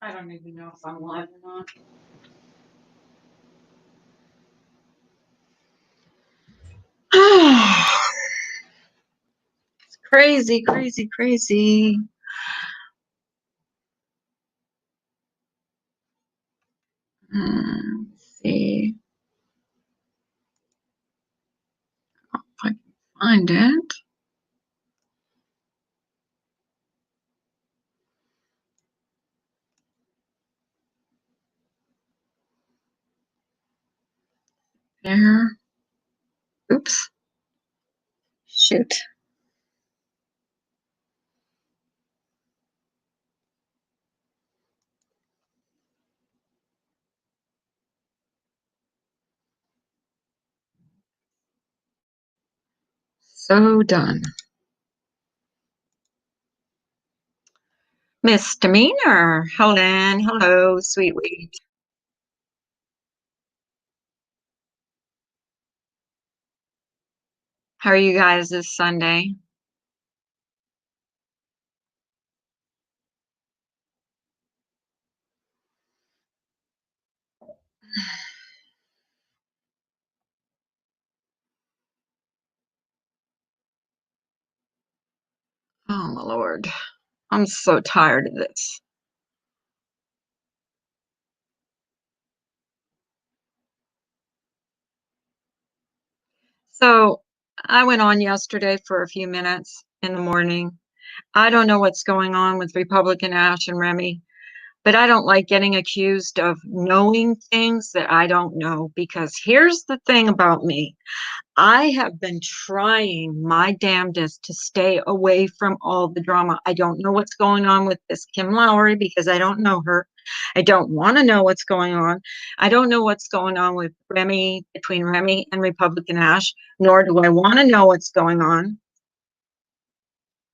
I don't even know if I'm live or not. It's crazy, crazy, crazy. Let's see if I can find it. There. Oops. Shoot. So done. Misdemeanor. Helen. Hello, sweet wheat. How are you guys this Sunday? Oh, my Lord. I'm so tired of this. So I went on yesterday for a few minutes in the morning. I don't know what's going on with Republican Ash and Remy. But I don't like getting accused of knowing things that I don't know, because here's the thing about me. I have been trying my damnedest to stay away from all the drama. I don't know what's going on with this Kim Lowry because I don't know her. I don't want to know what's going on. I don't know what's going on with Remy, between Remy and Republican Ash, nor do I want to know what's going on.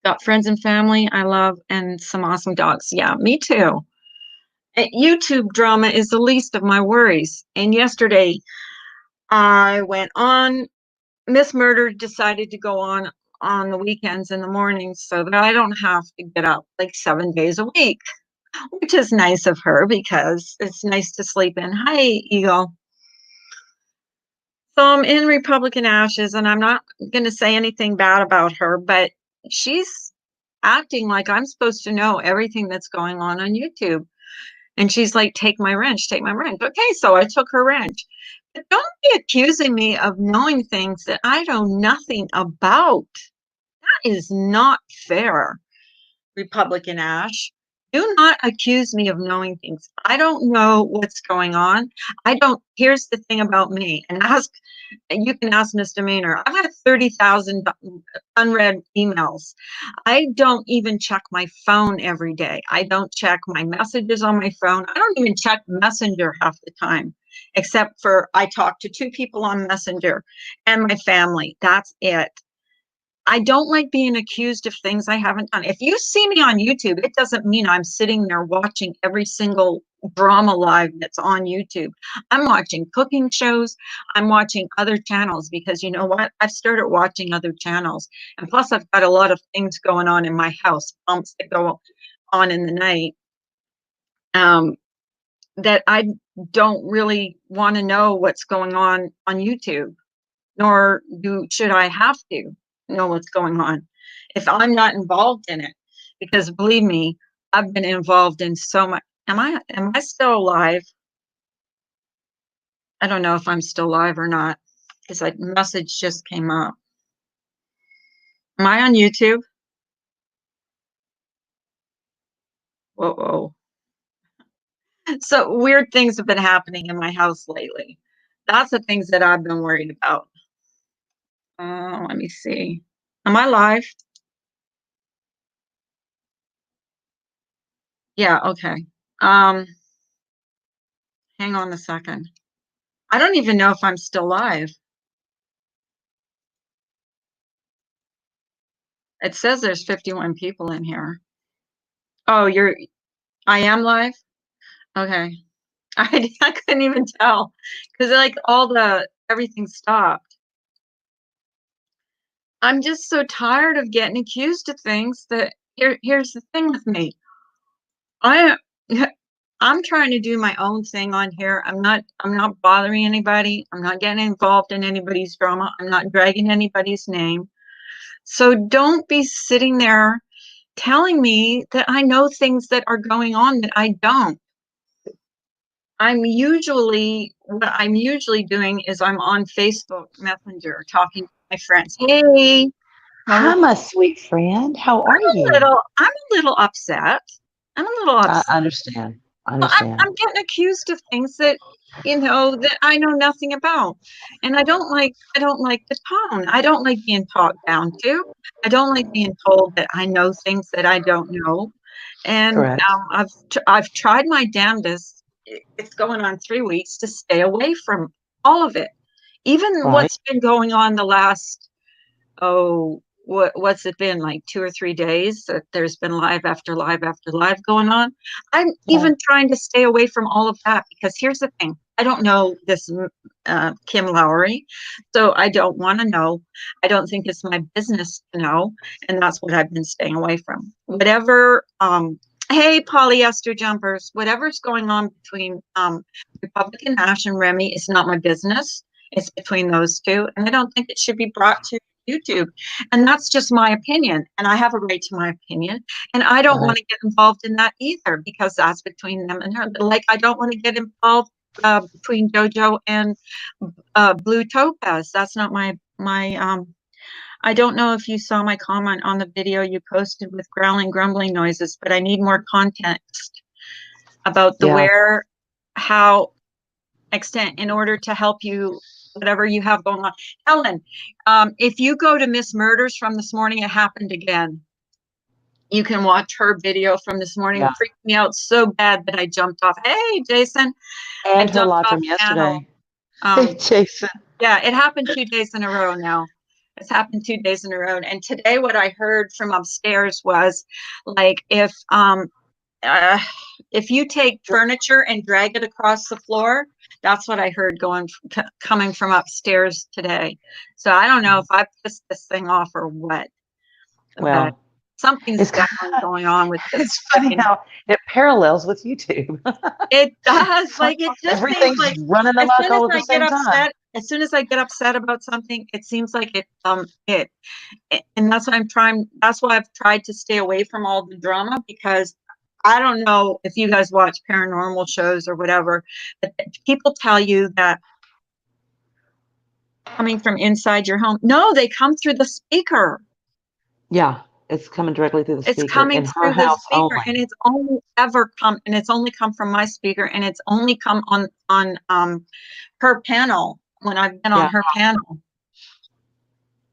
Got friends and family I love and some awesome dogs. Yeah, me too. YouTube drama is the least of my worries. And yesterday I went on. Miss Murder decided to go on the weekends in the mornings so that I don't have to get up like 7 days a week, which is nice of her because it's nice to sleep in. Hi, Eagle. So I'm in Republican Ashes, and I'm not going to say anything bad about her, but she's acting like I'm supposed to know everything that's going on YouTube. And she's like, take my wrench, take my wrench. Okay, so I took her wrench. But don't be accusing me of knowing things that I know nothing about. That is not fair, Republican Ash. Do not accuse me of knowing things. I don't know what's going on. I don't. Here's the thing about me, and you can ask Misdemeanor. I've had 30,000 unread emails. I don't even check my phone every day. I don't check my messages on my phone. I don't even check Messenger half the time, except for I talk to two people on Messenger and my family. That's it. I don't like being accused of things I haven't done. If you see me on YouTube, it doesn't mean I'm sitting there watching every single drama live that's on YouTube. I'm watching cooking shows. I'm watching other channels because you know what? I've started watching other channels. And plus, I've got a lot of things going on in my house, bumps that go on in the night, um, that I don't really want to know what's going on YouTube, nor should I have to know what's going on if I'm not involved in it. Because believe me, I've been involved in so much. Am I still alive? I don't know if I'm still alive or not because a message just came up. Am I on YouTube? Whoa, whoa. So weird things have been happening in my house lately. That's the things that I've been worried about. Let me see. Am I live? Yeah, okay. Um, Hang on a second. I don't even know if I'm still live. It says there's 51 people in here. Oh, I am live? Okay. I couldn't even tell because like everything stopped. I'm just so tired of getting accused of things that here's the thing with me. I I'm trying to do my own thing on here. I'm not bothering anybody. I'm not getting involved in anybody's drama. I'm not dragging anybody's name. So don't be sitting there telling me that I know things that are going on that I don't. What I'm usually doing is I'm on Facebook Messenger talking to my friends. Hey, how Hi, my sweet friend. How are you? I'm a little upset. I'm a little I upset. understand. I Well, understand. I'm getting accused of things that, that I know nothing about. And I don't like the tone. I don't like being talked down to. I don't like being told that I know things that I don't know. And Correct. I've tried my damnedest. It's going on 3 weeks to stay away from all of it. Even Right. what's been going on the last, what's it been, like 2 or 3 days that there's been live after live after live going on. I'm Yeah. even trying to stay away from all of that because here's the thing. I don't know this Kim Lowry, so I don't want to know. I don't think it's my business to know, and that's what I've been staying away from. Whatever, hey, polyester jumpers, whatever's going on between Republican Ash and Remy is not my business. It's between those two, and I don't think it should be brought to YouTube. And that's just my opinion. And I have a right to my opinion. And I don't want Right. to get involved in that either because that's between them and her. Like, I don't want to get involved between JoJo and Blue Topaz. That's not my. I don't know if you saw my comment on the video you posted with growling, grumbling noises, but I need more context about the Yeah. where, how, extent in order to help you whatever you have going on. Helen, if you go to Miss Murders from this morning, it happened again. You can watch her video from this morning. Yeah. It freaked me out so bad that I jumped off. Hey, Jason, I And her jumped live off from panel. yesterday. Hey, Um, Jason. yeah, it happened 2 days in a row now. It's happened 2 days in a row. And today, what I heard from upstairs was like uh, if you take furniture and drag it across the floor, that's what I heard coming from upstairs today. So I don't know if I pissed this thing off or what, but Well, something's it's definitely going on with this it's funny freaking. how it parallels with YouTube. It does, It's like like, it just seems everything's like running as amok soon as all at the I get same time. upset, about something, it seems like and that's why I've tried to stay away from all the drama because I don't know if you guys watch paranormal shows or whatever, but people tell you that coming from inside your home. No, they come through the speaker. Yeah. It's coming directly through the It's speaker coming in her through the house speaker, and only. it's only come from my speaker, and it's only come on her panel when I've been on Yeah. her panel.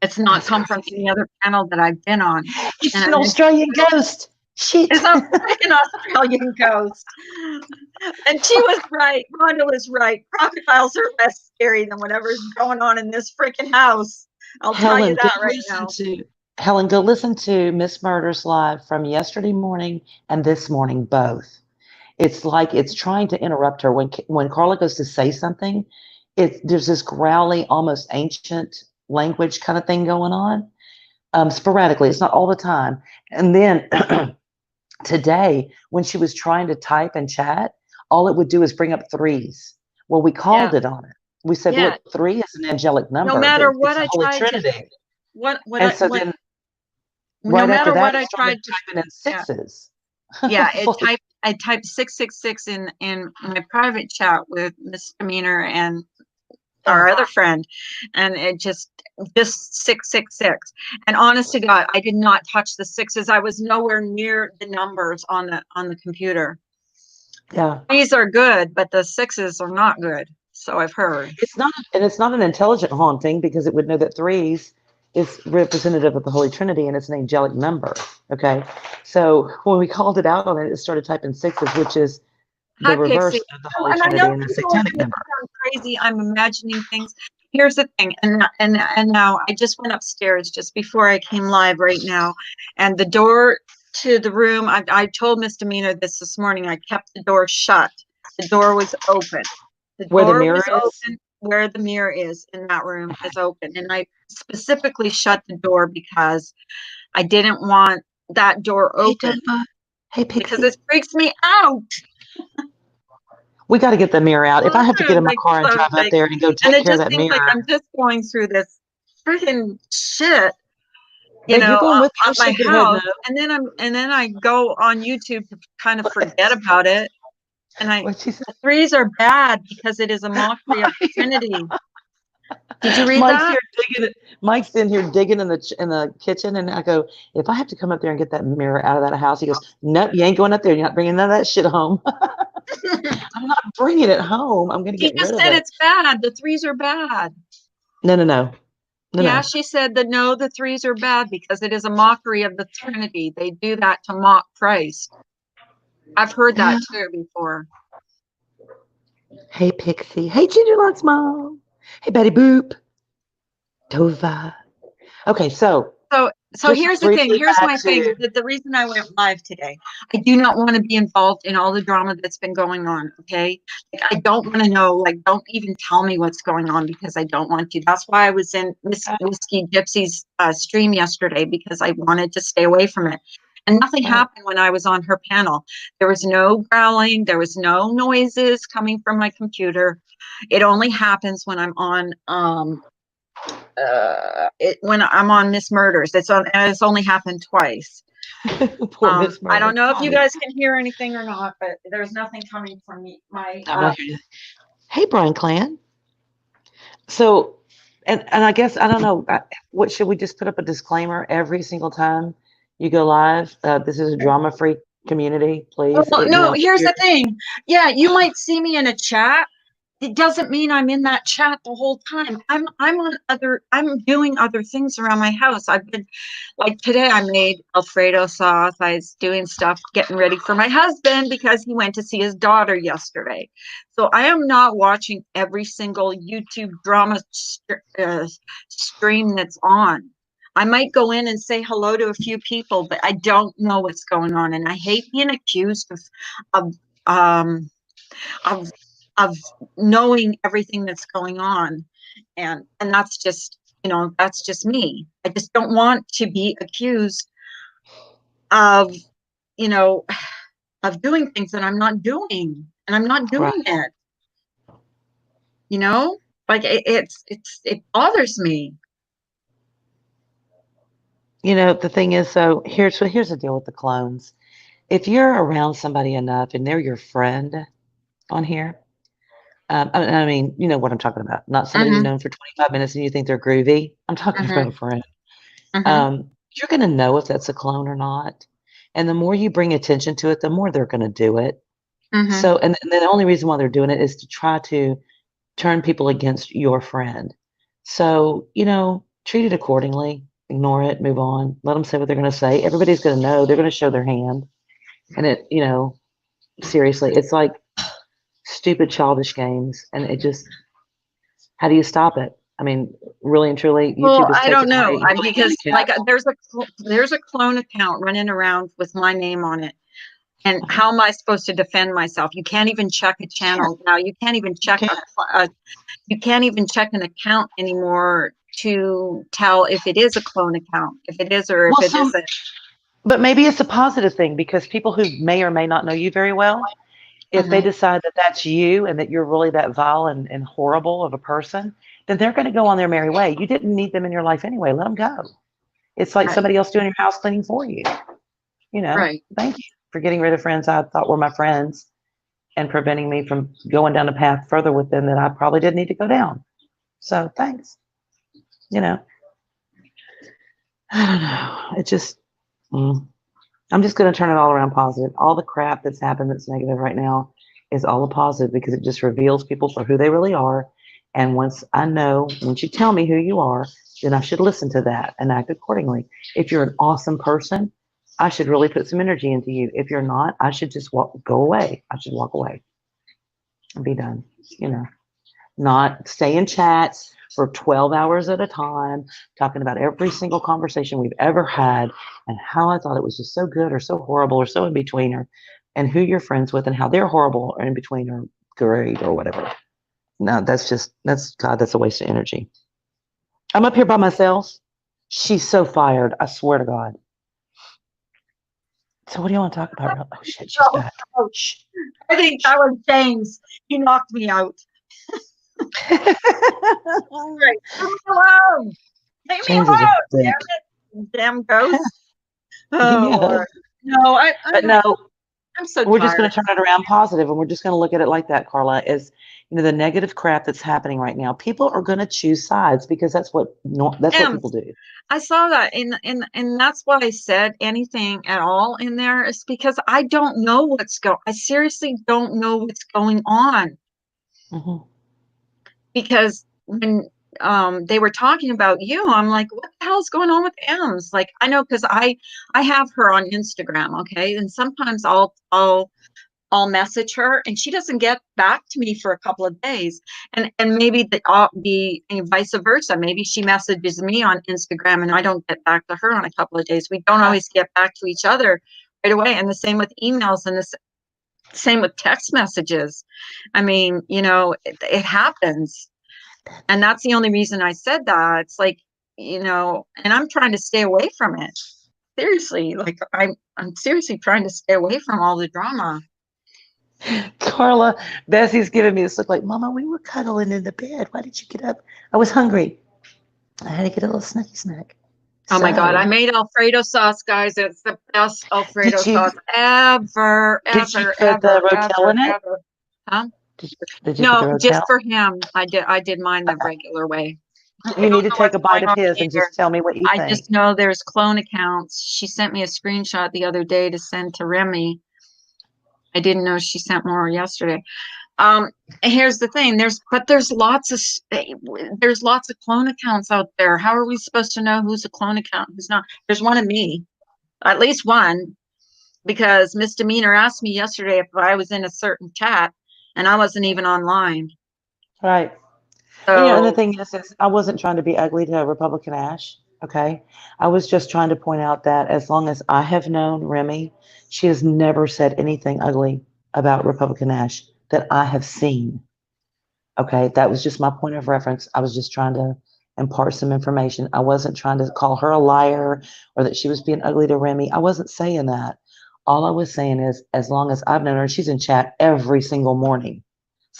It's not That's come from crazy. any other panel that I've been on, It's an and Australian ghost. it's Shit. a freaking Australian ghost. And she was right. Rhonda was right. Crocodiles are less scary than whatever's going on in this freaking house. I'll tell you Helen, go that right listen now. to Helen, go listen to Miss Murders live from yesterday morning and this morning both. It's like it's trying to interrupt her when Carla goes to say something. There's this growly, almost ancient language kind of thing going on. Sporadically, it's not all the time. And then today, when she was trying to type and chat, all it would do is bring up threes. Well, we Yeah. called it on it. We said, Yeah. look, three is an angelic No number. matter what It's a I Holy tried to Trinity. what And I so what then no right after matter that, what it I started tried to typing in yeah. sixes. Yeah, It's like, I typed 666 in my private chat with Misdemeanor and yeah, our other friend, and it just 666. And honest to God, I did not touch the sixes. I was nowhere near the numbers on the computer. yeah. These are good, but the sixes are not good. So I've heard. It's not an intelligent haunting because it would know that threes is representative of the Holy Trinity and it's an angelic number. Okay. So when we called it out on it, it started typing sixes, which is the Hi, reverse Pixie. of the Oh, Holy and I know Trinity and the people are satanic going to number. think I'm crazy. I'm imagining things. Here's the thing, and now I just went upstairs just before I came live right now, and the door to the room. I told Misdemeanor this morning. I kept the door shut. The door was open. The Where the door mirror was is. open where the mirror is in that room is open, and I specifically shut the door because I didn't want that door Hey, open Topa. Hey, because Pixie. it freaks me out. We got to get the mirror out. If I have to get in my Like, car and so, drive up like, there and go and take it care of just that seems like mirror, I'm just going through this freaking shit, but you're going with me. at my Shake your head house, no. and then I go on YouTube to kind of forget about it, and What she said? the threes are bad because it is a mockery of the Trinity. Did you read Mike's that? here digging. Mike's in here digging in the kitchen, and I go, if I have to come up there and get that mirror out of that house, he goes, nope, you ain't going up there. You're not bringing none of that shit home. I'm not bringing it home. I'm going to She get rid just of said it. it's bad. The threes are bad. No, no, no, no, Yeah, no. she said that no, the threes are bad because it is a mockery of the Trinity. They do that to mock Christ. I've heard that too before. Hey, Pixie. Hey, Gingerlocks mom. Hey, Betty Boop. Tova. Okay, so So just here's the thing. briefly Here's back my thing. to The reason I went live today, I do not want to be involved in all the drama that's been going on. Okay, like, I don't want to know. Like, don't even tell me what's going on because I don't want to. That's why I was in Miss Whiskey Gypsy's stream yesterday because I wanted to stay away from it. And nothing happened when I was on her panel. There was no growling. There was no noises coming from my computer. It only happens when I'm on when I'm on Miss Murders. And it's only happened twice. poor Miss I Murder. don't know if you guys can hear anything or not, but there's nothing coming from me. I'm not here. Hey, Brian Clan. So, and I guess I don't know. What should we just put up a disclaimer every single time you go live? This is a drama-free community, please. Well, no, If here's you're the thing. Yeah, you might see me in a chat. It doesn't mean I'm in that chat the whole time. I'm doing other things around my house. I've been like today I made Alfredo sauce. I was doing stuff getting ready for my husband because he went to see his daughter yesterday. So I am not watching every single YouTube drama stream that's on. I might go in and say hello to a few people, but I don't know what's going on. And I hate being accused of um of of knowing everything that's going on. And that's just, that's just me. I just don't want to be accused of, you know, of doing things that I'm not doing. And I'm not right. doing it. Like it bothers me. The thing is, so here's the deal with the clones. If you're around somebody enough and they're your friend on here, I mean, you know what I'm talking about. Not somebody you've Mm-hmm, known for 25 minutes and you think they're groovy. I'm talking mm-hmm, about a friend. mm-hmm, You're going to know if that's a clone or not. And the more you bring attention to it, the more they're going to do it. mm-hmm. So, and the only reason why they're doing it is to try to turn people against your friend. So, treat it accordingly, ignore it, move on, let them say what they're going to say. Everybody's going to know, they're going to show their hand. And seriously, it's like stupid, childish games. And how do you stop it? I mean, really and truly, Well, YouTube is I don't taking know. away the Because like handicap. there's a clone account running around with my name on it. And how am I supposed to defend myself? You can't even check a channel now. You can't even check you can't even check an account anymore to tell if it is a clone account, if it is or if it isn't. But maybe it's a positive thing because people who may or may not know you very well, if they Mhm. decide that that's you and that you're really that vile and horrible of a person, then they're going to go on their merry way. You didn't need them in your life anyway. Let them go. It's like Right. somebody else doing your house cleaning for you. Right. Thank you for getting rid of friends I thought were my friends and preventing me from going down a path further with them that I probably didn't need to go down. So thanks. You know, I don't know. It just, I'm just going to turn it all around positive. All the crap that's happened that's negative right now is all a positive because it just reveals people for who they really are. And once you tell me who you are, then I should listen to that and act accordingly. If you're an awesome person, I should really put some energy into you. If you're not, I should just go away. I should walk away and be done. Not stay in chats for 12 hours at a time, talking about every single conversation we've ever had and how I thought it was just so good or so horrible or so in between, and who you're friends with and how they're horrible or in between or great or whatever. No, that's a waste of energy. I'm up here by myself. She's so fired. I swear to God. So what do you want to talk about? Oh shit, she's back. Oh, Shh. I think that was James. He knocked me out. Right. Leave me alone. Leave me James is a alone. dick. Damn it. Damn ghost. Oh Yes. Lord. No, But no, I'm so we're just going tired. to turn it around positive, and we're just going to look at it like that, Carla, is, the negative crap that's happening right now. People are going to choose sides because that's what And people do. I saw that and that's why I said anything at all in there is because I don't know I seriously don't know what's going on. Hmm. Because when they were talking about you, I'm like, what the hell's going on with Ems? Like, I know because I have her on Instagram, okay, and sometimes I'll message her and she doesn't get back to me for a couple of days, and maybe the and vice versa. Maybe she messages me on Instagram and I don't get back to her on a couple of days. We don't always get back to each other right away, and the same with emails and the same with text messages. I mean, it happens. And that's the only reason I said that. It's like, and I'm trying to stay away from it. Seriously, like I'm seriously trying to stay away from all the drama. Carla, Bessie's giving me this look like, Mama, we were cuddling in the bed. Why did you get up? I was hungry. I had to get a little snacky snack. Oh my God, I So, made Alfredo sauce, guys. It's the best Alfredo did you sauce ever, did you ever, put the ever, Rotel ever, in it? ever. Huh? Did you put the No, Rotel? just for him. I did mine the regular way. I You don't need to know take what's a bite going of on his and either. just tell me what you I think. just know there's clone accounts. She sent me a screenshot the other day to send to Remy. I didn't know she sent more yesterday. And here's the thing, there's lots of clone accounts out there. How are we supposed to know who's a clone account, who's not? There's one of me, at least one, because Misdemeanor asked me yesterday if I was in a certain chat and I wasn't even online. Right. And the So thing is I wasn't trying to be ugly to Republican Ash. Okay. I was just trying to point out that as long as I have known Remy, she has never said anything ugly about Republican Ash that I have seen. Okay. That was just my point of reference. I was just trying to impart some information. I wasn't trying to call her a liar or that she was being ugly to Remy. I wasn't saying that. All I was saying is, as long as I've known her, she's in chat every single morning,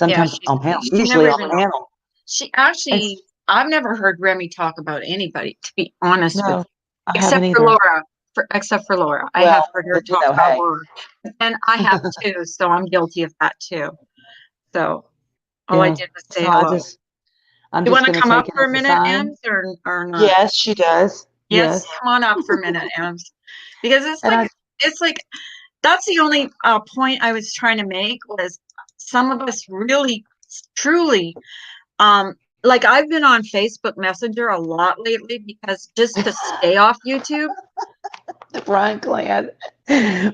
yeah, sometimes on panel, she usually never on even, panel. she And actually, I've never heard Remy talk about anybody, to be honest with no, you, I haven't except for either. Laura. Except for Laura, I have Well, heard her talk no, about hey. Laura, and I have too. So I'm guilty of that too. So all I Yeah. did was say So hello. I'm You just want to gonna come up take it for a as a minute, sign. Ems, or not? Yes, she does. Yes, Yes. come on up for a minute, Ems, because And I it's like that's the only point I was trying to make was some of us really truly um like I've been on Facebook Messenger a lot lately because just to stay off YouTube. Brian Glad.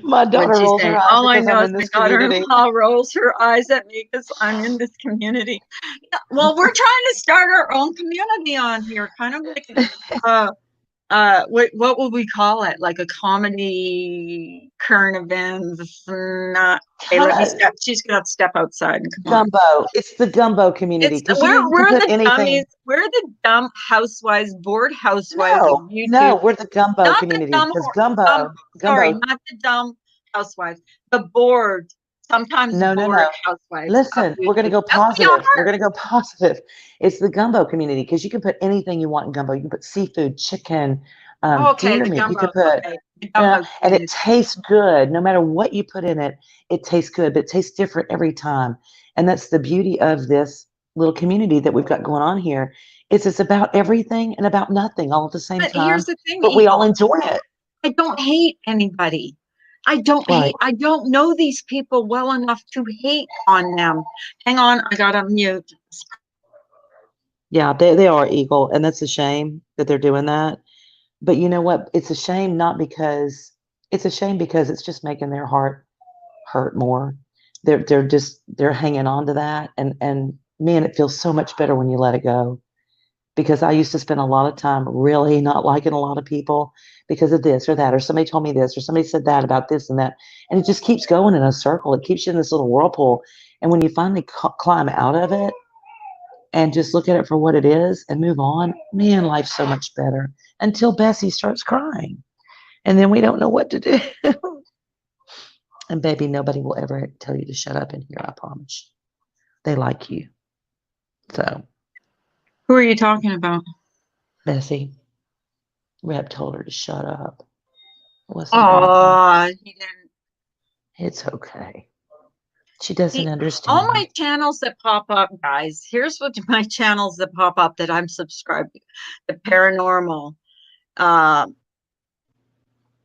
My What'd daughter she rolls her say? eyes All I because I'm know is in my this community. daughter-in-law rolls her eyes at me because I'm in this community. Yeah, well, we're trying to start our own community on here, kind of like uh what would we call it? Like a comedy current events. Not okay, let me Kind step. She's gonna step outside and come on. gumbo. It's the gumbo community It's because we're you can we're put the dummies. anything. We're the dumb housewives, bored housewives of No, YouTube. no, we're the gumbo Not the community dumb, because dumb. Sorry, gumbo. not the dumb housewives. The bored, sometimes No, no, bored no. housewives of Listen, we're going to YouTube. go Just be positive. We're going to go positive. It's the gumbo community because you can put anything you want in gumbo. You can put seafood, chicken, okay. deer The meat. You could gumbo. put, Okay, the gumbo and it community. tastes good. No matter what you put in it, it tastes good, but it tastes different every time. And that's the beauty of this little community that we've got going on here. It's about everything and about nothing all at the same But here's time, the thing, but we all Eagle. enjoy it. I don't hate anybody. Right. I don't know these people well enough to hate on them. Hang on, I gotta mute. Yeah, they are eagle, and that's a shame that they're doing that. But you know what? It's a shame because it's just making their heart hurt more. They're hanging on to that, and man, it feels so much better when you let it go. Because I used to spend a lot of time really not liking a lot of people because of this or that, or somebody told me this, or somebody said that about this and that, and it just keeps going in a circle. It keeps you in this little whirlpool, and when you finally climb out of it and just look at it for what it is and move on, man, life's so much better until Bessie starts crying. And then we don't know what to do. And baby, nobody will ever tell you to shut up in here, I promise. They like you. So, Who are you talking about? Bessie, Rep told her to shut up. It wasn't me. Oh, he didn't. It's okay. She doesn't See, all understand. my channels that pop up, guys, here's what my channels that pop up that I'm subscribed to. The paranormal, uh,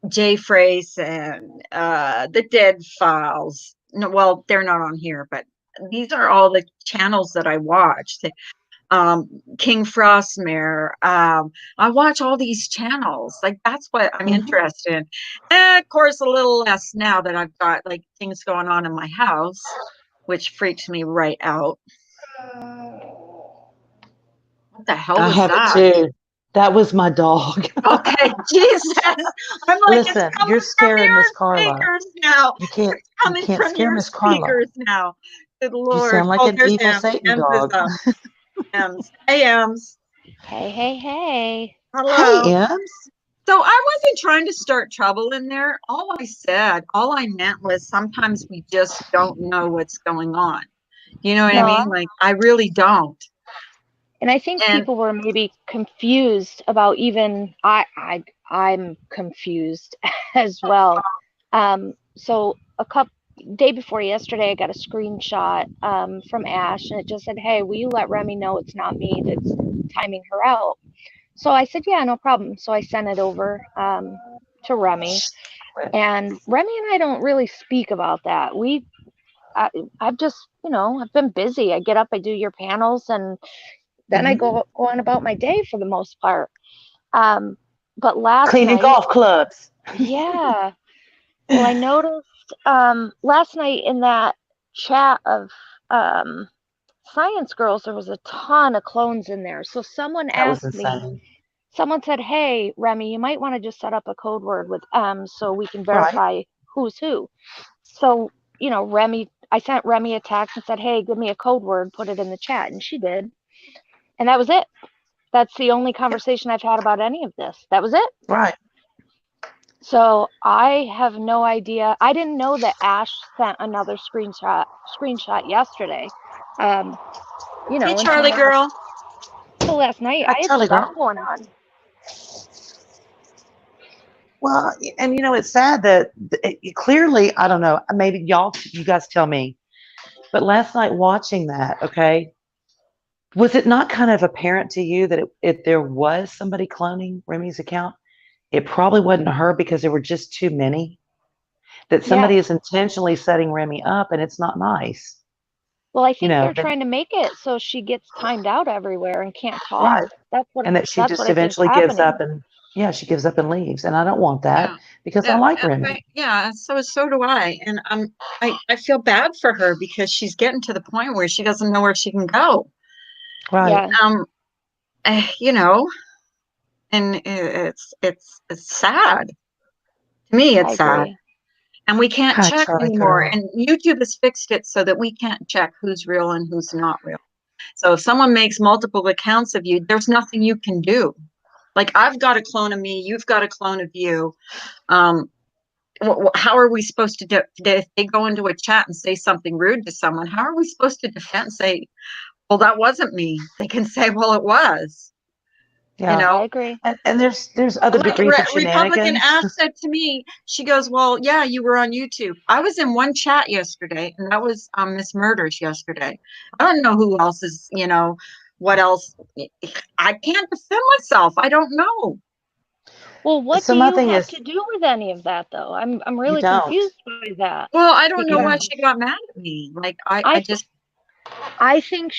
Jay Frace and the Dead Files. No, well, they're not on here, but these are all the channels that I watch. King Frostmare. I watch all these channels. Like that's what I'm Mhm. interested in. And of course, a little less now that I've got like things going on in my house, which freaks me right out. What the hell I was have it that? too. That was my dog. Okay, Jesus. I'm like, it's Listen, coming you're from scaring Miss your Carla. speakers now. You It's you coming can't from scare your Miss Carla. speakers now. Good You Lord. sound like Oh, an there's evil Ems. Satan Ems is dog. up. Ems. Hey, Ems. Hey, hey, hey. Hey, Hello. Ems. So I wasn't trying to start trouble in there. All I meant was sometimes we just don't know what's going on. You know what I No, mean? Like, I really don't. and I think And people were maybe confused about even I'm confused as well. So a couple day before yesterday, I got a screenshot from Ash, and it just said, "Hey, will you let Remy know it's not me that's timing her out?" So I said, "Yeah, no problem." So I sent it over to Remy, and Remy and I don't really speak about that. I, I've just, I've been busy. I get up, I do your panels, and then I Mhm. go on about my day for the most part. Um, but last Cleaning night, golf clubs. yeah. Well, I noticed last night in that chat of um, science girls, there was a ton of clones in there. So someone That was asked me, insane. someone said, "Hey, Remy, you might want to just set up a code word with M so we can Right. verify who's who." So, Remy, I sent Remy a text and said, "Hey, give me a code word, put it in the chat." And she did. And that was it. That's the only conversation I've had about any of this. That was it. Right. So I have no idea. I didn't know that Ash sent another screenshot yesterday. Um, hey, until Charlie girl. last night. Hi, I had Charlie stuff girl. going on. Well, and it's sad that clearly, I don't know, maybe you guys tell me, but last night watching that, okay, was it not kind of apparent to you that if there was somebody cloning Remy's account, it probably wasn't her because there were just too many? That somebody Yes. is intentionally setting Remy up and it's not nice. Well, I You think know, they're trying to make it so she gets timed out everywhere and can't talk. right. That's And that she what just I think's eventually gives up happening. and yeah, she gives up and leaves. And I don't want that Yeah. because I like Right. Remy. Yeah. So do I. And I feel bad for her because she's getting to the point where she doesn't know where she can go. Right. Yeah, Um, you know, and it's sad. To me, I it's sad. agree. And we can't Hi, check Charlie anymore. girl. And YouTube has fixed it so that we can't check who's real and who's not real. So if someone makes multiple accounts of you, there's nothing you can do. Like I've got a clone of me, you've got a clone of you. Um, how are we supposed to do if they go into a chat and say something rude to someone? How are we supposed to defend? Say, well, that wasn't me. They can say, well, it was. You Yeah. I know, agree. And there's other like degrees of Republican shenanigans. Ash said to me, she goes, "Well, yeah, you were on YouTube. I was in one chat yesterday, and that was Miss Murders yesterday. I don't know who else is, what else. I can't defend myself. I don't know. Well, what So do my you thing have is, to do with any of that, though? I'm you really don't. confused by that Well, I don't know why because she got mad at me. Like I I just, I think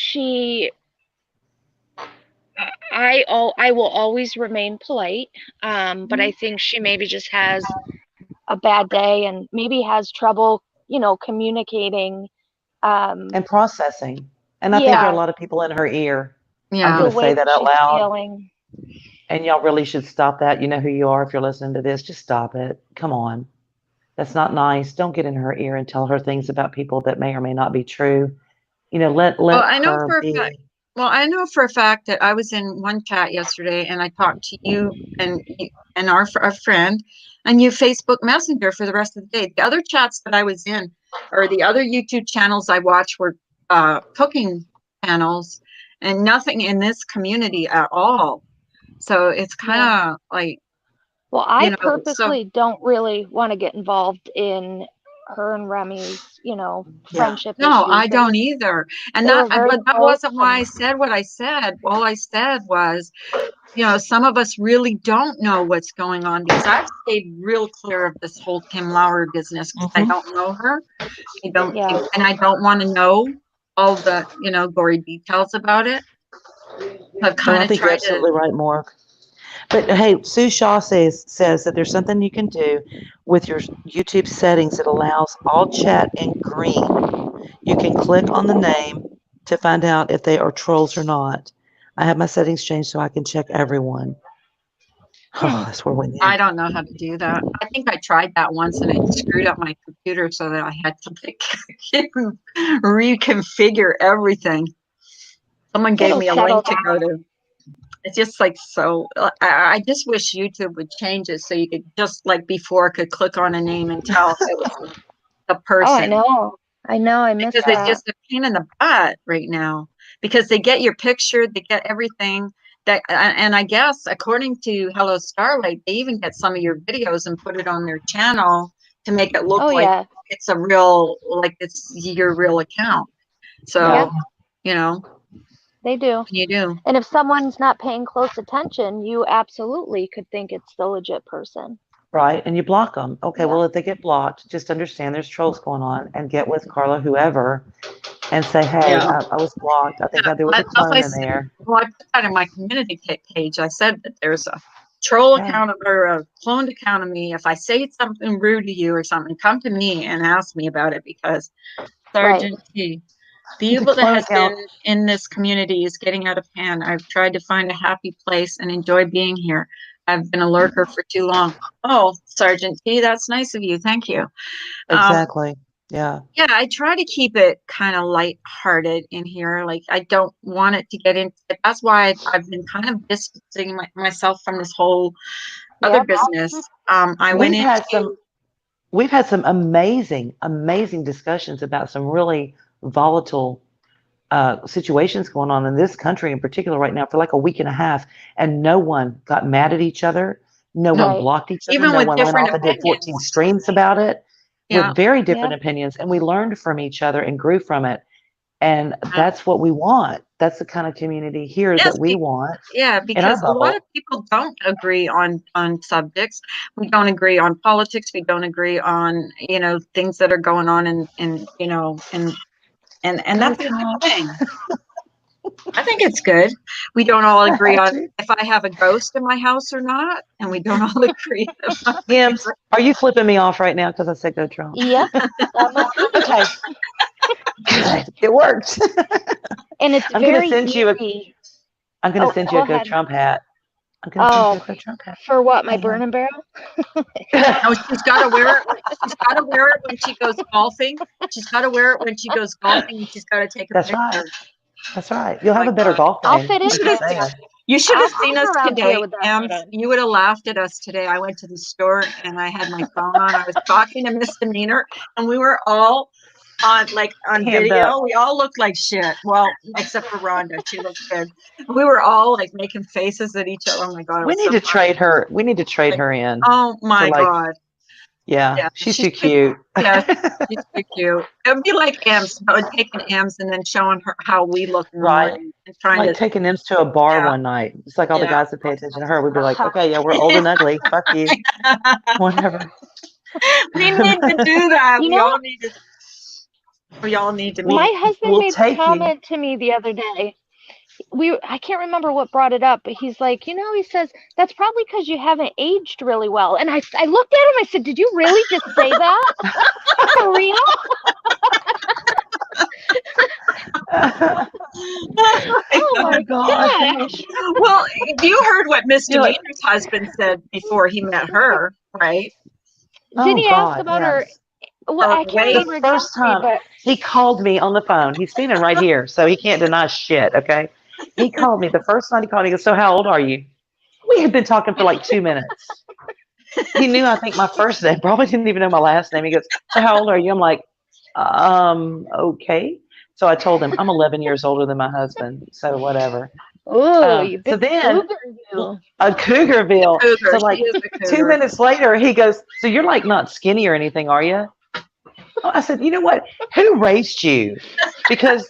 I will always remain polite, but I think she maybe just has a bad day and maybe has trouble, communicating. Um, And processing. And I think there are a yeah, lot of people in her ear. I'm yeah. going the to say way that that out she's loud. feeling. And y'all really should stop that. You know who you are if you're listening to this. Just stop it. Come on. That's not nice. Don't get in her ear and tell her things about people that may or may not be true. Well, Let I know her for a fact. be. Well, I know for a fact that I was in one chat yesterday, and I talked to you and our friend. and you Facebook Messenger for the rest of the day. The other chats that I was in, or the other YouTube channels I watched, were cooking channels, and nothing in this community at all. So it's kind of like, Well, I so purposely don't really want to get involved in her and Remy's, friendship no, issues. I don't either. And They were very but that close, wasn't why I said what I said. All I said was, some of us really don't know what's going on, because I've stayed real clear of this whole Kim Lauer business, because I don't know her. I don't, Yeah. and I don't want to know all the, gory details about it. I've No, kind I of think you're tried absolutely to. right, Mark. But hey, Sue Shaw says that there's something you can do with your YouTube settings that allows all chat in green. You can click on the name to find out if they are trolls or not. I have my settings changed so I can check everyone. Oh, that's where we need. I don't know how to do that. I think I tried that once and it screwed up my computer so that I had to reconfigure everything. Someone gave me a link to go to. It's just like, so I just wish YouTube would change it so you could just like before could click on a name and tell if it was the person. Oh, I know. I miss Because that. it's just a pain in the butt right now, because they get your picture, they get everything that, and I guess according to Hello Starlight, they even get some of your videos and put it on their channel to make it look like it's a real, like it's your real account. So, they do. you do. And if someone's not paying close attention, you absolutely could think it's the legit person. Right, and you block them. Okay, well, if they get blocked, just understand there's trolls going on and get with Carla, whoever, and say, hey, I was blocked. I think there was a clone in there. Well, I put that in my community page. I said that there's a troll account or a cloned account of me. If I say something rude to you or something, come to me and ask me about it, because Sergeant T, the evil that has been in this community is getting out of hand. I've tried to find a happy place and enjoy being here. I've been a lurker for too long. Oh, Sergeant T, that's nice of you. Thank you. Exactly. Yeah. Yeah, I try to keep it kind of lighthearted in here. Like, I don't want it to get into it. That's why I've been kind of distancing myself from this whole other business. We've had some amazing discussions about some really volatile situations going on in this country in particular right now for like a week and a half, and no one got mad at each other. No one blocked each other. Even no with one went off and did 14 streams about it with very different opinions. And we learned from each other and grew from it. And that's what we want. That's the kind of community here that we want. Yeah, because a lot of people don't agree on subjects. We don't agree on politics. We don't agree on, things that are going on and that's a good thing. I think it's good. We don't all agree on if I have a ghost in my house or not, and we don't all agree. Are you flipping me off right now because I said go Trump? Yeah. Okay. Good. It worked. And it's I'm going to send you a Go Trump hat. I'm going to send you a Go Trump hat. For what? My burn and barrel? No, she's got to wear it. She's got to wear it when she goes golfing. She's got to wear it when she goes golfing, and she's got to take a picture. Right. That's right. You'll have a better golf game. I'll fit into it. You should have seen us today. You would have laughed at us today. I went to the store and I had my phone on. I was talking to Misdemeanor, and we were all on video. We all looked like shit. Well, except for Rhonda. She looked good. We were all like making faces at each other. Oh my God. We need to trade her. We need to trade her in. Oh my God. Yeah, she's too cute. Yeah, she's too cute. It would be like Ems, taking Ems and then showing her how we look, right? And trying to taking Ems to a bar one night. It's like all the guys that pay attention to her. We'd be like, okay, yeah, we're old and ugly. Fuck you. Whatever. We need to do that. We all need to. My husband made a comment to me the other day. I can't remember what brought it up, but he's like, he says, that's probably because you haven't aged really well. And I looked at him, I said, did you really just say that? For real? Oh my gosh. Well, you heard what Misdemeanor's husband said before he met her, right? Did he ask about her? Well, I can't remember the first time he called me on the phone. He's standing right here, so he can't deny shit, okay? He called me the first night he called me. He goes, so how old are you? We had been talking for like 2 minutes. he knew, I think, my first name, probably didn't even know my last name. He goes, so how old are you? I'm like, okay. So I told him I'm 11 years older than my husband. So whatever. Oh, you So big then cougar, you. a Cougarville. Cougar. So She like is a 2 cougar. minutes later, he goes, so you're like not skinny or anything, are you? Oh, I said, you know what? Who raised you? Because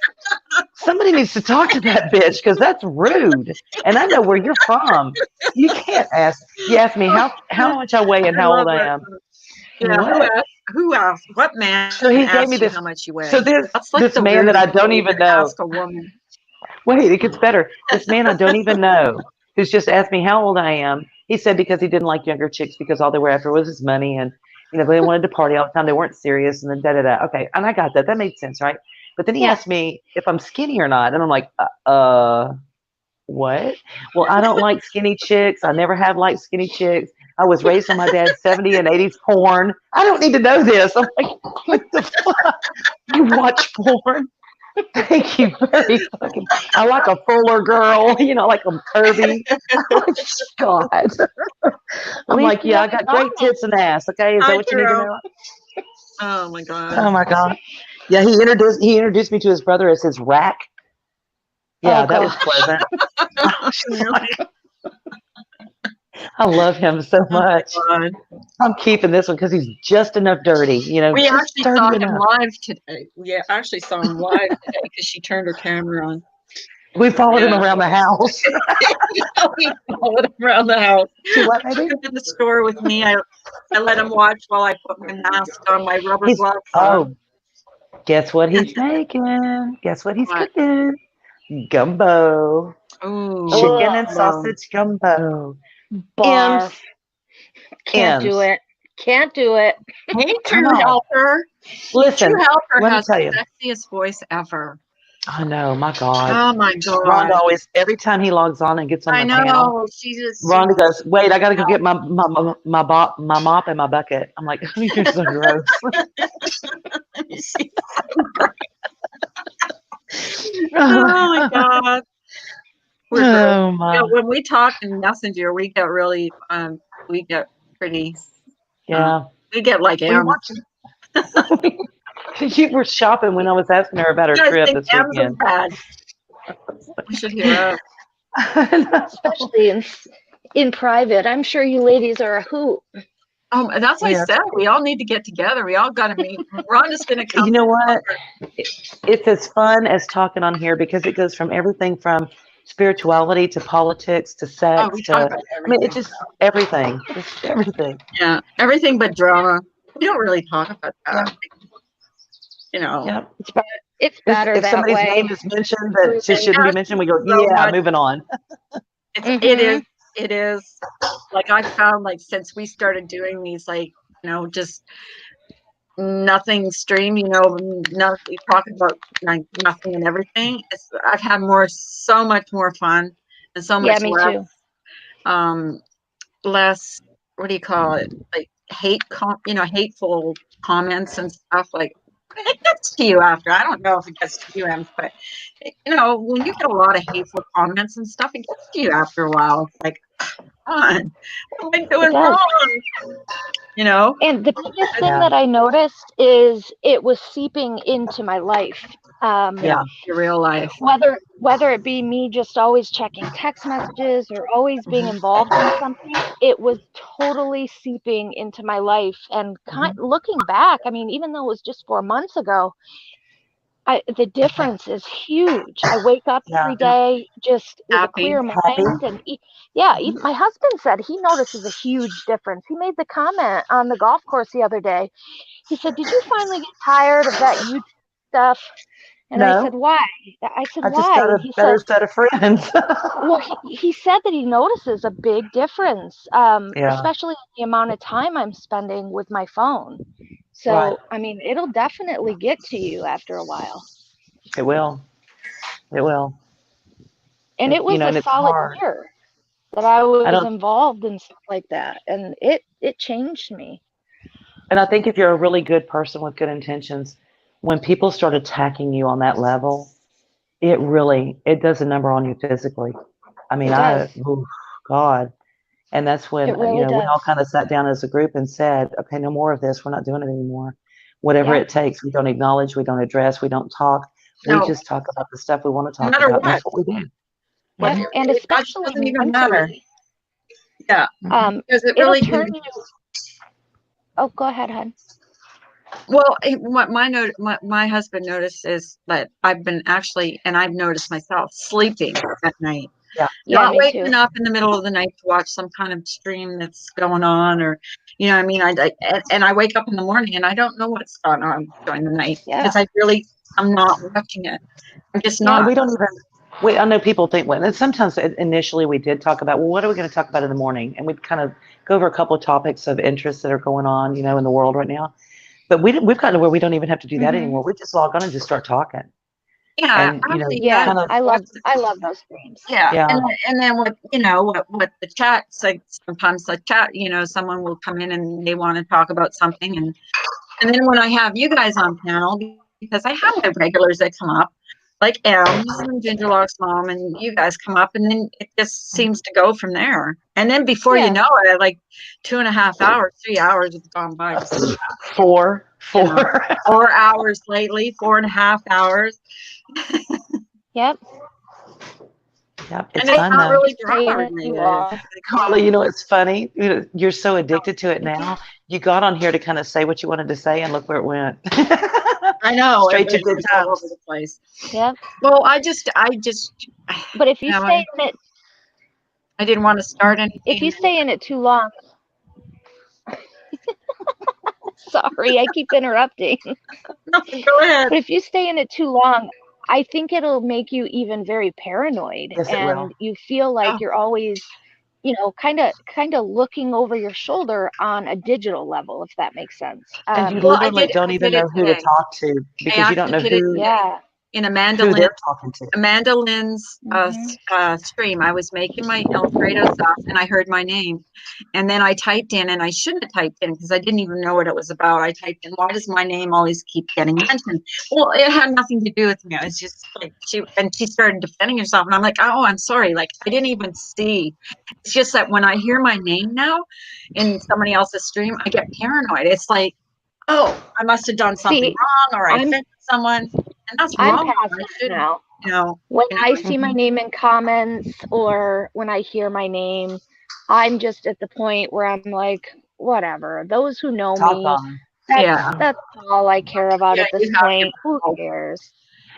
somebody needs to talk to that bitch because that's rude. And I know where you're from. You can't ask. You ask me how much I weigh and I how love old I that. am. Yeah, What? who asked? What man So he gave me asked you this. how much you weigh? So That's like this the man that I weirdest don't thing even to know. ask a woman. Wait, it gets better. This man I don't even know, who's just asked me how old I am. He said because he didn't like younger chicks because all they were after was his money, and they wanted to party all the time. They weren't serious, and then da da da. Okay, and I got that. That made sense, right? But then he Yeah. asked me if I'm skinny or not, and I'm like, what? Well, I don't like skinny chicks. I never have liked skinny chicks. I was raised on my dad's 70s and 80s porn. I don't need to know this. I'm like, what the fuck? You watch porn? Thank you very fucking. I like a fuller girl, like a curvy. Oh, God. I'm least like, you yeah, I have got an great tits and ass. Okay, is that Hi, what you need to girl. know? Oh my god. Oh my God. Yeah, he introduced me to his brother as his rack. Yeah, Oh, that was gosh. pleasant. Really? I love him so Oh my much. god. I'm keeping this one because he's just enough dirty, We just actually dirty saw him enough. live today. We actually saw him live today because she turned her camera on. We followed him Yeah. around the house. We followed him around the house. To what, He baby? was in the store with me. I let him watch while I put my mask on, my rubber He's gloves on. oh, guess what he's making? Guess what he's What? cooking? Gumbo. Ooh. Chicken and Ugh. sausage gumbo. Barf. Imps. Can't do Imps. it. Can't do it. Hey, Come True on. Helper. Listen, True Helper let me has tell the you. sexiest voice ever. I know, my God. Oh my Rhonda god. always, every time he logs on and gets on I the panel, know. She just Rhonda goes, wait, I got to go get my mop and my bucket. I'm like, you're so gross. she's so great. Oh my god. We're great. Oh, my. When we talk in Messenger, we get really we get pretty Yeah. we get like What are you M's. watching? You were shopping when I was asking her about her You guys trip think this M's is weekend. bad. You should hear us. Especially in private. I'm sure you ladies are a hoot. Oh, that's what I Yeah. said. We all need to get together. We all got to meet. Rhonda's going to come. You know what? It's as fun as talking on here because it goes from everything from spirituality to politics to sex Oh, we talk to, about I mean, it's everything. just everything. Just everything. Yeah, everything but drama. We don't really talk about that. Yep. It's better If that somebody's way. name is mentioned that just shouldn't be mentioned, we go, So yeah, much. moving on. It is like I found like since we started doing these just nothing stream, nothing talking about like nothing and everything. I've had so much more fun and so Yeah, much me less too. less, what do you call it, like hateful comments and stuff. Like it gets to you after. I don't know if it gets to you, Em, but when you get a lot of hateful comments and stuff, it gets to you after a while. It's like, come on, what am I doing wrong? And the biggest thing Yeah. that I noticed is it was seeping into my life. Yeah. Your real life. Whether it be me just always checking text messages or always being involved in something, it was totally seeping into my life. And looking back, I mean, even though it was just 4 months ago, the difference is huge. I wake up every day just with a clear mind, and even my husband said he notices a huge difference. He made the comment on the golf course the other day. He said, "Did you finally get tired of that YouTube stuff?" And I said, "Why?" I said, I just "Why?" got a He better said, set of friends. "Well, he said that he notices a big difference, especially in the amount of time I'm spending with my phone. So, Right. I mean, it'll definitely get to you after a while." It will. It will. And it was and a it's solid hard. year that I was don't- involved in stuff like that, and it changed me. And I think if you're a really good person with good intentions, when people start attacking you on that level, it does a number on you physically. I mean, It does. God, And that's when, It really we all does. kind of sat down as a group and said, okay, no more of this. We're not doing it anymore. Whatever Yeah. it takes. We don't acknowledge, we don't address, we don't talk. We No, just talk about the stuff we want to no talk matter about. And what. that's what we do. What Yep. Mhm. And it especially doesn't even matter. mentally, Yeah, Mhm. because it it'll really turn can. you. Oh, go ahead, hon. Well, what my husband noticed is that I've been actually, and I've noticed myself sleeping at night, Yeah. Yeah, not me too. waking up in the middle of the night to watch some kind of stream that's going on, or I mean, and I wake up in the morning and I don't know what's going on during the night Yeah. because I'm not watching it. I'm just Yeah. And not. we don't even, I know people think, well, and sometimes initially we did talk about, well, what are we going to talk about in the morning? And we'd kind of go over a couple of topics of interest that are going on, in the world right now. But we've gotten to where we don't even have to do that Mhm. anymore. We just log on and just start talking. Yeah, And, actually, Yeah, kind of, I love watch those streams. Yeah, yeah, and then what the chat's like, sometimes the chat, someone will come in and they want to talk about something, and then when I have you guys on panel, because I have my regulars that come up, like Ems and Gingerlock's mom, and you guys come up, and then it just seems to go from there. And then before you Yeah. know it, like 2.5 hours, 3 hours have gone by. Just, four. 4 hours lately, 4.5 hours. Yep. Yep, And it's it's fun not though. really Staying drama too related. long. Carly, it's funny. You're so addicted to it now. You got on here to kind of say what you wanted to say, and look where it went. I know. Straight to It good was all times. over the place. Yep. Well, I just, But if you stay in it, I didn't want to start anything. if you stay in it too long, sorry, I keep interrupting. No, go ahead. But if you stay in it too long, I think it'll make you even very paranoid, Yes, it will. and you feel like Oh. you're always, kind of looking over your shoulder on a digital level, if that makes sense. And you Well, I literally did- don't I even did it know who to today. talk to because you don't know actually did it who, today. Yeah. In who they're talking to. Amanda Lynn's Mhm. stream, I was making my Alfredo sauce and I heard my name. And then I typed in, and I shouldn't have typed in because I didn't even know what it was about. I typed in, why does my name always keep getting mentioned? Well, it had nothing to do with me. It's just like she started defending herself. And I'm like, oh, I'm sorry. Like, I didn't even see. It's just that when I hear my name now in somebody else's stream, I get paranoid. It's like, oh, I must have done something See, wrong, or I I'm offended someone. And that's I'm wrong. past I that shouldn't, now. When I see my Mhm. name in comments or when I hear my name, I'm just at the point where I'm like, whatever. Those who know Talk me, on. Yeah. that's all I care about Yeah, at this you have your point. Who control. cares?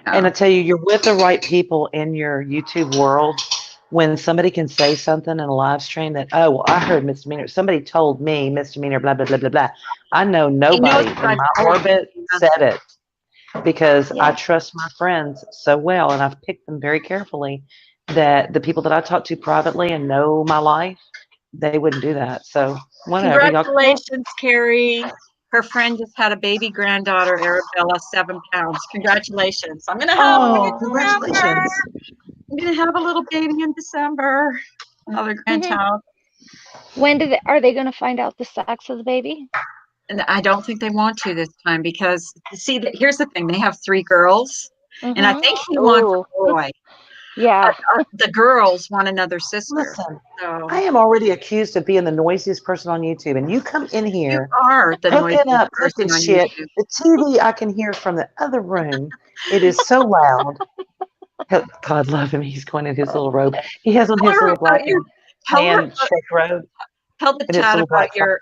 And I Yeah. tell you, you're with the right people in your YouTube world. When somebody can say something in a live stream that, oh, well, I heard misdemeanor. Somebody told me misdemeanor, blah, blah, blah, blah, blah. I know He knows nobody what in I've my told him. orbit said it because I Yeah. trust my friends so well and I've picked them very carefully that the people that I talk to privately and know my life, they wouldn't do that. So whatever. Y'all, Congratulations, Carrie. Her friend just had a baby granddaughter, Arabella, 7 pounds. Congratulations. I'm gonna have one in oh, December. congratulations. I'm gonna have a little baby in December. Another grandchild. When are they going to find out the sex of the baby? And I don't think they want to this time because see that here's the thing, they have 3 girls. And I Mhm. think he wants Ooh, a boy. yeah. The girls want another sister. Listen, So I am already accused of being the noisiest person on YouTube, and you come in you here are the hooking noisiest up, person cooking on shit. YouTube. The TV I can hear from the other room. It is so loud. God love him. He's going in his little robe. He has on Tell his her little about black your and tell her tan shake robe tell the and his chat little about black your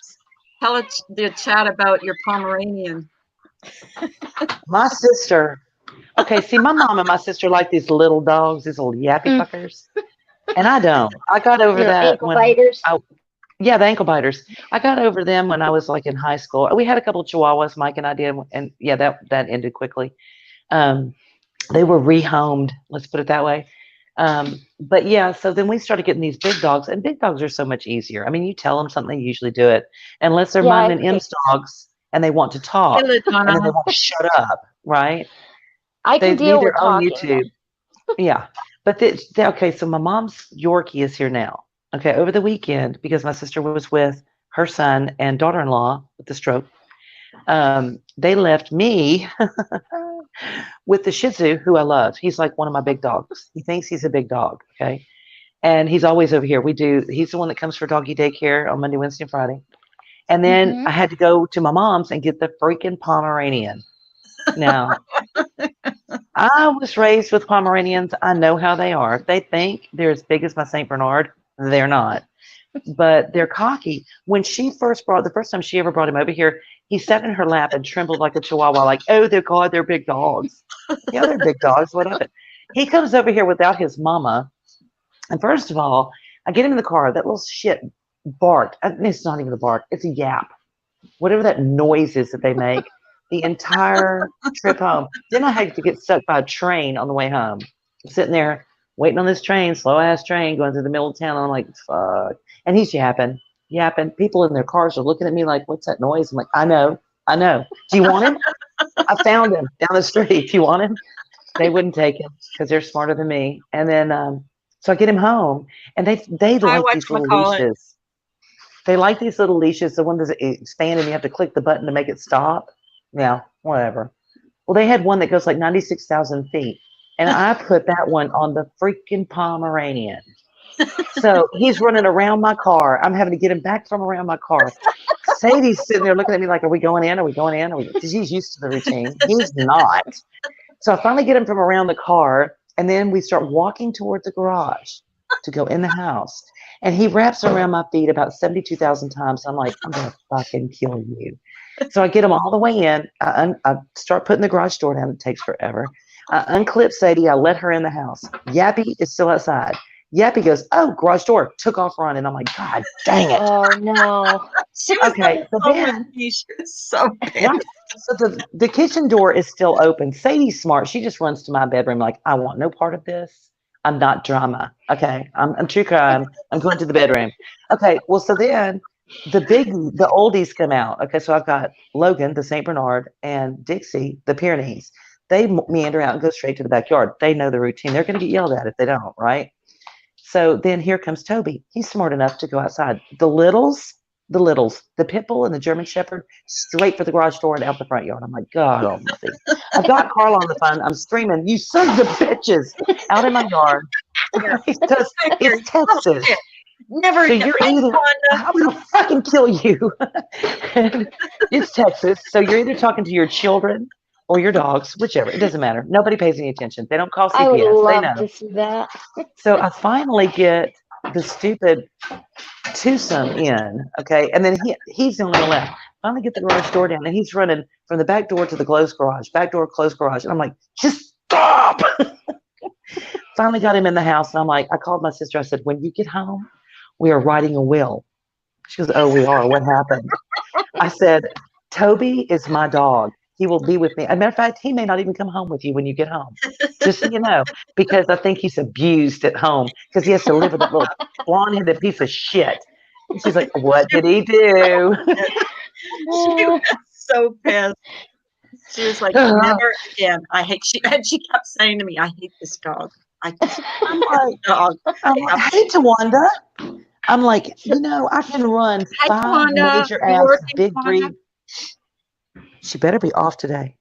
socks. the chat about your Pomeranian. My sister. Okay, see, my mom and my sister like these little dogs, these little yappy Mm. fuckers, and I don't. I got over Little that ankle when biters. yeah, the ankle biters. I got over them when I was like in high school. We had a couple of Chihuahuas, Mike and I did, and yeah, that ended quickly. Um, they were rehomed, let's put it that way. But yeah, so then we started getting these big dogs, and big dogs are so much easier. I mean, you tell them something, they usually do it, unless they're Yeah, I mine and agree. M's dogs, and they want to talk, Hey, and then they Ladonna. want to shut up, right? I They can deal need with their own talking. YouTube. Yeah. But okay, so my mom's Yorkie is here now. Okay, over the weekend, because my sister was with her son and daughter-in-law with the stroke, they left me with the Shih Tzu, who I love. He's like one of my big dogs. He thinks he's a big dog. Okay. And he's always over here. He's the one that comes for doggy daycare on Monday, Wednesday, and Friday. And then Mhm. I had to go to my mom's and get the freaking Pomeranian. Now, I was raised with Pomeranians. I know how they are. They think they're as big as my St. Bernard. They're not, but they're cocky. When the first time she ever brought him over here, he sat in her lap and trembled like a chihuahua, like, oh, they're big dogs. Yeah, they're big dogs. What of it? He comes over here without his mama. And first of all, I get him in the car. That little shit barked. It's not even a bark. It's a yap. Whatever that noise is that they make the entire trip home. Then I had to get stuck by a train on the way home. I'm sitting there waiting on this train, slow ass train going through the middle of town. And I'm like, fuck. And he's yapping. People in their cars are looking at me like, what's that noise? I'm like, I know. Do you want him? I found him down the street. Do you want him? They wouldn't take him because they're smarter than me. And then, so I get him home, and they I like these little whatchamacallit. leashes. They like these little leashes, the one that's expand and you have to click the button to make it stop. Yeah, whatever. Well, they had one that goes like 96,000 feet, and I put that one on the freaking Pomeranian. So he's running around my car. I'm having to get him back from around my car. Sadie's sitting there looking at me like, are we going in? Are we going in? Because he's used to the routine. He's not. So I finally get him from around the car, and then we start walking toward the garage to go in the house. And he wraps around my feet about 72,000 times. I'm like, I'm going to fucking kill you. So I get him all the way in. I start putting the garage door down. It takes forever. I unclip Sadie. I let her in the house. Yappy is still outside. Yappy goes, oh, garage door. Took off running. I'm like, God dang it. Oh no. She was Okay, so so then- with me. She was so Right. pissed. So the kitchen door is still open. Sadie's smart. She just runs to my bedroom like, I want no part of this. I'm not drama. Okay. I'm true crime. I'm going to the bedroom. Okay. Well, so then the oldies come out. Okay. So I've got Logan, the St. Bernard, and Dixie, the Pyrenees. They meander out and go straight to the backyard. They know the routine. They're going to get yelled at if they don't, right? So then here comes Toby. He's smart enough to go outside. The littles, the pit bull and the German shepherd, straight for the garage door and out the front yard. I'm like, God almighty. I've got Carl on the phone. I'm screaming, you sons of bitches, out in my yard. Because it's Texas. Never So again. you're Thanks, either, Wanda. I'm going to fucking kill you. It's Texas. So you're either talking to your children or your dogs, whichever. It doesn't matter. Nobody pays any attention. They don't call I would CPS. They love know. to see that. So I finally get the stupid twosome in, okay, and then he's the only one left. Finally get the garage door down, and he's running from the back door to the closed garage, back door, closed garage, and I'm like, just stop. Finally got him in the house, and I'm like, I called my sister. I said, when you get home, we are writing a will. She goes, oh, we are. What happened? I said, Toby is my dog. He will be with me. As a matter of fact, he may not even come home with you when you get home. Just so you know, because I think he's abused at home because he has to live with that little blonde-headed piece of shit. And she's like, what did he do? She was so pissed. She was like, never again. I hate and she kept saying to me, I hate this dog. I hate this dog. I'm like, hey, Tawanda. I'm like, I can run Hi, 5 Tawanda. major You ass working, big Tawanda? breed. She better be off today.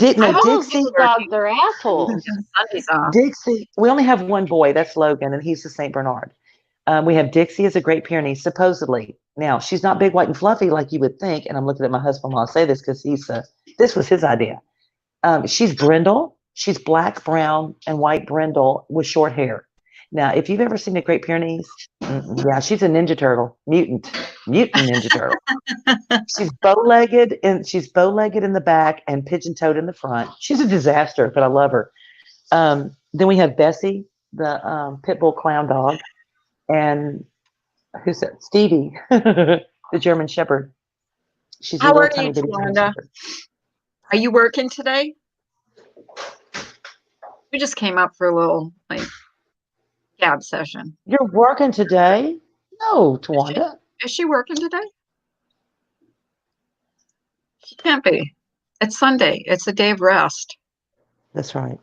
I No, hope Dixie. these dogs are assholes. Sunday's off. Dixie, we only have one boy. That's Logan, and he's the St. Bernard. We have Dixie as a Great Pyrenees, supposedly. Now, she's not big, white, and fluffy like you would think, and I'm looking at my husband while I say this because this was his idea. She's brindle. She's black, brown, and white brindle with short hair. Now, if you've ever seen a Great Pyrenees, yeah, she's a Ninja Turtle, mutant Ninja Turtle. She's bow-legged in the back and pigeon-toed in the front. She's a disaster, but I love her. Then we have Bessie, the pit bull clown dog, and who's that? Stevie, the German Shepherd. She's a How little are tiny you, bitty German Tawanda? Shepherd. Are you working today? We just came up for a little gab session. You're working today? No, Tawanda. Is she working today? She can't be. It's Sunday. It's a day of rest. That's right.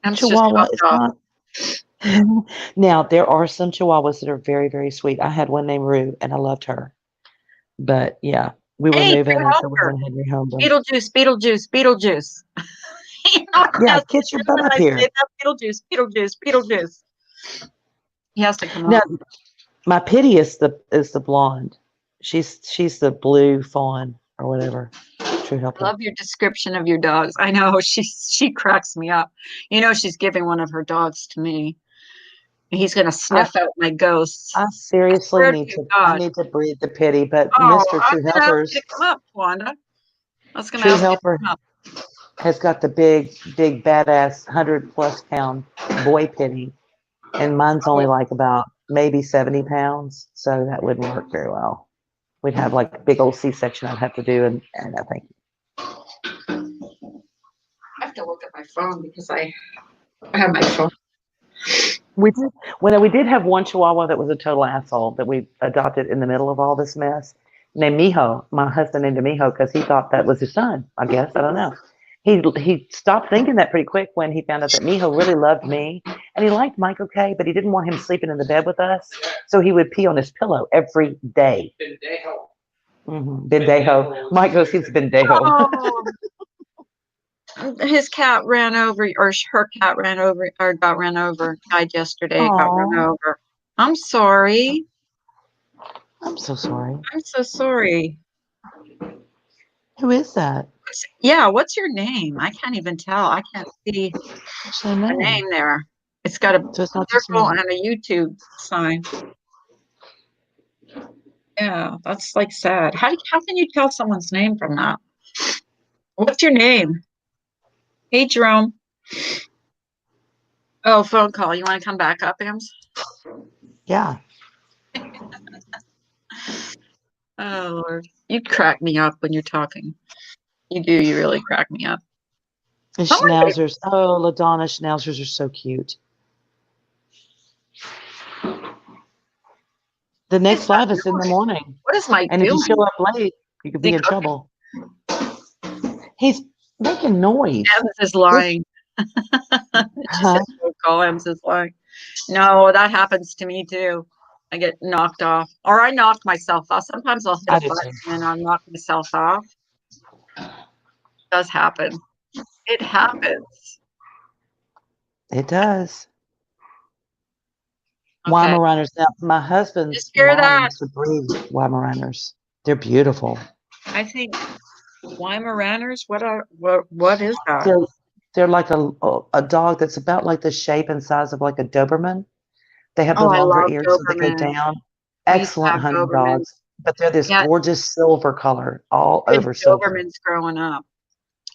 And it's just Chihuahua about is dog. not. Now, there are some Chihuahuas that are very, very sweet. I had one named Rue, and I loved her. But yeah, we were Hey, moving, bring and so we over. went ahead and rehomed them. Beetlejuice, Beetlejuice, Beetlejuice. You know, he Yeah, has to get your do butt when up I say here. that, Beetlejuice. He has to come Now, up. my pity is the blonde. She's the blue fawn or whatever. True I helper. love your description of your dogs. I know she cracks me up. You know, she's giving one of her dogs to me. He's gonna I, sniff out my ghosts. I seriously Swear need to to I God. need to breed the pity, but Oh, Mr. I'm True gonna ask you Helpers to come up, Wanda. I was gonna True ask you to Helper come up. has got the big badass 100+ pound boy pity, and mine's only Oh, like about maybe 70 pounds, so that wouldn't work very well. We'd have like a big old C-section I'd have to do, and I think I have to look at my phone because I have my phone. we did. Well, we did have one Chihuahua that was a total asshole that we adopted in the middle of all this mess, named Mijo. My husband named him Mijo because he thought that was his son. I guess I don't know. He stopped thinking that pretty quick when he found out that Mijo really loved me and he liked Mike okay, but he didn't want him sleeping in the bed with us, so he would pee on his pillow every day. Bendejo. Mike goes, he's Bendejo. Oh, his cat ran over, or her cat ran over, or got ran over. Died yesterday. Got run Aw, over. I'm sorry. I'm so sorry. I'm so sorry. Who is that? Yeah, what's your name? I can't even tell. I can't see Actually, the no. name there. It's got a So it's not just circle me. and a YouTube sign. Yeah, that's like sad. How can you tell someone's name from that? What's your name? Hey, Jerome. Oh, phone call. You want to come back up, Ems? Yeah. Oh, Lord. You crack me up when you're talking. You do. You really crack me up. The Someone say, schnauzers. Oh, LaDonna schnauzers are so cute. The what is next that live is in the doing? morning. What is Mike And if you show doing? up late, you could Is he be in cooking? trouble. He's making noise. Ems is lying. She Huh? said, "Don't call Ems is lying." No, that happens to me too. I get knocked off, or I knock myself off. Sometimes I'll hit I a do button too. and I'll knock myself off. It does happen. It happens. It does. Okay. Weimaraners. Now, my husband's Just hear mom that. used to breed Weimaraners. They're beautiful. I think Weimaraners. What is that? They're they're like a dog that's about like the shape and size of like a Doberman. They have the Oh, I longer love ears so they go Doberman. down. We used to Excellent have hunting Dobermans. dogs, but they're this Yeah, gorgeous silver color, all we had over silver. Dobermans growing up.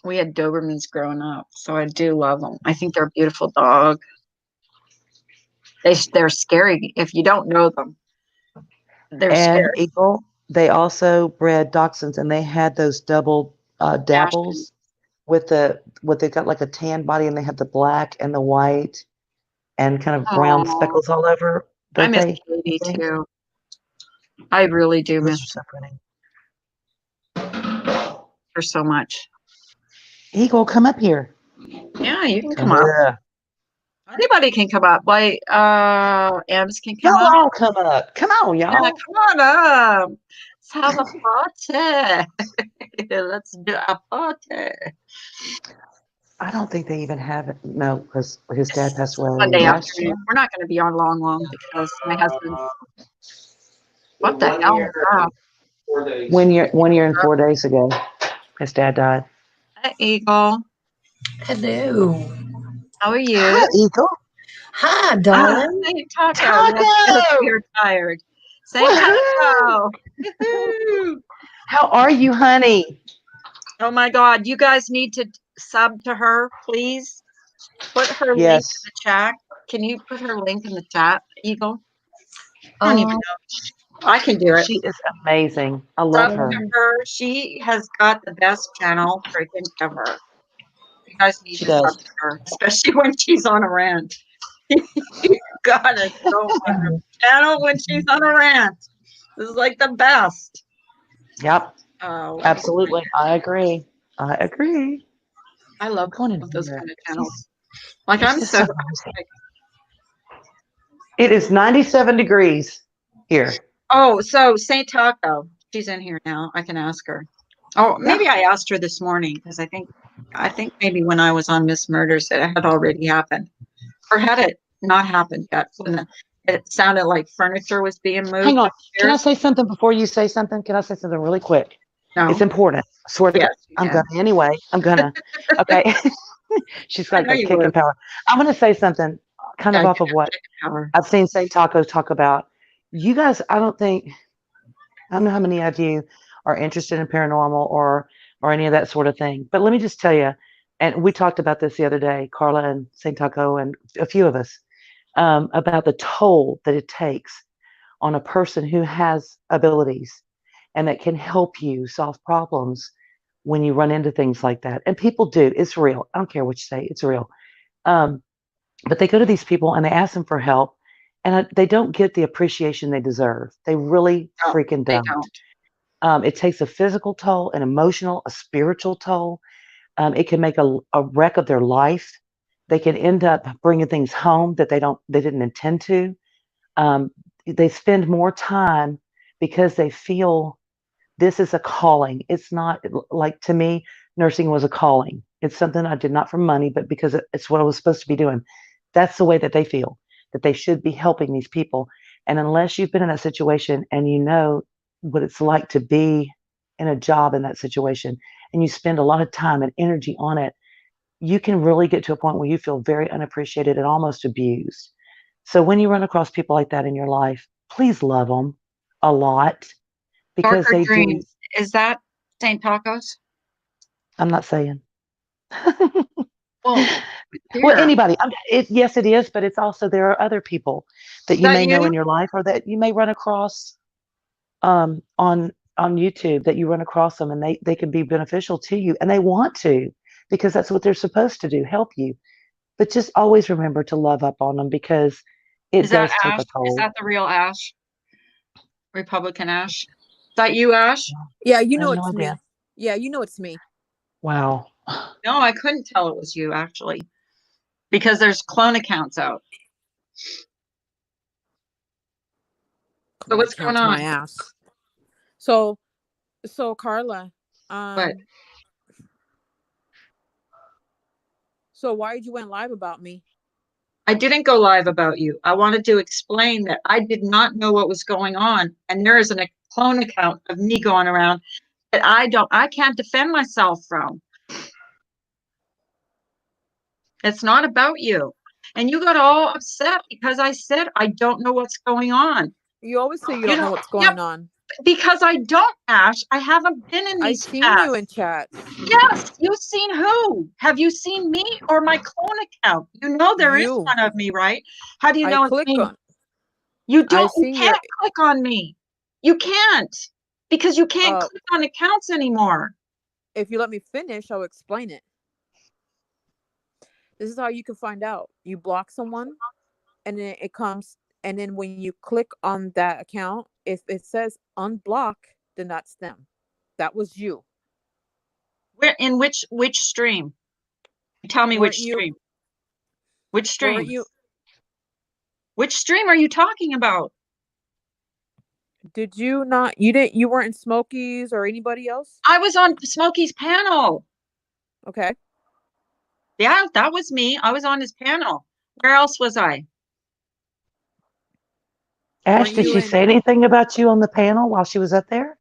We had Dobermans growing up, so I do love them. I think they're a beautiful dog. They're scary if you don't know them. They're And scary. Eagle, they also bred dachshunds, and they had those double Dachshund. dabbles with the what they got like a tan body, and they have the black and the white and kind of brown Oh, speckles all over. I Don't miss they? I Katie think too. I really do those miss are so pretty. her so much. Eagle, come up here. Yeah, you can come Come up. here. Anybody can come up. Like, Ems can come Y'all up. all come up. Come on, Yeah, y'all. come on up. Let's have a party. Let's do a party. I don't think they even have it. No, because his dad passed It's away Sunday last year. afternoon. We're not going to be on long because my husband. What the One hell is year, that? 4 days. 1 year and 4 days ago, his dad died. Hi, Eagle. Hello. How are Hi, you? Eagle. Hi, darling. Saint Taco. Yes, Taco! you're tired. Saint Woohoo! Taco. Woohoo! How are you, honey? Oh my God. You guys need to sub to her, please. Put her link Yes. in the chat. Can you put her link in the chat, Eagle? I don't even Um, know. I can do it. She is amazing. I love Sub her. to her. She has got the best channel freaking ever. You guys need She to sub does. to her, especially when she's on a rant. You gotta go on her channel when she's on a rant. This is like the best. Yep. Let me Absolutely. I agree. I agree. I love Going in those here. kind of channels. Like It's I'm just so so noisy. It is 97 degrees here. oh, so Saint Taco, she's in here now. I can ask her. Oh, Yeah. maybe I asked her this morning because I think I think maybe when I was on Miss Murders, it had already happened. Or had it not happened yet? It sounded like furniture was being moved Hang on. Can I upstairs. say something before you say something? Can I say something really quick? It's No. important. I swear to God. Yes, you I'm can. gonna anyway. I'm gonna. Okay. She's I got know that you kicking would. power. I'm gonna say something kind Yeah, of you off of have what chicken power. I've seen St. Tacos talk about. You guys, I don't know how many of you are interested in paranormal or any of that sort of thing. But let me just tell you, and we talked about this the other day, Carla and St. Taco and a few of us, about the toll that it takes on a person who has abilities and that can help you solve problems when you run into things like that. And people do. It's real. I don't care what you say. It's real. Um, but they go to these people and they ask them for help, and they don't get the appreciation they deserve. They really No, freaking they don't. don't. It takes a physical toll, an emotional, a spiritual toll. It can make a wreck of their life. They can end up bringing things home that they didn't intend to. Um, they spend more time because they feel this is a calling. It's not like, to me, nursing was a calling. It's something I did not for money, but because it's what I was supposed to be doing. That's the way that they feel, that they should be helping these people. And unless you've been in that situation and you know what it's like to be in a job in that situation, and you spend a lot of time and energy on it, you can really get to a point where you feel very unappreciated and almost abused. So when you run across people like that in your life, please love them a lot, because Darker they do. Dreams. Is that St. Tacos? I'm not saying. Well, Well, here. anybody. Yes, it is, but it's also there are other people that Is you that may know you? in your life or that you may run across on YouTube, that you run across them and they can be beneficial to you and they want to, because that's what they're supposed to do, help you. But just always remember to love up on them, because it Is that does take Ash? a Is toll. that the real Ash? Republican Ash? Is that you, Ash? Yeah, I have no it's idea. me. Yeah, it's me. Wow. No, I couldn't tell it was you actually, because there's clone accounts out. So Clone what's going accounts my on? ass. So Carla, But so why did you went live about me? I didn't go live about you. I wanted to explain that I did not know what was going on, and there is a clone account of me going around that I can't defend myself from. It's not about you. And you got all upset because I said I don't know what's going on. You always say you You don't know know, what's yep, going on. because I don't, Ash. I haven't been in I've these seen you chats. in chats. Yes, you've seen who? Have you seen me or my clone account? You know there is You. one of me, right? How do you I know it's click me? on. You I don't, you seen your can't click on me. You can't, because you can't uh click on accounts anymore. if you let me finish, I'll explain it. This is how you can find out. You block someone and then it comes, and then when you click on that account, if it says unblock, then that's them. That was you. Where, in which stream? Tell me Weren't which you stream. Which weren't stream? you Which stream are you talking about? did you not you weren't in Smokies or anybody else? I was on Smokey's panel. Okay. Yeah, that was me. I was on his panel. Where else was I? Ash, Weren't did you she in say anything about you on the panel while she was up there?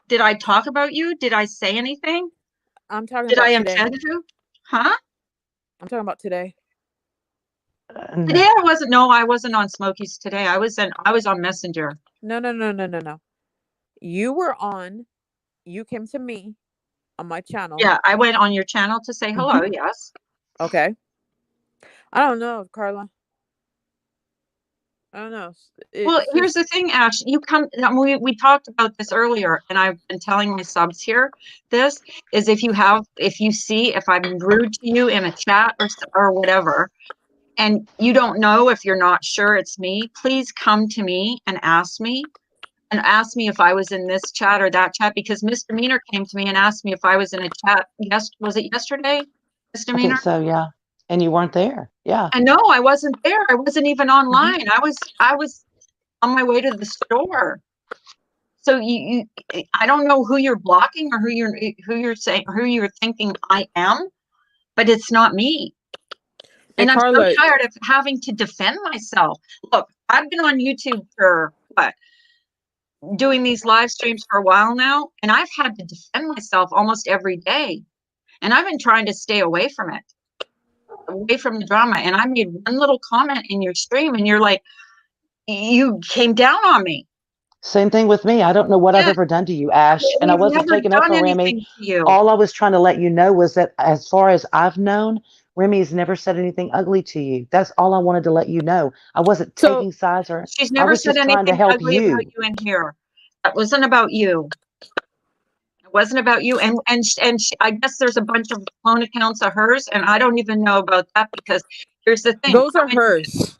Did I talk about you? Did I say anything? I'm talking Did I about today. intend to? Huh? I'm talking about today. Today I wasn't. No, I wasn't on Smokey's today. I was on Messenger. No. You were on, you came to me on my channel. Yeah, I went on your channel to say hello. Yes. Okay. I don't know, Carla. I don't know. Well, It's here's just the thing, Ash. You come. We talked about this earlier, and I've been telling my subs here. This is if you see if I'm rude to you in a chat or whatever, and you don't know, if you're not sure it's me, please come to me and ask me. And ask me if I was in this chat or that chat, because Misdemeanor came to me and asked me if I was in a chat. Yes, was it yesterday, I Misdemeanor? think so, yeah. And you weren't there. Yeah. And no, I wasn't there. I wasn't even online. I was on my way to the store. So I don't know who you're blocking or who you're saying, who you're thinking I am. but it's not me. Hey, And I'm so Carla, tired of having to defend myself. Look, I've been on YouTube for what? Doing these live streams for a while now, and I've had to defend myself almost every day. And I've been trying to stay away from it, away from the drama. And I made one little comment in your stream, and you're like, you came down on me. Same thing with me. I don't know what I've Yeah, ever done to you, Ash, and I we've wasn't never taking up done for Remy. anything to you. All I was trying to let you know was that as far as I've known, Remy's never said anything ugly to you. That's all I wanted to let you know. I wasn't so taking sides, or She's I never was said just trying to anything help ugly about you. you in here. That wasn't about you. It wasn't about you. I guess there's a bunch of clone accounts of hers, and I don't even know about that because here's the thing. those are hers.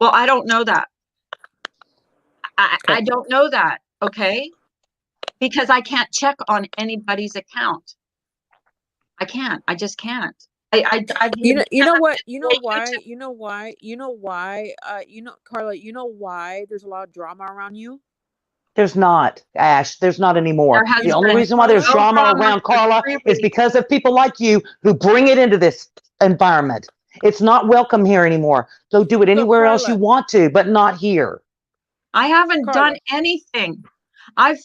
Well, I don't know that. I Okay. don't know that. Okay. Because I can't check on anybody's account. I can't. I just can't. I've You know, even you know what, YouTube. Carla, you know why there's a lot of drama around you? There's not, Ash. There's not There anymore. has The only been reason why there's no drama drama around for Carla 3 is weeks. because of people like you who bring it into this environment. It's not welcome here anymore. Go do it So anywhere else you Carla, want to, but not here. I haven't Carla, done anything. I've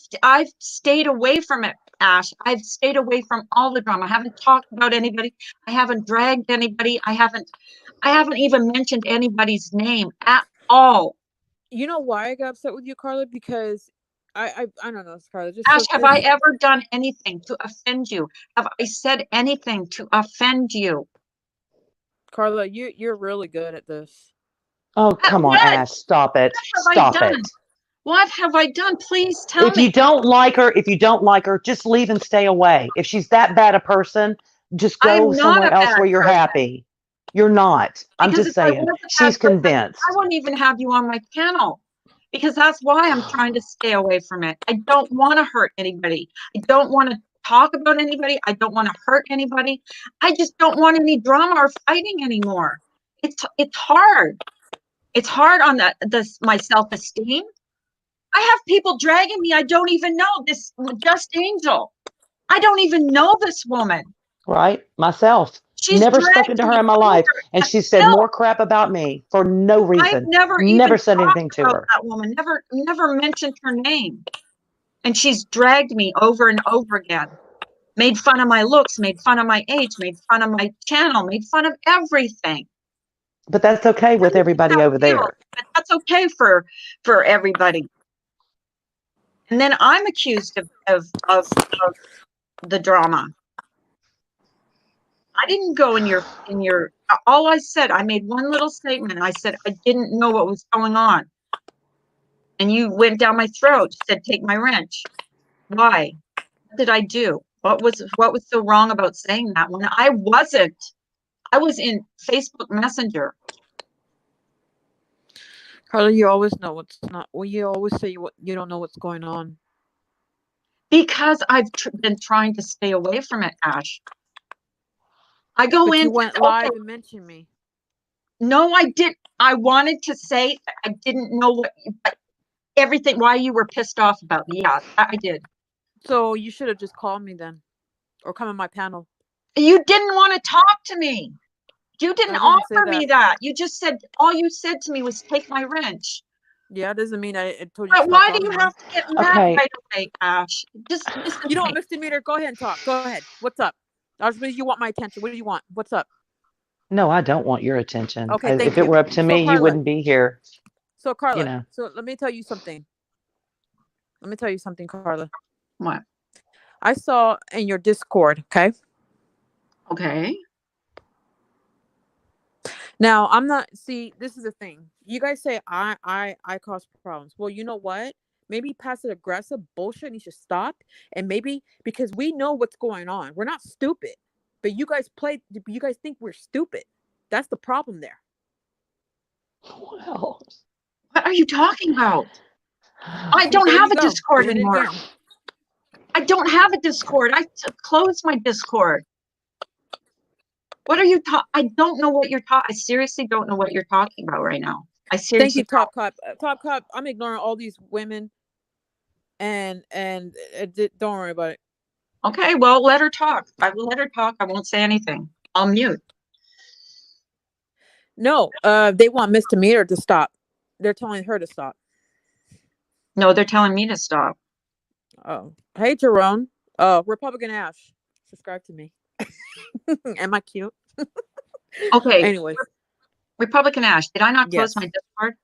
stayed away from it, Ash. I've stayed away from all the drama. I haven't talked about anybody. I haven't dragged anybody. I haven't even mentioned anybody's name at all. you know why I got upset with you, Carla? Because I don't know, Carla. Ash, have I ever done anything to offend you? Have I said anything to offend you? Carla, you're really good at this. Oh, come on, What? Ash. Stop it. What have I Stop done? it. What have I done? Please tell If me. you don't like her, just leave and stay away. If she's that bad a person, just I'm go not somewhere a else bad where you're person. happy. You're not. I'm Because just if I saying. was a She's bad person, convinced. I wouldn't even have you on my channel. Because that's why I'm trying to stay away from it. I don't want to hurt anybody. I don't want to talk about anybody. I don't want to hurt anybody. I just don't want any drama or fighting anymore. It's hard. It's hard on my self-esteem. I have people dragging me. I don't even know this Just Angel. I don't even know this woman. Right? Myself. She's Never dragged spoken to her me in my life. over And a she said hill. more crap about me for no I've reason. never even Never said talked anything to about her. that woman. Never mentioned her name. And she's dragged me over and over again. Made fun of my looks, made fun of my age, made fun of my channel, made fun of everything. But that's okay with everybody over there. But that's okay for everybody. And then I'm accused of the drama. I didn't go in your all I said, I made one little statement. I said I didn't know what was going on. And you went down my throat, said take my wrench. Why? What did I do? What was so wrong about saying that when I wasn't? I was in Facebook Messenger. Carla, you always know what's not. Well, you always say you don't know what's going on. Because I've been trying to stay away from it, Ash. I go But in. you went live and mentioned me. No, I didn't. I wanted to say I didn't know what everything. Why you were pissed off about me? Yeah, I did. So you should have just called me then, or come on my panel. You didn't want to talk to me. You didn't offer me that. You just said all you said to me was take my wrench. Yeah, doesn't mean I told you. But why do you have to get mad right away, Ash? Just listen. You don't misdemeanor. Go ahead and talk. Go ahead. What's up? You want my attention? What do you want? What's up? No, I don't want your attention. Okay, thank if it were up to me, Carla, you wouldn't be here. So Carla, you know. So let me tell you something. Carla. What? I saw in your Discord, okay? Okay. Now, I'm not, see, this is the thing. You guys say I cause problems. Well, you know what? Maybe passive aggressive bullshit needs to stop. And maybe because we know what's going on. We're not stupid. But you guys think we're stupid. That's the problem there. Well, what are you talking about? I don't have a Discord anymore. I don't have a Discord. I closed my Discord. What are you talking? I don't know what you're talking. I seriously don't know what you're talking about right now. I seriously. Thank you, Top Cop. Top Cop. I'm ignoring all these women, and don't worry about it. Okay, well, let her talk. I will let her talk. I won't say anything. I'll mute. No, they want Misdemeanor to stop. They're telling her to stop. No, they're telling me to stop. Oh, hey, Jerome. Oh, Republican Ash. Subscribe to me. Am I cute? Okay. Anyways, Republican Ash, did I not close yes. my Discord?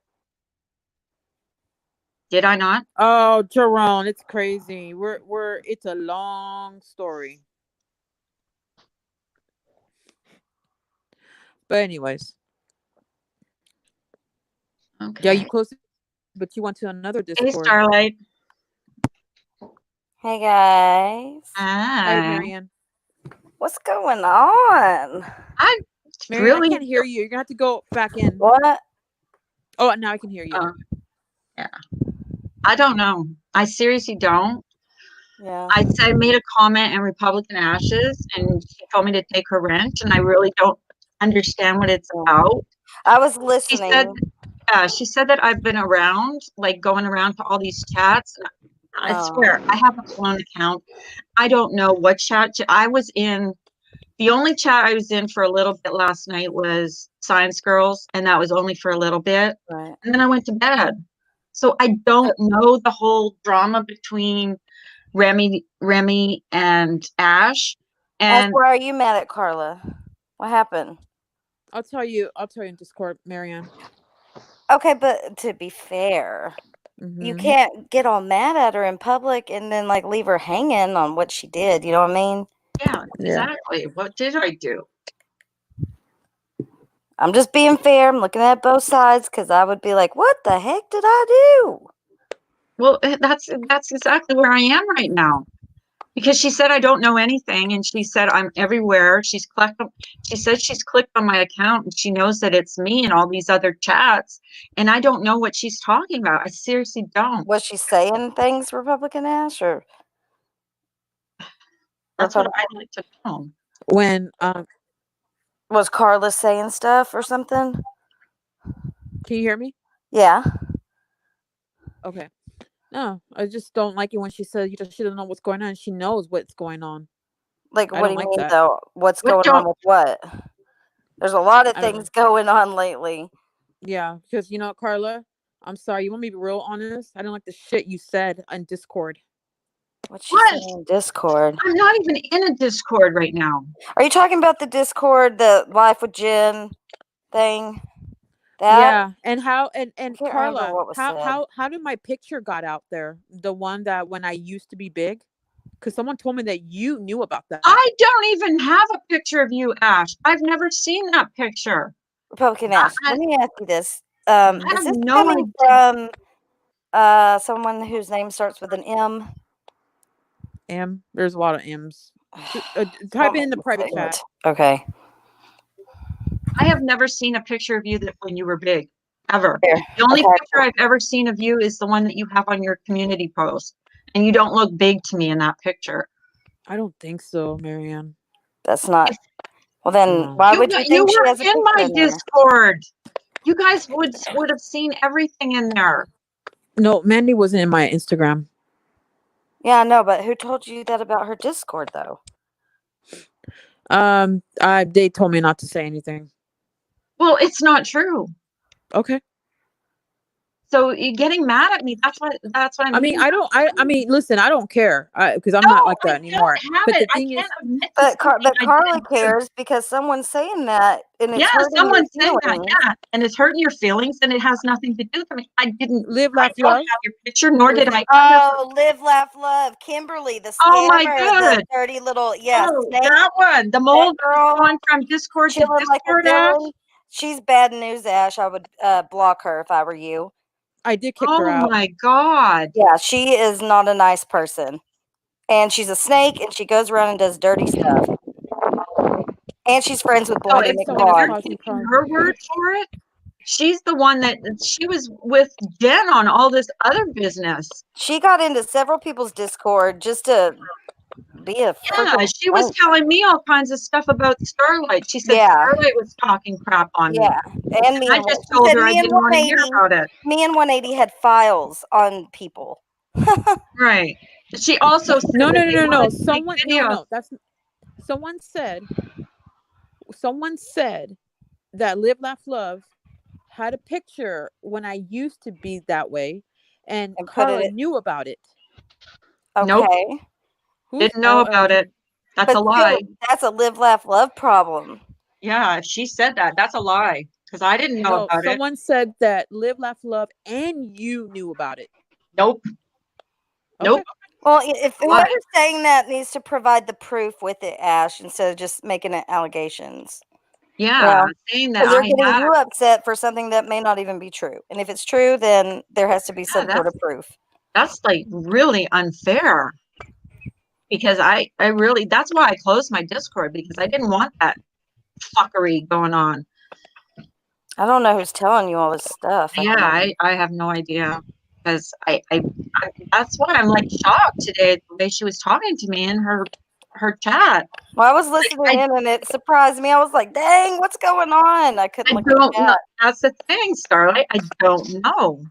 Did I not? Oh, Jerome, it's crazy. It's a long story. But anyways, Okay. yeah, you closed it, but you went to another Hey, Discord. Starlight. Hey guys, Hey, Hi. Marianne. what's going on? I Marianne, really. I can't hear you. You're gonna have to go back in. What? Oh, now I can hear you. Yeah. I don't know. I seriously don't. Yeah. I said, made a comment in Republican Ashes, and she told me to take her wrench, and I really don't understand what it's about. I was She listening. said, she said that I've been around, like going around to all these chats. I swear, I have a clone account. I don't know what chat I was in. The only chat I was in for a little bit last night was Science Girls, and that was only for a little bit. Right. And then I went to bed. So I don't know the whole drama between Remy and Ash. And Why are you mad at Carla? What happened? I'll tell you in Discord, Marianne. Okay, but to be fair, you Mhm. can't get all mad at her in public and then like leave her hanging on what she did. You know what I mean? yeah, exactly. What did I do? I'm just being fair. I'm looking at both sides because I would be like, "What the heck did I do?" Well, that's exactly where I am right now. Because she said I don't know anything, and she said I'm everywhere. She said she's clicked on my account, and she knows that it's me and all these other chats, and I don't know what she's talking about. I seriously don't. Was she saying things, Republican Ash, or That's what I'd like to know. When was Carla saying stuff or something? can you hear me? Yeah. Okay. No, I just don't like it when she says she doesn't know what's going on. She knows what's going on. Like, I what don't do you like mean, that. though? What's What going on with what? There's a lot of I don't things going on lately. Yeah, because Carla, I'm sorry. You want me to be real honest? I don't like the shit you said on Discord. What's she saying in Discord? I'm not even in a Discord right now. Are you talking about the Discord, the Life with Jen thing? Yeah, and how and can't Carla, remember what was said. how did my picture got out there? The one that when I used to be big, because someone told me that you knew about that. I don't even have a picture of you, Ash. I've never seen that picture. Republican Ash, let me ask you this. I Is have this no coming from someone whose name starts with an M? M. There's a lot of M's. Type it in the private chat. Okay. I have never seen a picture of you that when you were big, ever. Here. The only Okay. picture I've ever seen of you is the one that you have on your community post, and you don't look big to me in that picture. I don't think so, Marianne. That's not. Well, then why would you think she were has a in picture my in there? Discord? You guys would have seen everything in there. No, Mandy wasn't in my Instagram. Yeah, I know, but who told you that about her Discord, though? They told me not to say anything. Well, it's not true. Okay. So you're getting mad at me. That's what I mean. I mean, listen, I don't care because I'm not like that anymore. But the thing is, but Carla cares because someone's saying that, and it's hurting someone's your saying that, feelings. yeah, and it's hurting your feelings, and it has nothing to do with me. I didn't live, laugh, I don't love. have your picture, nor did I. Oh, live, laugh, love, Kimberly, the scammer, Oh my God. the dirty little snake. That one, the mold girl going from Discord to chilling like a Discord. Ash. villain. She's bad news, Ash. I would block her if I were you. I did kick her out. Oh my God. Yeah, she is not a nice person. And she's a snake, and she goes around and does dirty stuff. And she's friends with Bloody McBride. Her word for it? She's the one that she was with Jen on all this other business. She got into several people's Discord just to be a she was telling me all kinds of stuff about Starlight. She said Starlight was talking crap on me. And me I just told her I didn't want to hear about it. Me and 180 had files on people. Right. She also said no. Someone said someone said that Live Laugh Love had a picture when I used to be that way, and And put Carla it. knew about it. Nope. Okay, Who's Didn't know about OLG? it. That's a but lie. still, that's a live, laugh, love problem. Yeah, if she said that, that's a lie. Because I didn't know No, about it. someone said that Live Laugh Love and you knew about it. Nope. Okay. Nope. Well, if Lie. whoever's saying that needs to provide the proof with it, Ash, instead of just making it allegations. Yeah, saying that Because they're I getting have. you upset for something that may not even be true. And if it's true, then there has to be some sort of proof. That's like really unfair. Because I really, that's why I closed my Discord, because I didn't want that fuckery going on. I don't know who's telling you all this stuff. Yeah, I have no idea. Because I that's why I'm like shocked today the way she was talking to me in her chat. Well, I was listening in and it surprised me. I was like, dang, what's going on? I couldn't I look at the don't know. chat. That's the thing, Starlight. I don't know.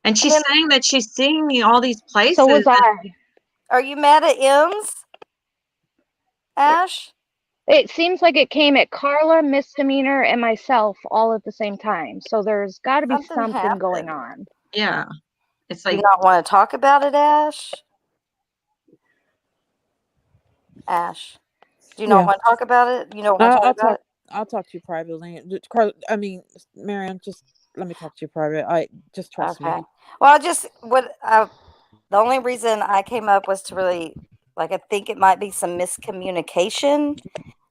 And she's saying that she's seeing me all these places. So was I. Are you mad at Ems, Ash? It seems like it came at Carla, Misdemeanor, and myself all at the same time. So there's got to be something going on. Yeah. It's Do like, you not want to talk about it, Ash? Ash, do you not want to talk about it? You don't want to talk about it? I'll talk to you privately. Carla, I mean, Marianne, just let me talk to you private. I just trust me. Well, the only reason I came up was to really, like, I think it might be some miscommunication.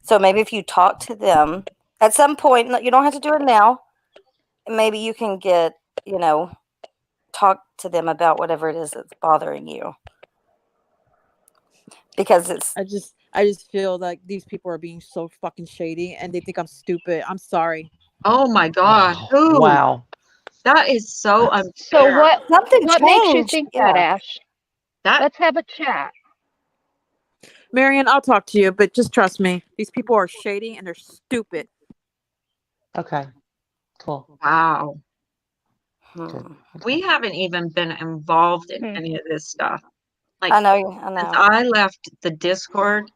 So maybe if you talk to them at some point, you don't have to do it now. Maybe you can get, talk to them about whatever it is that's bothering you. Because I just feel like these people are being so fucking shady and they think I'm stupid. I'm sorry. Oh my God. Who? Wow. That is so unfair. So what changed. makes you think that, Ash? Let's have a chat. Marianne, I'll talk to you, but just trust me. These people are shady and they're stupid. Okay. Cool. Wow. Good. We haven't even been involved in any of this stuff. Like, I know. Since I left the Discord,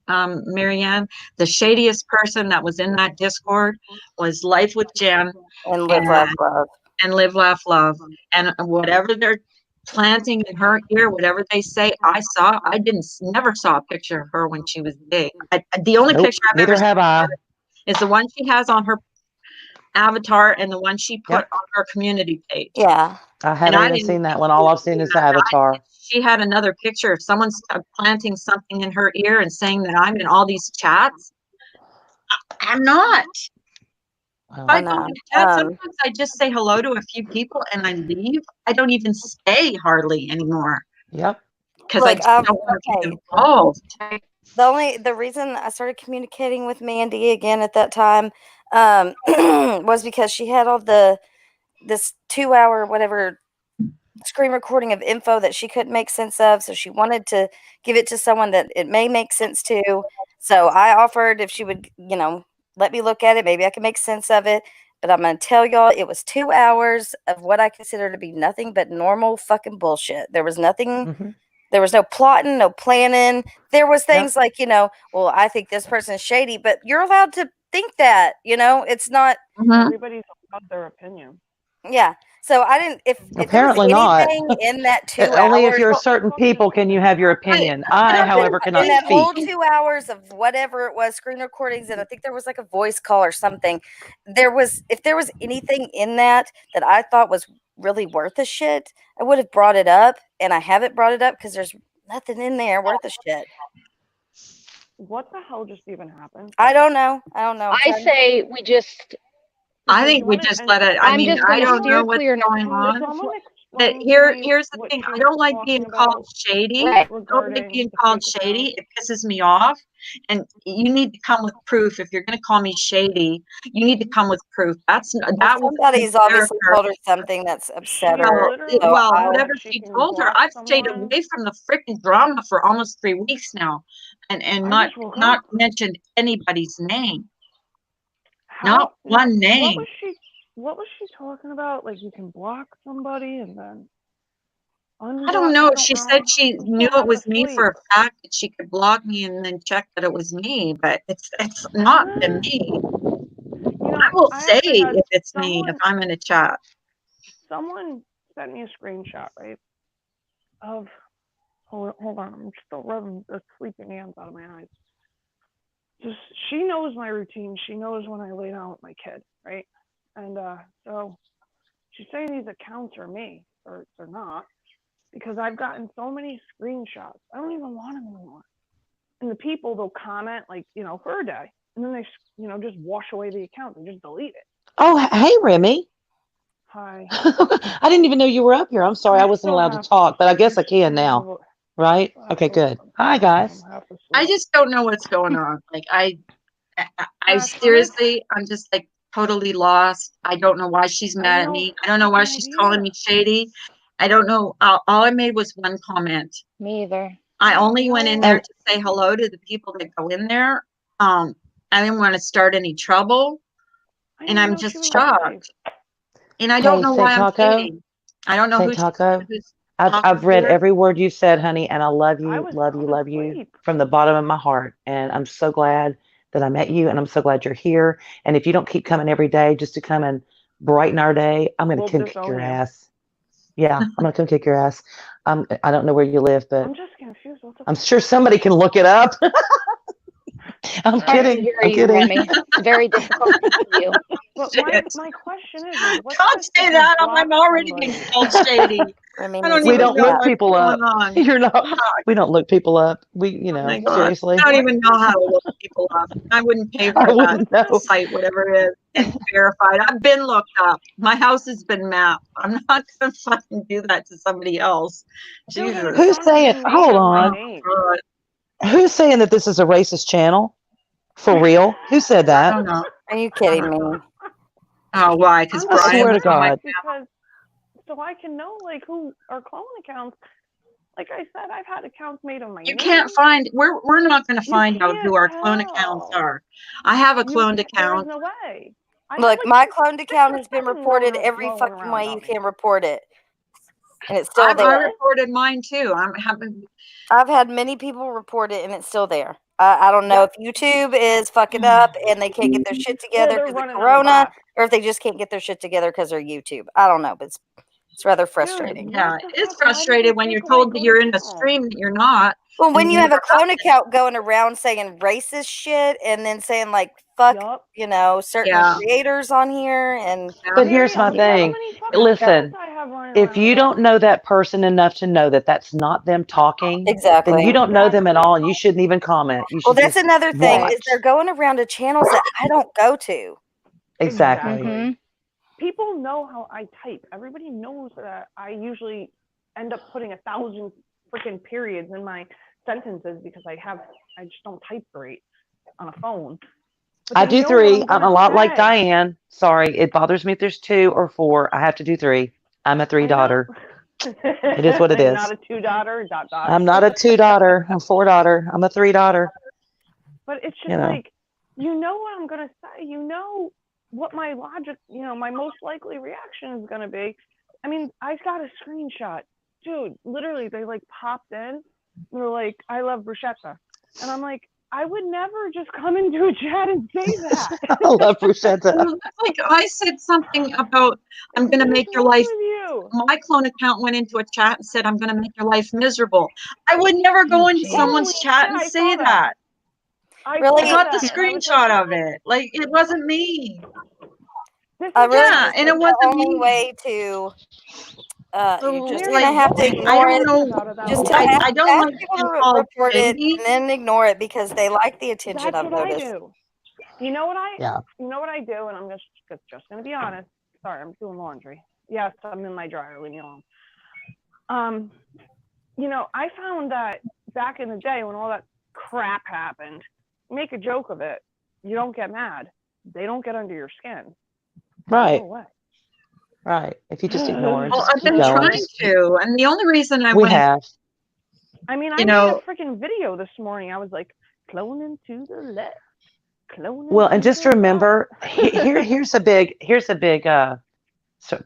Marianne, the shadiest person that was in that Discord was Life with Jen and Live Laugh Love. And Live Laugh Love. And whatever they're planting in her ear, whatever they say, I never saw a picture of her when she was big. The only picture I've ever seen is the one she has on her avatar and the one she put on her community page. Yeah. I haven't even seen that one. All I've seen is the avatar. She had another picture. If someone's planting something in her ear and saying that I'm in all these chats, I'm not. If I go in the chat, sometimes I just say hello to a few people and I leave. I don't even stay hardly anymore. Yep. Because I just don't want to be involved. The reason I started communicating with Mandy again at that time was because she had all this 2-hour whatever screen recording of info that she couldn't make sense of, so she wanted to give it to someone that it may make sense to. So I offered if she would, let me look at it, maybe I can make sense of it. But I'm going to tell y'all, it was 2 hours of what I consider to be nothing but normal fucking bullshit. There was nothing, there was no plotting, no planning. There was things like, well, I think this person is shady, but you're allowed to think that, it's not. Everybody's allowed their opinion. Yeah. So I didn't, if Apparently there was not. anything in that 2 hours. Only if you're certain people can you have your opinion. I, however, cannot in that speak. whole 2 hours of whatever it was, screen recordings, and I think there was like a voice call or something. If there was anything in that I thought was really worth a shit, I would have brought it up, and I haven't brought it up because there's nothing in there worth a shit. What the hell just even happened? I don't know. I say we just. I think we just let it. I mean, I don't know what's going on. But here's the thing. I don't like being called shady. I don't like being called shady. It pisses me off. And you need to come with proof. If you're going to call me shady, you need to come with proof. Somebody's obviously told her something that's upset her. Well, whatever she told her, I've stayed away from the freaking drama for almost 3 weeks now, and not mentioned anybody's name. Not one name. What was she talking about? Like, you can block somebody and then. I don't know. She know. said she I'm knew still it was half me asleep. for a fact that she could block me and then check that it was me, but it's not been me. You know, I will I say actually had if it's me, if I'm in a chat. someone sent me a screenshot, right? Of hold on, I'm still rubbing the sleeping hands out of my eyes. Just she knows my routine. She knows when I lay down with my kid, right? And so she's saying these accounts are me, or they're not, because I've gotten so many screenshots. I don't even want them anymore. And the people, they'll comment like, for a day, and then they, just wash away the account. They just delete it. Oh, hey, Remy. Hi. I didn't even know you were up here. I'm sorry, I wasn't allowed to talk, but I guess I can now. Right? Okay, good. Hi, guys. I just don't know what's going on. Like I Gosh, seriously, I'm just like totally lost. I don't know why she's mad at me. I don't know why she's calling me shady. I don't know. All I made was one comment. Me either. I only went in there And to say hello to the people that go in there. I didn't want to start any trouble, and I'm just shocked. And I don't hey, know Saint why I'm Taco, shady. I don't know Saint who's Taco, talking I've to read her. every word you said, honey, and I love I you, was love you, sound love you asleep. from the bottom of my heart. And I'm so glad that I met you, and I'm so glad you're here. And if you don't keep coming every day just to come and brighten our day, I'm going to We'll come kick disown your you. ass. Yeah, I'm going to come kick your ass. I don't know where you live, but I'm just confused. What the I'm sure somebody can look it up. I'm Hard to kidding. hear I'm you, kidding. Remy. It's very difficult to hear you. But Shit. my question is what's Don't this say if you that. block I'm already somebody? being called shady. Remy I don't needs We to even don't wake know look up. what's people going up. on. You're not. Fuck. We don't look people up. Oh my God. Seriously. I don't even know how to look people up. I wouldn't pay I for that wouldn't know. site, whatever it is, and verified. I've been looked up. My house has been mapped. I'm not gonna fucking do that to somebody else. Dude, and Jesus. it's Who's not saying? even me Hold as my on. name. God. Who's saying that this is a racist channel? For real? Who said I that? don't know. Are you kidding me? Oh, why? Because I'm I Brian swear was to on my. God. because so I can know like who are clone accounts. Like I said, I've had accounts made on my You name. can't find. We're not going to You find out who our can't clone accounts tell. are. I have a You cloned can't, there is account. no way. I have Look, like my six cloned account or has been seven reported every rolling fucking around way you on me. can report it. And it's still I there. reported mine too. I'm having. I've had many people report it and it's still there. I don't know Yep. if YouTube is fucking up and they can't get their shit Or together they're because of running out of Corona, bots. or if they just can't get their shit together because of YouTube. I don't know, but it's rather Dude, frustrating. Yeah, what the it is fuck? Why did frustrated they when you're take away told that you're in a Goodell? stream that you're not. Well, when and you have a never clone happened. account going around saying racist shit and then saying like fuck, Yup. certain Yeah. creators on here and But Yeah. here's my Guess how thing. many fucking Listen, accounts I have running if around you don't about? know that person enough to know that that's not them talking, then exactly. you don't know them at Exactly. all, and you shouldn't even comment. You Well, should that's just another thing is watch. they're going around to channels that I don't go to. Exactly. Mhm. People know how I type. Everybody knows that I usually end up putting 1,000 freaking periods in my sentences because I just don't type great on a phone. But I they do know what 3. I'm I'm a gonna lot like say. Diane. Sorry, it bothers me if there's 2 or 4. I have to do 3. I'm a 3 I know. daughter. It is what it is. Not a 2 daughter, dot. I'm not a 2 daughter. I'm 4 daughter. I'm a 3 daughter. But it's just You know. like, you know what I'm gonna say. You know what my logic, my most likely reaction is gonna be. I mean, I got a screenshot, dude. Literally, they like popped in. They're like, "I love bruschetta," and I'm like, I would never just come into a chat and say that. I love bruschetta. Like I said something about I'm going to What is make your wrong life. with you? My clone account went into a chat and said I'm going to make your life miserable. I would never go into Jeez. someone's chat Yeah, and I say saw that. that. I Really? I saw got the that, and I was like, screenshot of it. Like it wasn't me. this I is really Yeah, just and think it the wasn't only me. way to you're So just Mary, gonna like have to what I ignore don't it. know. out of that Just woman? I don't ask like people being to called report it shady. and then ignore it because they like the attention. That's I've what I noticed. do. You know what Yeah. I do, and I'm just gonna be honest. Sorry, I'm doing laundry. Yes, I'm in my dryer. Leave me alone. I found that back in the day when all that crap happened, you make a joke of it. You don't get mad. They don't get under your skin. Right. Go away. Right. If you just ignore it, Well, just I've keep been going. trying to, and the only reason I We went, have. I mean, I you made a know, freaking video this morning. I was like, cloning to the left, cloning Well, and to just the remember, right. here's a big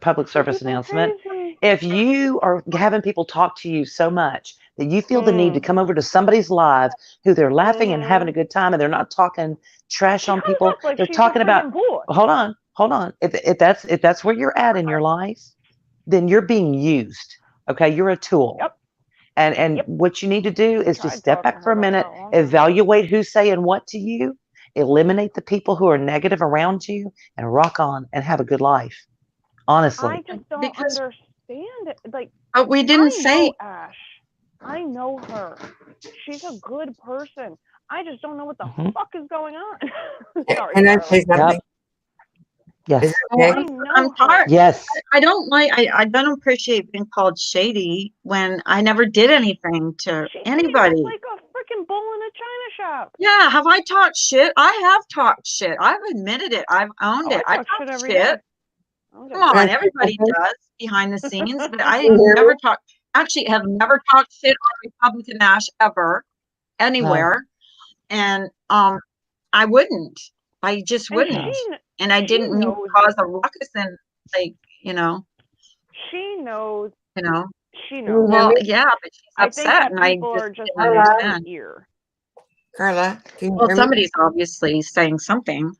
public service People announcement. crazy. if you are having people talk to you so much that you feel the need to come over to somebody's live who they're laughing and having a good time and they're not talking trash She on comes people, off like they're she's a talking about, friggin' boy. hold on. If that's where you're at in your life, then you're being used. Okay, you're a tool. Yep. And Yep. what you need to do is Tried just step talking to back her for a about minute, that a long time ago. evaluate who's saying what to you, eliminate the people who are negative around you, and rock on and have a good life. Honestly. I just don't Because- understand it. Like, But we I didn't say know Ash. I know her. She's a good person. I just don't know what the Mhm. fuck is going on. Sorry, Can I Carla. say something? Yes. Is it Well, okay? I know I'm her. tired. Yes. I don't like. I don't appreciate being called shady when I never did anything to She anybody. seems like a freaking bull in a china shop. Yeah, have I talked shit? I have talked shit. I've admitted it. I've owned Oh, it. I I talk talk shit every shit. day. I don't give Come a on, Can I say everybody something? does behind the scenes, but I Can you hear never me? talk. Actually, have never talked shit on Republican Ash ever, anywhere, and I wouldn't. I just And wouldn't, and I she didn't mean to knows cause it. a ruckus and like She knows. you know. She Can you knows. hear Well, me? yeah, but she's I think upset, that and I people just are just didn't in understand. her ear. Carla, can you Well, hear me? somebody's obviously saying something.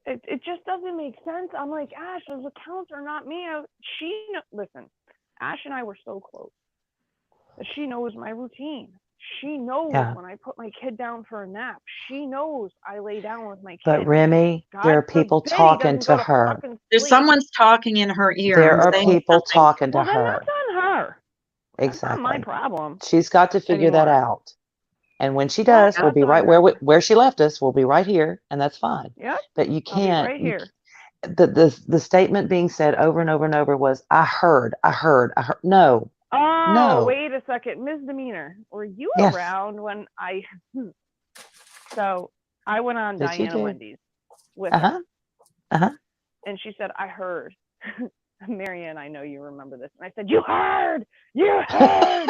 It just doesn't make sense. I'm like, Ash, those accounts are not me. Listen, Ash and I were so close that she knows my routine. She knows Yeah. when I put my kid down for a nap. She knows I lay down with my But kid. Remy, there are God people forbid he talking doesn't go to her. fucking There's sleep. someone's talking in her ear There and are saying people something. talking to Well, then her. that's on her. That's not my Exactly. problem She's got to figure that anymore. out. And when she Well, does, we'll that's be on right her. where she left us. We'll be right here, and that's fine. Yep, But you I'll be can't. right here. The statement being said over and over and over was, I heard. No, Oh, no. wait a second. Misdemeanor. Were you Yes. around when I... So I went on Yes, you Diana did. Wendy's with Uh-huh. her. Uh-huh. And she said, I heard. Marianne, I know you remember this. And I said, you heard! You heard!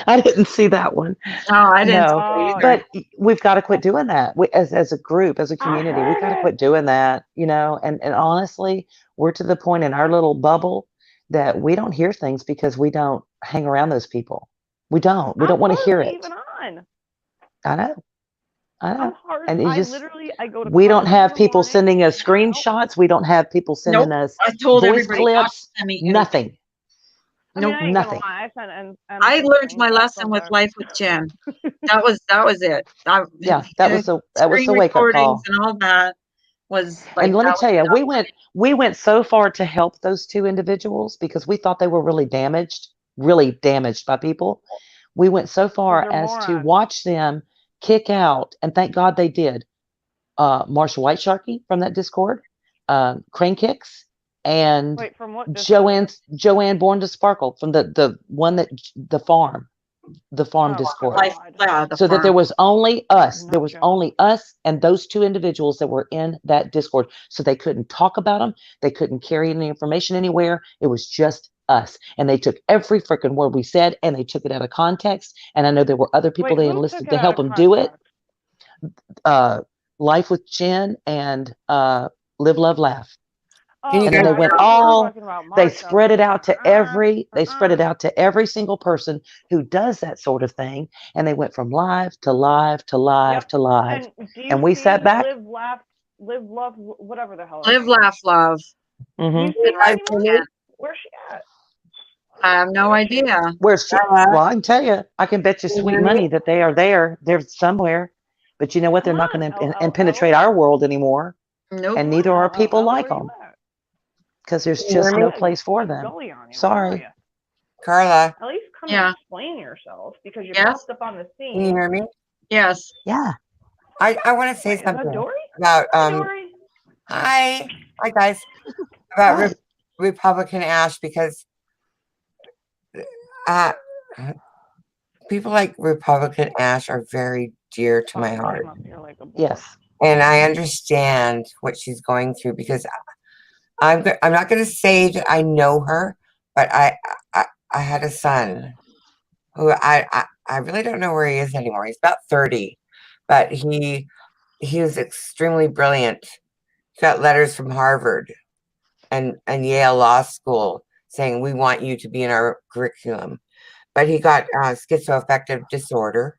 I didn't see that one. No, I didn't. No, see Oh, it but either. we've got to quit doing that. We, as a group, as a I community, we've got to heard quit it! doing that, and honestly, we're to the point in our little bubble that we don't hear things because we don't hang around those people. We don't I'm want to hear hardly it. even on. I know. I'm hard. And you I just, literally, I go to we don't Carla's in have the people morning. sending us I'm out. screenshots. We don't have people sending Nope. us I told voice everybody not to clips. send me anything. Nothing. I mean, Nope. I ain't gonna Nothing. lie. I sent Em I some learned my screenshots lesson with sometimes. Life with Jen. That was it. Yeah, that was the Screen wake up recordings call. and all that was like And let me that tell was you, enough. we went so far to help those two individuals because we thought they were really damaged by people. We went so far they're as to morons. watch them kick out, and thank God they did. Marsha White Sharkey from that Discord, Crane Kicks, and Wait, from what Discord? Joanne Born to Sparkle from the one that the farm Oh, Discord. Life, God. yeah, the So that there farm. was only us. No There was joke. only us and those two individuals that were in that Discord. So they couldn't talk about them. They couldn't carry any information anywhere. It was just us. And they took every freaking word we said and they took it out of context. And I know there were other people Wait, they who enlisted took to it help out of them do it. context? Life with Jen and Live, Love, Laugh. Can you And then guys they went I thought you were all, talking about they Marsha. spread it out to they spread it uh-uh. out to every single person who does that sort of thing. And they went from live to live to live Yep. to live. And do you And we see sat back. Live, Laugh, Live, Love, whatever the hell. Live, laugh, love. Mhm. Do you see her Life anymore? again. Where's she at? I have no Where is she? idea. Where's she? Carla, Well, I can tell you, I can bet you can you sweet hear me? money that they are there. They're somewhere. But you know what? They're Come not on, going to LLL. penetrate our world anymore. Nope. And neither are people LLL, like where you them at? because there's Can you hear just me? no place for them. Gully on you, Sorry. I'll tell ya. Carla, At least come Yeah. explain yourself because you Yes. popped up on the can you scene. hear me? Yes. Yeah. I want to say Wait, is that something Dory? about Hi, Dory. hi guys, about Hi. Republican Ash, because people like Republican Ash are very dear to my Oh, heart, came up here like a boy. Yes. and I understand what she's going through because I'm not going to say that I know her, but I had a son who I really don't know where he is anymore. He's about 30, but he was extremely brilliant. He got letters from Harvard and Yale Law School. saying we want you to be in our curriculum. But he got schizoaffective disorder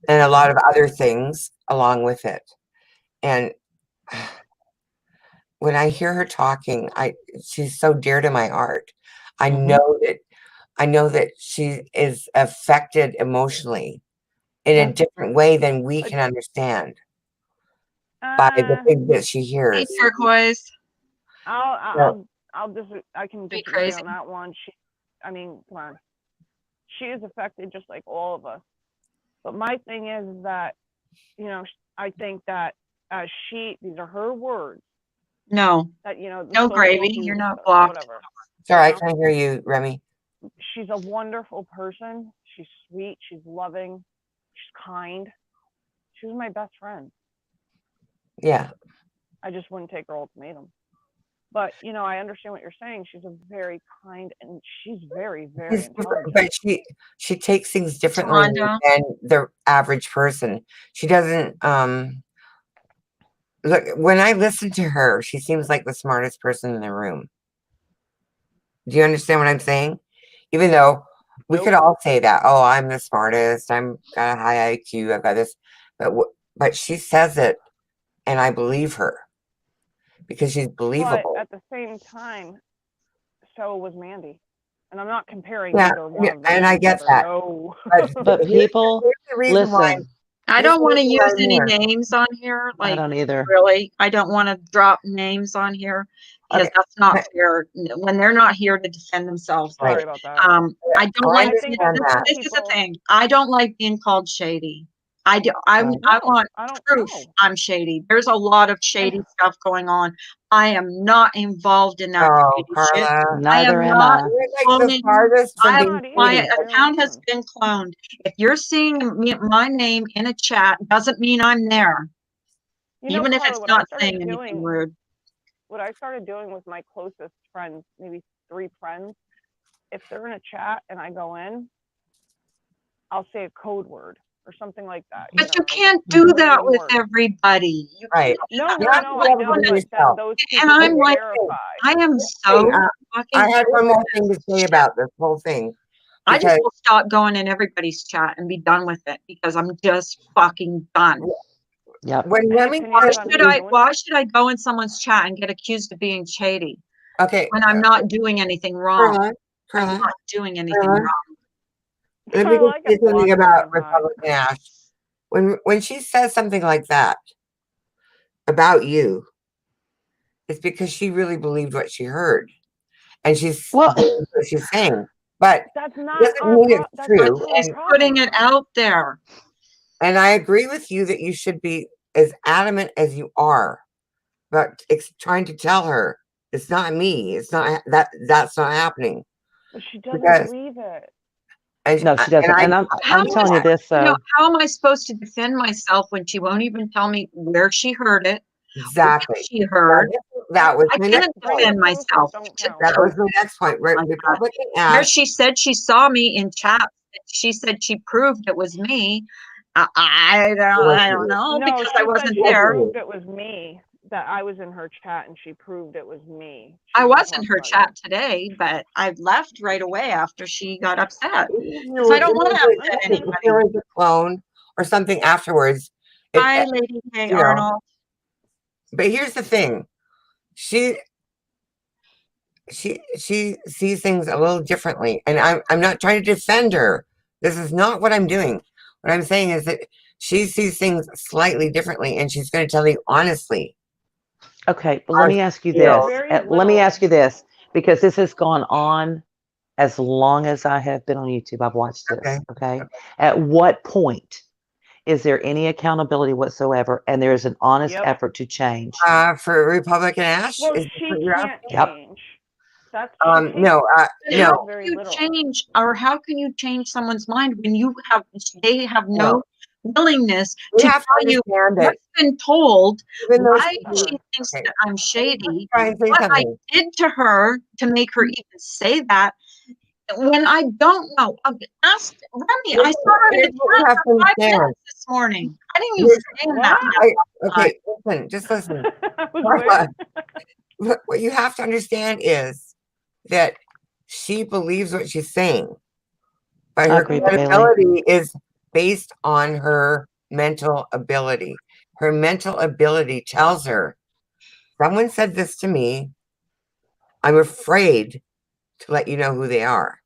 and a lot of other things along with it. And when I hear her talking, she's so dear to my heart. I know that she is affected emotionally in a different way than we can understand by the things that she Hey, hears. Turquoise. I'll I can Be disagree crazy. on that one. I mean, come on. She is affected just like all of us. But my thing is that, you know, I think that these are her words. No, That, you know, no social gravy. You're food, not blocked. whatever. Sorry, I You know? can't hear you, Remy. She's a wonderful person. She's sweet. She's loving. She's kind. She was my best friend. Yeah. I just wouldn't take her ultimatum. But, you know, I understand what you're saying. She's a very kind and she's very, very intelligent. But she takes things differently Tawanda. than the average person. She doesn't look, when I listen to her, she seems like the smartest person in the room. Do you understand what I'm saying? Even though we could all say that, oh, I'm the smartest, I'm got a high IQ, I've got this, but she says it and I believe her because she's believable. But at the same time, so was Mandy. And I'm not comparing Yeah, either one of them and to I each get other. that. No. But people, here's the reason why. listen, I Here's don't the want to reason why use I'm any here. names on here. I Like, don't either. really, I don't want to drop names on here because Okay. that's not fair when they're not here to defend themselves. Right. Sorry about that. I don't Well, I like. understand that. This is the thing. I don't like being called shady. I do. I Right. want I don't proof know. I'm shady. There's a lot of shady stuff going on. I am not involved in that Oh, shady shit. Carla. Neither am not I. You're like the cloning. farthest from being not either. My shady. Very account has fun. been cloned. If you're seeing my name in a chat, doesn't mean I'm there. You know, Even if Carla, it's what I not started saying anything doing, rude. what I started doing with my closest friends, maybe 3 friends, if they're in a chat and I go in, I'll say a code word or something like that. But you know, can't like do one that name with word. everybody. You Right. No, You no, have no, to I be able know, to be but then yourself. those and people I'm can like, verify. I am Hey, so I fucking. had one more thing to say about this whole thing. I just Because will stop going in everybody's chat and be done with it because I'm just fucking done. Yep. when Any Remy opinions says on to who's me, doing Why should I go in someone's chat and get accused of being shady okay, when I'm not doing anything wrong? I'm Carla, not doing anything Carla, wrong. let me Carla, just I say can something block about her and hide. Republican Ash. When she says something like that about you, it's because she really believed what she heard, and she's Well, believed what she's saying. But That's it not doesn't our mean it's that's true. not our She's problem. putting it though. out there. And I agree with you that you should be as adamant as you are, but trying to tell her it's not me. It's not that's not happening. But she doesn't Because believe it. and, no, she doesn't. and I And How I'm telling you is- this, how am I supposed to defend myself when she won't even tell me where she heard it? exactly What she heard. that was I my can't next point. defend Bring proof or myself. don't to- count. That was my next point. like that. Republican Where Ash. she said she saw me in chat. She said she proved it was me. I don't know No, because she I wasn't said she there. proved it was me. That I was in her chat and she proved it was me. She I didn't was in talk her about chat today, but I left right away after she got upset. If I don't want to upset if anybody. there was a clone or something afterwards. Hi, Lady K. you know. Arnold. But here's the thing. She sees things a little differently. And I'm not trying to defend her. This is not what I'm doing. What I'm saying is that she sees things slightly differently and she's going to tell you honestly. okay, but let me ask you Yeah. this. Very Let me little. ask you this, because this has gone on as long as I have been on YouTube. I've watched this. Okay. At what point is there any accountability whatsoever and there is an honest Yep. effort to change? For Republican Ash? Well, is she what you're can't asking? Yep. change. That's No, But no. how Very can you little. change, or how can you change someone's mind when they have no willingness We to have to tell you understand that what's been told, even though why she- she thinks Okay. that I'm shady, try and say what I something. did to her to make her even say that, when I don't know. Ask Remy. I saw her in Here's the what you chat have for to 5 understand. minutes this morning. I didn't even Here's- stay in that. What? Okay, listen, just listen. I was where? What you have to understand is that she believes what she's saying. But I her agree, Bailey. credibility is based on her mental ability. Her mental ability tells her, someone said this to me. I'm afraid to let you know who they are.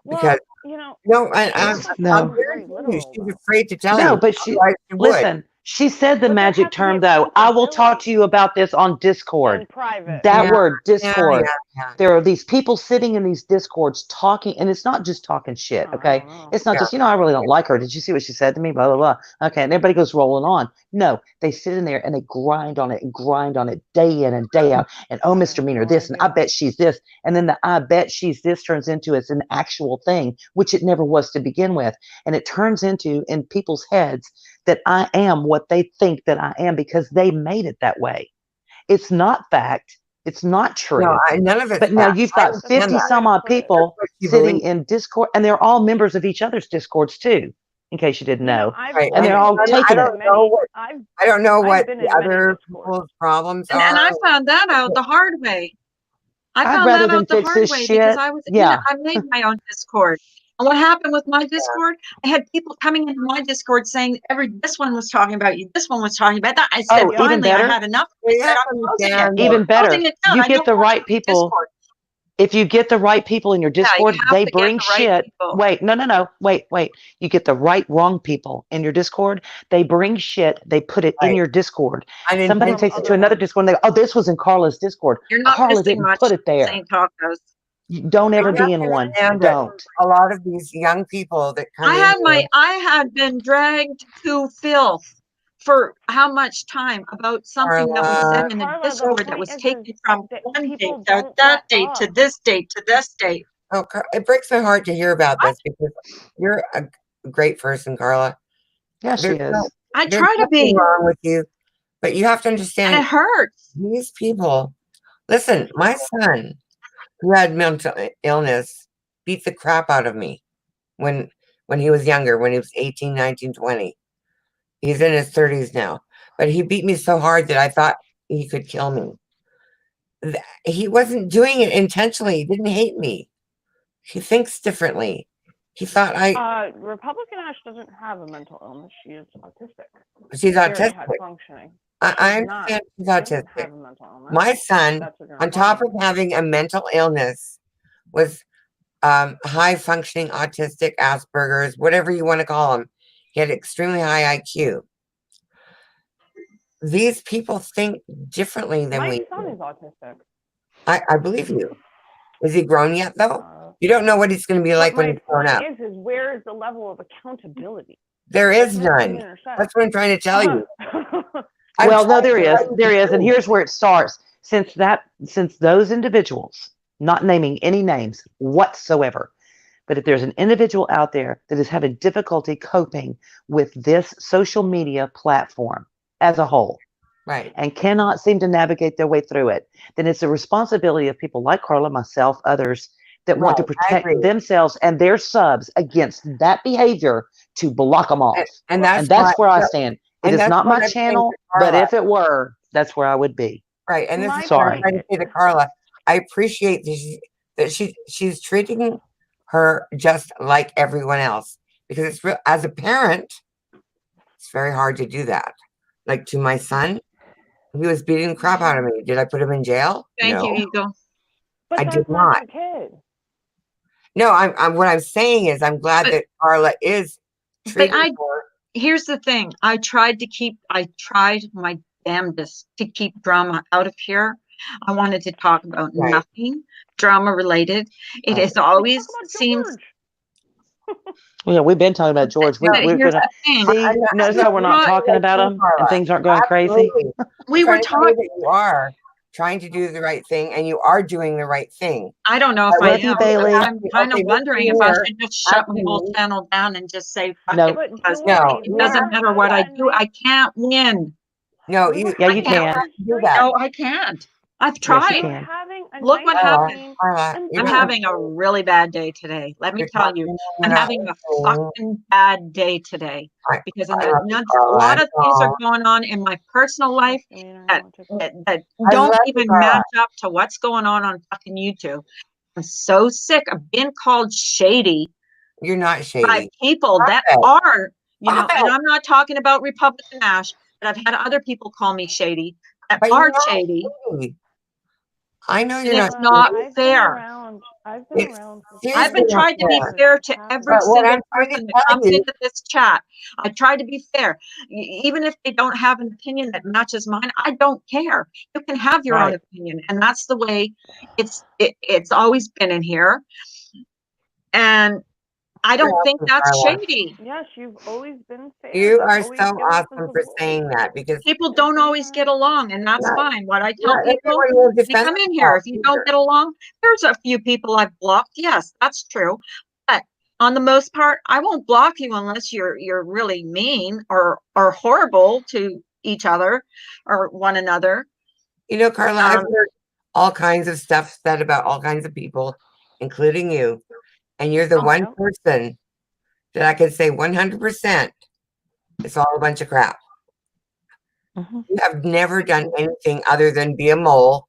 Well, Because you know, no, she I'm also No. sounds very very serious. literal, She's though. afraid to tell No, you. but she Otherwise she would. listen. She said the But there magic has to be term a though. I will talk accountability to you about this on Discord. in private. That Yeah, word, yeah, Discord. yeah. There are these people sitting in these Discords talking, and it's not just talking shit, I okay? don't know. It's not Yeah. just, I really don't like her. Did you see what she said to me? Blah, blah, blah. Okay, and everybody goes rolling on. No, they sit in there and they grind on it day in and day out. And oh, I have misdemeanor, no this, and I idea. bet she's this. And then the I bet she's this turns into it's an actual thing, which it never was to begin with. And it turns into in people's heads that I am what they think that I am because they made it that way. It's not fact. It's not true. No, none of it's But now fact. you've I got understand That's a 50 good that. some way to odd put it. people That's what you sitting believe. in Discord, and they're all members of each other's Discords too, in case you didn't You know, know. I've, Right. And they're I've all been I taking don't it. know what I don't know I've what been the in many other Discords. people's problems And are. I found that out the hard way. I I'd found rather that than out the fix hard this way because shit. I was in Yeah. I made my own Discord. And what happened with my Discord? I had people coming into my Discord saying this one was talking about you, this one was talking about that. I said, Oh, even finally, I better. had enough. Well, you I said, have to I'm closing it. understand Even that. better. Closing it down. You I get don't the want right people. Discord. If you get the right people in your Yeah, you Discord, have they to get bring the right shit. people. Wait, no. Wait. You get the wrong people in your Discord. They bring shit. They put it in Right. your Discord. I didn't Somebody think takes it other to another ones. Discord and they go, oh, this was in Carla's Discord. You're not Carla missing didn't much, put it there. St. Tacos. Don't ever you have be to in one. understand that Don't. a lot of these young people that come in here, I had been dragged to filth for how much time about something that was Carla, said in the Carla, the Discord that point was is taken from that one date people to don't that let date to up. this date to this date. oh, it breaks my heart to hear about this because you're a great person, Carla. Yeah, she There's is. I there's try to nothing be, wrong with you, but you have to and it understand hurts. these people. Listen, my son, who had mental illness, beat the crap out of me when he was younger, when he was 18, 19, 20. He's in his 30s now, but he beat me so hard that I thought he could kill me. He wasn't doing it intentionally. He didn't hate me. He thinks differently. He thought Republican Ash doesn't have a mental illness. She is autistic. she's Very autistic. high functioning. I She's not. understand she's She doesn't autistic. have a mental illness. My son, That's what you're on top of implying. having a mental illness, was high functioning autistic, Asperger's, whatever you want to call him. He had extremely high IQ. These people think differently than My we son do. is autistic. I believe you. Is he grown yet, though? Uh, You don't know what he's going to be like but when my he's grown up. point is where is the level of accountability? There Like is Miss none. Demeanor said. That's what I'm trying to tell you. I'm Well, no, trying there to is. tell you There the is. And truth. here's where it starts. Since those individuals, not naming any names whatsoever, but if there's an individual out there that is having difficulty coping with this social media platform as a whole Right. and cannot seem to navigate their way through it, then it's the responsibility of people like Carla, myself, others that want to Right, I protect agree. themselves and their subs against that behavior to block them off. And And that's that's where I what, stand. It and is that's not what my I'm saying channel, to but Carla. if it were, that's where I would be. Right. And this My is what I'm Sorry. trying to say to Carla. I appreciate that she's treating her just like everyone else, because it's real. As a parent, it's very hard to do that. Like to my son, he was beating the crap out of me. Did I put him in jail? Thank No, you, Eagle. But I that's did not not. your kid. No, I'm what I'm saying is I'm glad But- that Carla is But treating her. here's the thing. I tried my damnedest to keep drama out of here. I wanted to talk about Right. nothing drama related. It Right. has always Talk about seems, George. Well, yeah, we've been talking about George. but We're here's gonna the thing. see. Notice how we're not talking about him, and things aren't going crazy. Absolutely. We I'm were trying to tell you talking, that you are trying to do the right thing, and you are doing the right thing. I don't know if I I love you, am. Bailey. I'm kind Okay, of Miss wondering if I Demeanor should just shut my whole asking- channel down and just say, fuck No. it, But because No, George, it doesn't yeah. matter what I do. I can't win. No, we were Yeah, you having can. a do nice that. No, I can't. I've Yes, you tried. We were can. having a Look nice what Carla, happened. Carla, and you I'm don't having a really bad day today. Let me You're tell you, talking, I'm you're not having a listening. fucking bad day today because I love you, a Carla. lot of things are Oh, going on in my personal life that I that I don't love you, even Carla. match up to what's going on fucking YouTube. I'm so sick of being called shady You're not by shady. people that Stop it. are, you know, Stop and it. I'm not talking about Republican Ash, but I've had other people call me shady that But you're are not shady, shady. I know and you're not it's not shady. I've fair. I've been It's around for seriously I've been not trying to be fair. fair to every But what single I'm trying to person that tell comes you, into this chat. I try to be fair. Even if they don't have an opinion that matches mine, I don't care. You can have your own right? opinion, and that's the way it's always been in here. And I You're don't think awesome, that's Carla. shady. Yes, you've always been fair. You You've are always so given us awesome a for voice. saying that because People It's don't been always get along, and that's not, fine. What I tell not people, everyone will they defend come in here. themselves If you don't either. get along, there's a few people I've blocked. Yes, that's true. But on the most part, I won't block you unless you're really mean or horrible to each other or one another. You know, Carla, I've Um, heard all kinds of stuff said about all kinds of people, including you, and you're the Oh. one Yep. person that I can say 100% it's all a bunch of crap. Mhm. You have never done anything other than be a mole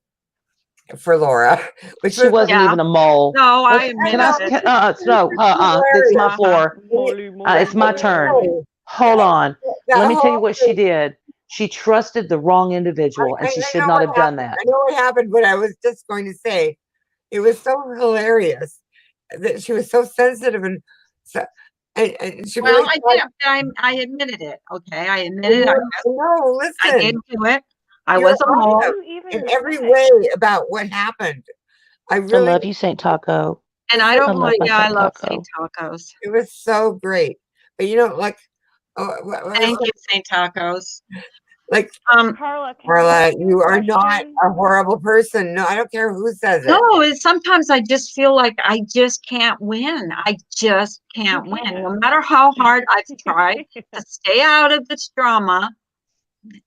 for Laura, which She was wasn't yeah. even a mole. No, I Let's, can I, admitted it. can, no, it's my Uh-huh. floor. Molly, It's my turn. hilarious. Hold on. That Let me tell you whole what she thing. did. She trusted the wrong individual, and she I should know not what have done happened. that. I know what happened, but I was just going to say it was so hilarious that she was so sensitive and so, and she Well, really I tried. did. I admitted it. Okay, I And admitted I no, did listen, do it. I you're was a What mole, did awesome you in even every say? way about what happened. I I really, love you, Saint Taco. and it's I like, don't I love want. my Yeah, I Saint love Taco. Saint Tacos. it was so great. But you know, like, oh, what was Thank that? you, Saint Tacos. Like, Carla, can I Marla, ask you you a are not question? a horrible person. No, I don't care who says it. No, sometimes I just feel like I just can't win. I just You can't win. can't. No matter how hard I've tried to stay out of this drama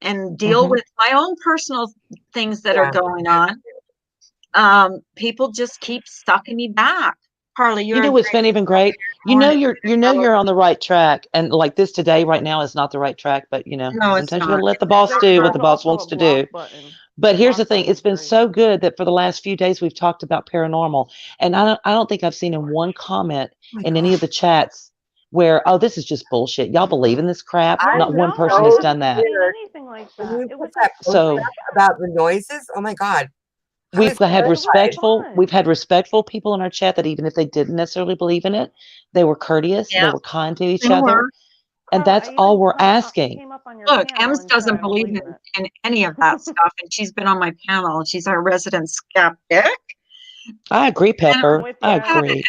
and deal Mhm. with my own personal things that are Yeah. going on, people just keep sucking me back. Carly, You you're know a what's great been even great? You know you're on the right track, and like this today, right now, is not the right track. But you know, No, it's sometimes you not. gotta let the boss There, do what there's the boss also wants a to block do. button. But here's the Block thing: it's been button's so good that for the last few days we've talked about paranormal, and I don't think I've seen in one comment Oh my in any of God. the chats where, oh, this is just bullshit. Y'all believe in this crap? I Not one No, person I has so done haven't that. seen scared anything like when that. you It put was a that post So screenshot. about the noises. Oh my God. I was we've had It was respectful fun. we've had respectful people in our chat that even if they didn't necessarily believe in it, they were courteous, they Yeah, were kind to each they other, were. and Carla, that's I all even we're asking. came up on your Look, panel Ems and said I doesn't don't believe believe in in any of that stuff, and she's been on my panel. She's our resident skeptic. I agree, And I'm Pepper. with I you. agree.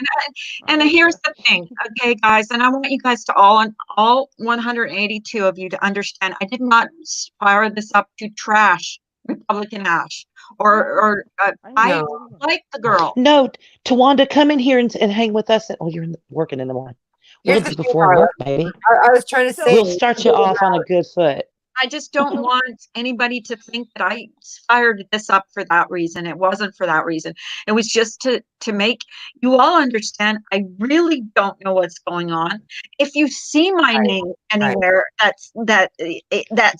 I'm with here's you. the thing, okay, guys, and I want you guys to all 182 of you to understand. I did not fire this up to trash Republican Ash or I I know. no. like the girl. No, Tawanda, come in here and hang with us. Oh, you're working in the morning. Here's We'll the be thing, before Carla. work, baby. I was trying to say, We'll So start you off on a good foot. I just don't want anybody to think that I fired this up for that reason. It wasn't for that reason. It was just to make you all understand I really don't know what's going on. If you see my right, name right, anywhere that's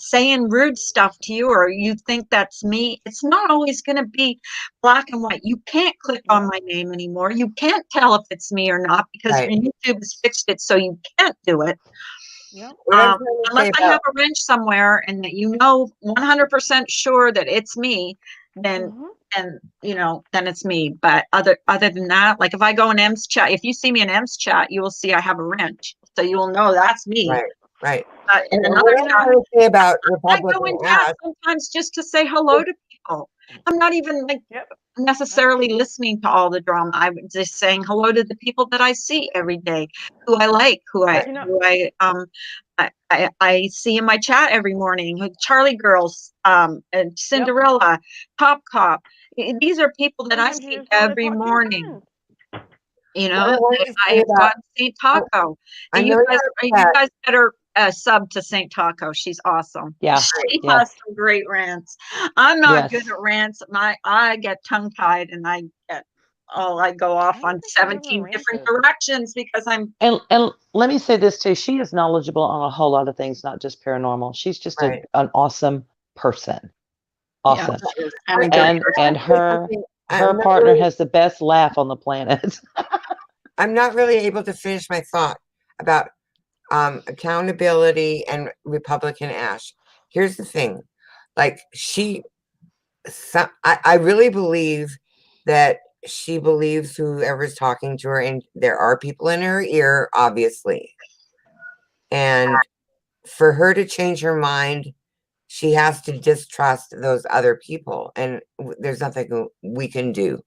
saying rude stuff to you or you think that's me, it's not always going to be black and white. You can't click on yep, my name anymore. You can't tell if it's me or not because right. YouTube has fixed it so you can't do it. yep. What I'm trying to Unless say I about have a wrench somewhere and that 100% sure that it's me, then Mhm. then it's me. But other than that, like if I go in M's chat, if you see me in M's chat, you will see I have a wrench, so you will know that's me. right, right. In And another what I'm chat, trying to say about I go Republican in chat Ash, sometimes just to say hello to people. I'm not even like Yep. necessarily listening to all the drama. I'm just saying hello to the people that I see every day, who I like, right, You know, I see in my chat every morning, Charlie Girls, and yep. Cinderella, Top Cop. These are people that I Sometimes you see just want to every talk to your morning. friends. what I wanted to I say have about, got Saint I, Taco, I and know you you're upset, guys better sub to Saint Taco. She's awesome. Yeah. She Yes. has some great rants. I'm not good Yes. at rants. I get tongue tied, and I go I off don't on think I've ever 17 different ranted. directions because I'm And let me say this too. She is knowledgeable on a whole lot of things, not just paranormal. She's just right. an awesome person. yeah, Awesome. and a I, good And person. and I want to say her something Her I'm not partner really, has the best laugh on the planet. I'm not really able to finish my thought about accountability and Republican Ash. Here's the thing, like I really believe that she believes whoever's talking to her, and there are people in her ear, obviously. And for her to change her mind, she has to distrust those other people, and there's nothing we can do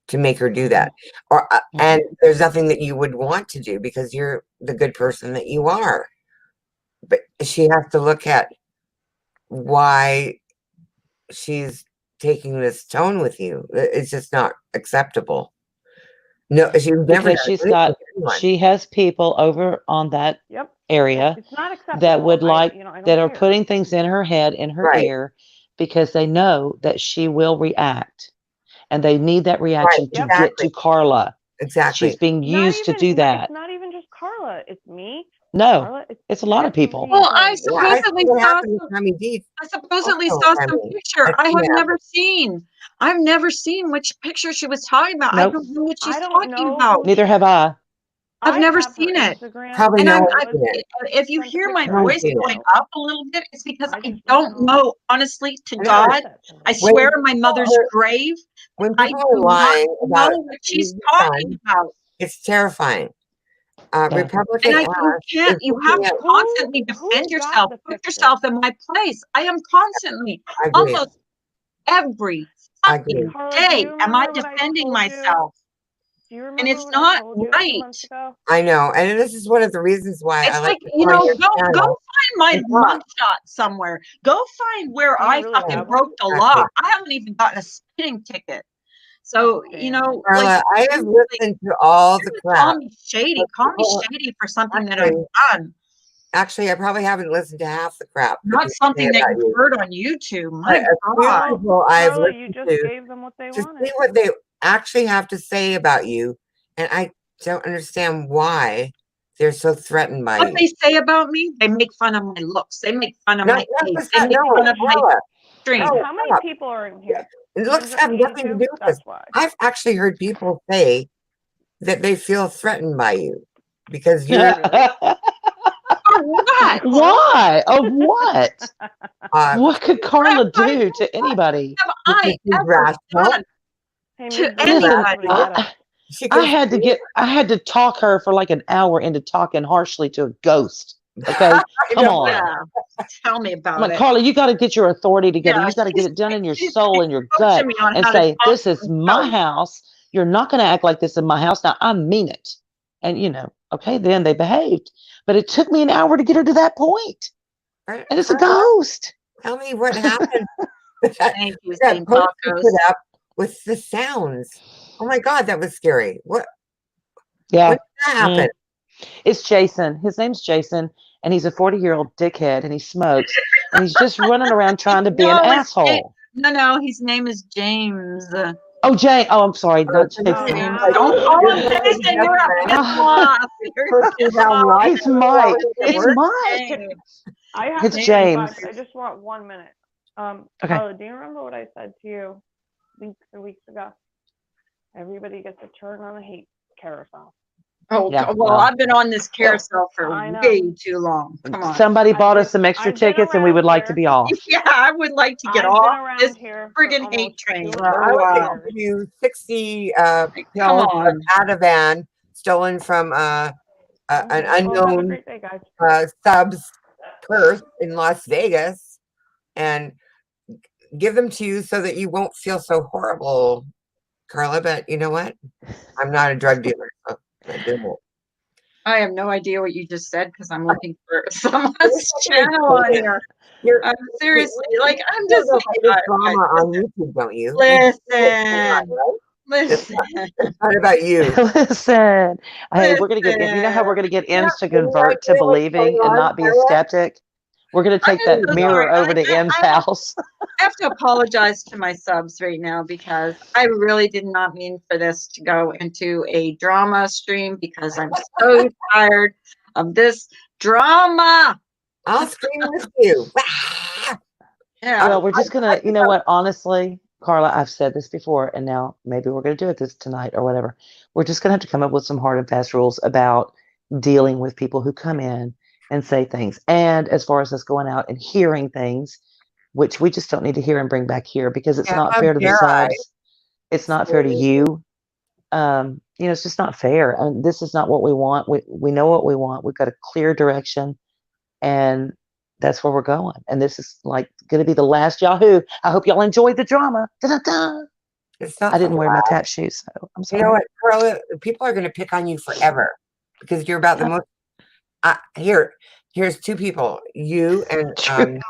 to make her do that. Or and there's nothing that you would want to do because you're the good person that you are. But she has to look at why she's taking this tone with you. It's just not acceptable. No, she's never Because done she's anything got, with anyone. she has people over on that Yep. area It's not acceptable. that would like, I don't that are care. putting things in her head, in her Right. ear, because they know that she will react. And they need that reaction to Yep. get to Carla. Exactly. She's being used to do that. It's not even just Carla. It's me. No, Carla. it's a lot of people. Well, I Yeah, I supposedly see what saw happened some, with Tommy D. I supposedly Also, saw I some mean, picture. I have yeah. never seen. I've never seen which picture she was talking about. I Nope. don't know what she's I don't talking know about. Neither have I. I've never have her seen it. Instagram. Probably And no I'm, one I, seen it. if you Sent a hear my picture. voice Yeah. going up a little bit, it's because I I just don't don't know. know, honestly, to I know. God. I When swear on my people mother's are- grave, When I people are do not lying about know what she's your talking son, about. it's terrifying. Republican And you Ash can't, is you looking have to at- constantly Who defend got yourself. the Put picture? yourself in my place. I am constantly, I agree. almost every I agree. fucking Carla, do day, you am I remember what I defending told you? myself? Do you And remember it's what I not told you a few right. months ago? I know, and this is one of the reasons why I It's like like, to you come on know, your go channel. find my and talk. mugshot somewhere. Go find where Do you I really fucking have one? broke the law. I haven't even gotten a speeding ticket. So, you damn. know, Carla, like, I have seriously, listened to all the just crap. call me shady. Call me Well, shady for something that I've actually- done, Actually, I probably haven't listened to half the crap. that not people say something that about you've you. heard on YouTube. But My a few God. people I've Carla, you listened just to gave them what they to wanted. see what they actually have to say about you, and I don't understand why they're so threatened by What you. they say about me, they make fun of my looks. They make fun of No, my no, face. They make no, fun of my Carla, stream. no, How many stop. people are in here? It looks have nothing to do with this. That's why. I've actually heard people say that they feel threatened by you because you're For what? Why? Of what? What could Carla Crap, I- do to anybody? Have I because she's ever rational. done Hey, to Ms. Booth, Listen, anybody? somebody get us. She I can had to talk her for like an hour into talking harshly to a ghost. Okay, come know. on. Yeah. Tell me I'm about like, it. Carla, you got to get your authority together. Yeah, You got to get it done in your soul and your coaching gut me on and how to say, talk this to is my myself. house. You're not going to act like this in my house. Now, I mean it. And, you know, okay, then they behaved. But it took me an hour to get her to that point. Right, And it's a Carla, ghost. tell me what happened with that, Thank you, that St. post you Tacos. put up with the sounds. Oh my God, that was scary. What? Yeah. When did that happen? It's Jason. His name's Jason. And he's a 40-year-old dickhead and he smokes. And he's just running around trying to be an No, it's asshole. No, his name is James. Oh, Jay. Oh, I'm sorry. Not Jason. James. Like, Don't you're call him really Jason. You're a definite. piss off. You're a Person piss down off. life. It's Mike. His It's name is Mike. James. I have It's to James. I just want 1 minute. Okay. Carla, do you remember what I said to you weeks ago? Everybody gets a turn on the hate carousel. Oh, Yeah, well, well. I've been on this carousel for I know. way too long. Come on. Somebody I've bought been- us some extra I've been tickets and we would around like to here. be off. Yeah, I would like to get I've off been around this here for friggin' hate almost train. 2 Well, For I a would while. like to give you 60 Come pills on. out of van stolen from an Well, have a unknown great day, guys. sub's purse in Las Vegas and give them to you so that you won't feel so horrible, Carla. But you know what? I'm not a drug dealer. So I didn't. I have no idea what you just said because I'm looking for someone's channel on here. You're, Seriously, like I'm you just know this like, drama on YouTube, don't you? listen, listen. It's not about you. Listen. Hey, we're gonna get, you know how we're gonna get M's to convert to believing and not be a skeptic? We're gonna take I'm that so mirror sorry. over to M's house. I have to apologize to my subs right now because I really did not mean for this to go into a drama stream because I'm so tired of this drama. I'll scream with you. Yeah, Well, we're just gonna, you know what, honestly, Carla, I've said this before, and now maybe we're going to do it this tonight or whatever. We're just going to have to come up with some hard and fast rules about dealing with people who come in and say things. And as far as us going out and hearing things, which we just don't need to hear and bring back here because it's Yeah, not how fair to the dare I? subs. It's not fair to you. It's just not fair. And this is not what we want. We know what we want. We've got a clear direction, and that's where we're going. And this is like going to be the last Yahoo. I hope y'all enjoyed the drama. Da-da-da. It's not I didn't the wear my last. tap shoes, so I'm You sorry. know what, Carla? People are going to pick on you forever because you're about the most. Here's two people. You and True.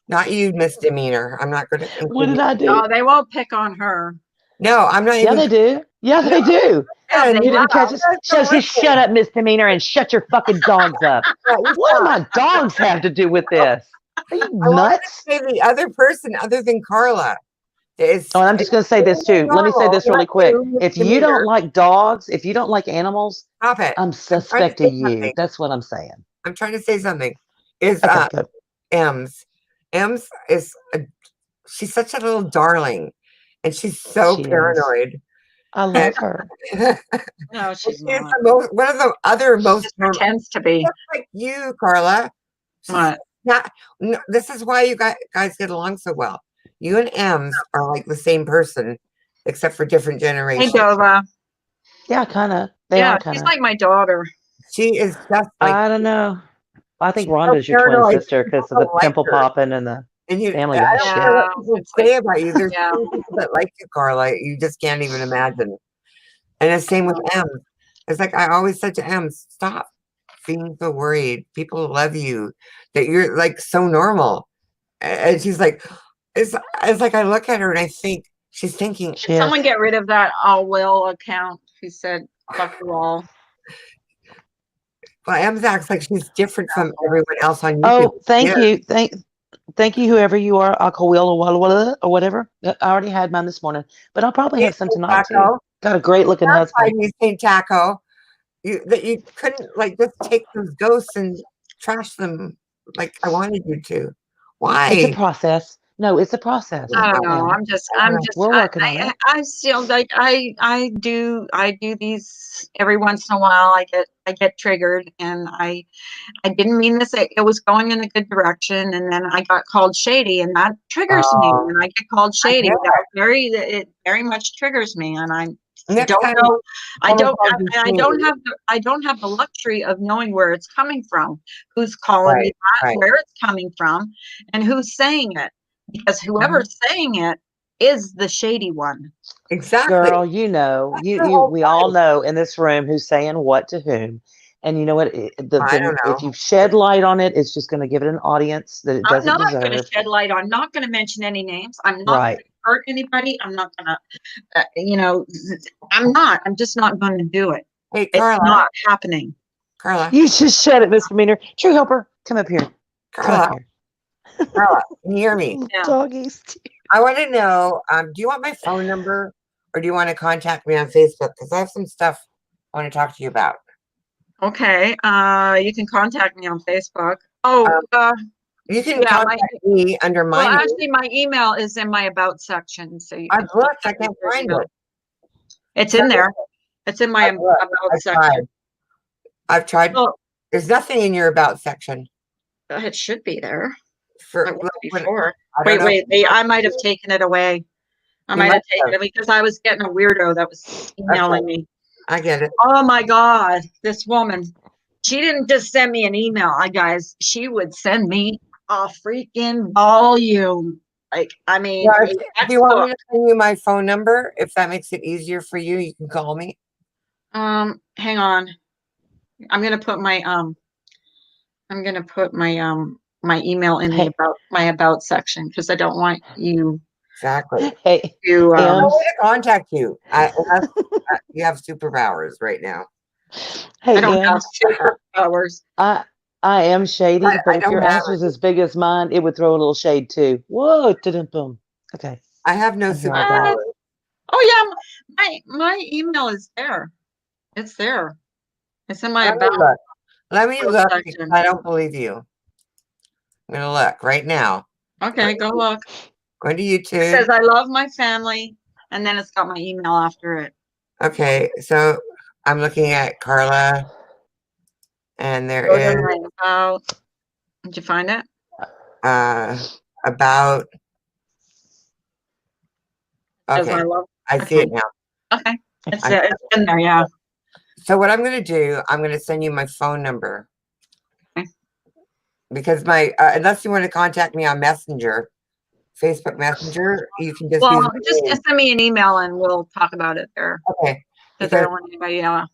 not you, misdemeanor. I'm not going to. What did I do? Oh, they won't pick on her. No, I'm not Yeah, even. they do. Yeah, they do. Yeah, And they You didn't catch us. That's She says, listen. shut up, misdemeanor, and shut your fucking dogs up. Yeah, you What do stop. my dogs have to do with this? Are you I wanted nuts? to say the other person other than Carla is. Oh, and I'm just going to say this too. Let me say this really Not quick. you, If you misdemeanor. don't like dogs, if you don't like animals, Stop it. I'm trying to suspect say of you. something. That's what I'm saying. I'm trying to say something. Is Okay, good. Ems. Ems is she's such a little darling, and she's so She is. paranoid. I love her. No, she's She's not. one of the other She most just pretends to be. just like you, Carla. She's What? not. No, this is why you guys get along so well. You and Ems are like the same person, except for different Hey, generations. Dova. Yeah, kind of. They Yeah, are kind she's of. like my daughter. She is just like I don't know. I think she's so Rhonda's your twin paranoid. sister People because of the don't like pimple her. popping and the And I Family Guy don't shit. care what Yeah, people it's say like, about you. There's yeah. so many people that like you, Carla. You just can't even imagine. And the same with Em. It's like I always said to Em, stop being so worried. People love you. That you're like so normal. And she's like, it's like I look at her and I think she's thinking, She Did is. someone get rid of that all will account who said fuck you all? well, Em acts like she's different from everyone else on YouTube. Oh, thank Yeah. you. Thank you, whoever you are, Akawil or whatever. I already had mine this morning, but I'll probably have some tonight too. Taco. Got a great looking Terrified husband. me saying Taco. That you couldn't like just take those ghosts and trash them like I wanted you to. It's a Why? process. No, it's a process. I don't know. Yeah. We're working on it. I still like I do these every once in a while. I get triggered, and I didn't mean this. It was going in a good direction, and then I got called shady, and that triggers me. Oh, When I get called shady, get it very much triggers me, and I next don't time know. I someone don't. calls you I shady. don't have the luxury of knowing where it's coming from, who's calling me Right, that, right. where it's coming from, and who's saying it. Because whoever's saying it is the shady one. Exactly. Girl, you know, That's the whole we all point. know in this room who's saying what to whom. And you know what? I don't If know. you shed light on it, it's just going to give it an audience that it I'm doesn't not going to deserve. shed light on. I'm not going to mention any names. I'm not going Right. to hurt anybody. I'm not going to, I'm not. I'm just not going to do it. Hey, It's Carla. not happening. Carla. You just shut it, Mr. Meaner. True Helper, come up here. Come up Carla. here. Carla. Can you hear me? Yeah. Doggies. I want to know. Do you want my phone number, or do you want to contact me on Facebook? Because I have some stuff I want to talk to you about. Okay. You can contact me on Facebook. Oh, You can yeah. contact me under my Well, name. actually, my email is in my about section, so you can. I've looked. I contact me can't through find email. it. It's in there. It's in my I've looked. about I've section. tried. I've tried. Well, There's nothing in your about section. it should be there. For It was when- before. I don't Wait, know. I might have taken it away. I You might have must taken have. it because I was getting a weirdo that was emailing me. I get it. Oh my God, this woman. She didn't just send me an email, guys. She would send me a freaking volume. Like, I mean, Yeah, a do you want me textbook. to send you my phone number? If that makes it easier for you, you can call me. Hang on. I'm gonna put my my email in Hey. my about section because I don't want you Exactly. Hey, to I Em. know way to contact you. Unless you have superpowers right now. I Hey, don't Em. have superpowers. I am shady, I but if don't your have ass was as big as mine, it would throw a little shade too. Whoa, boom. Okay. I have no I'm here all day. superpowers. Oh yeah, my email is there. It's there. It's in my Let me about. look. Let me look section. because I don't believe you. I'm gonna look right now. Okay, go look. Going to It YouTube. says I love my family, and then it's got my email after it. Okay, so I'm looking at Carla, and there Go to is my about. Did you find it? about. Says I Okay, love. I see it now. Okay, it's in there. Yeah. So what I'm going to do, I'm going to send you my phone number. Okay. Because my, unless you want to contact me on Messenger, Facebook Messenger, you can just Well, use just my name. send me an email and we'll talk about it there. Okay. Because I don't want anybody. Yeah,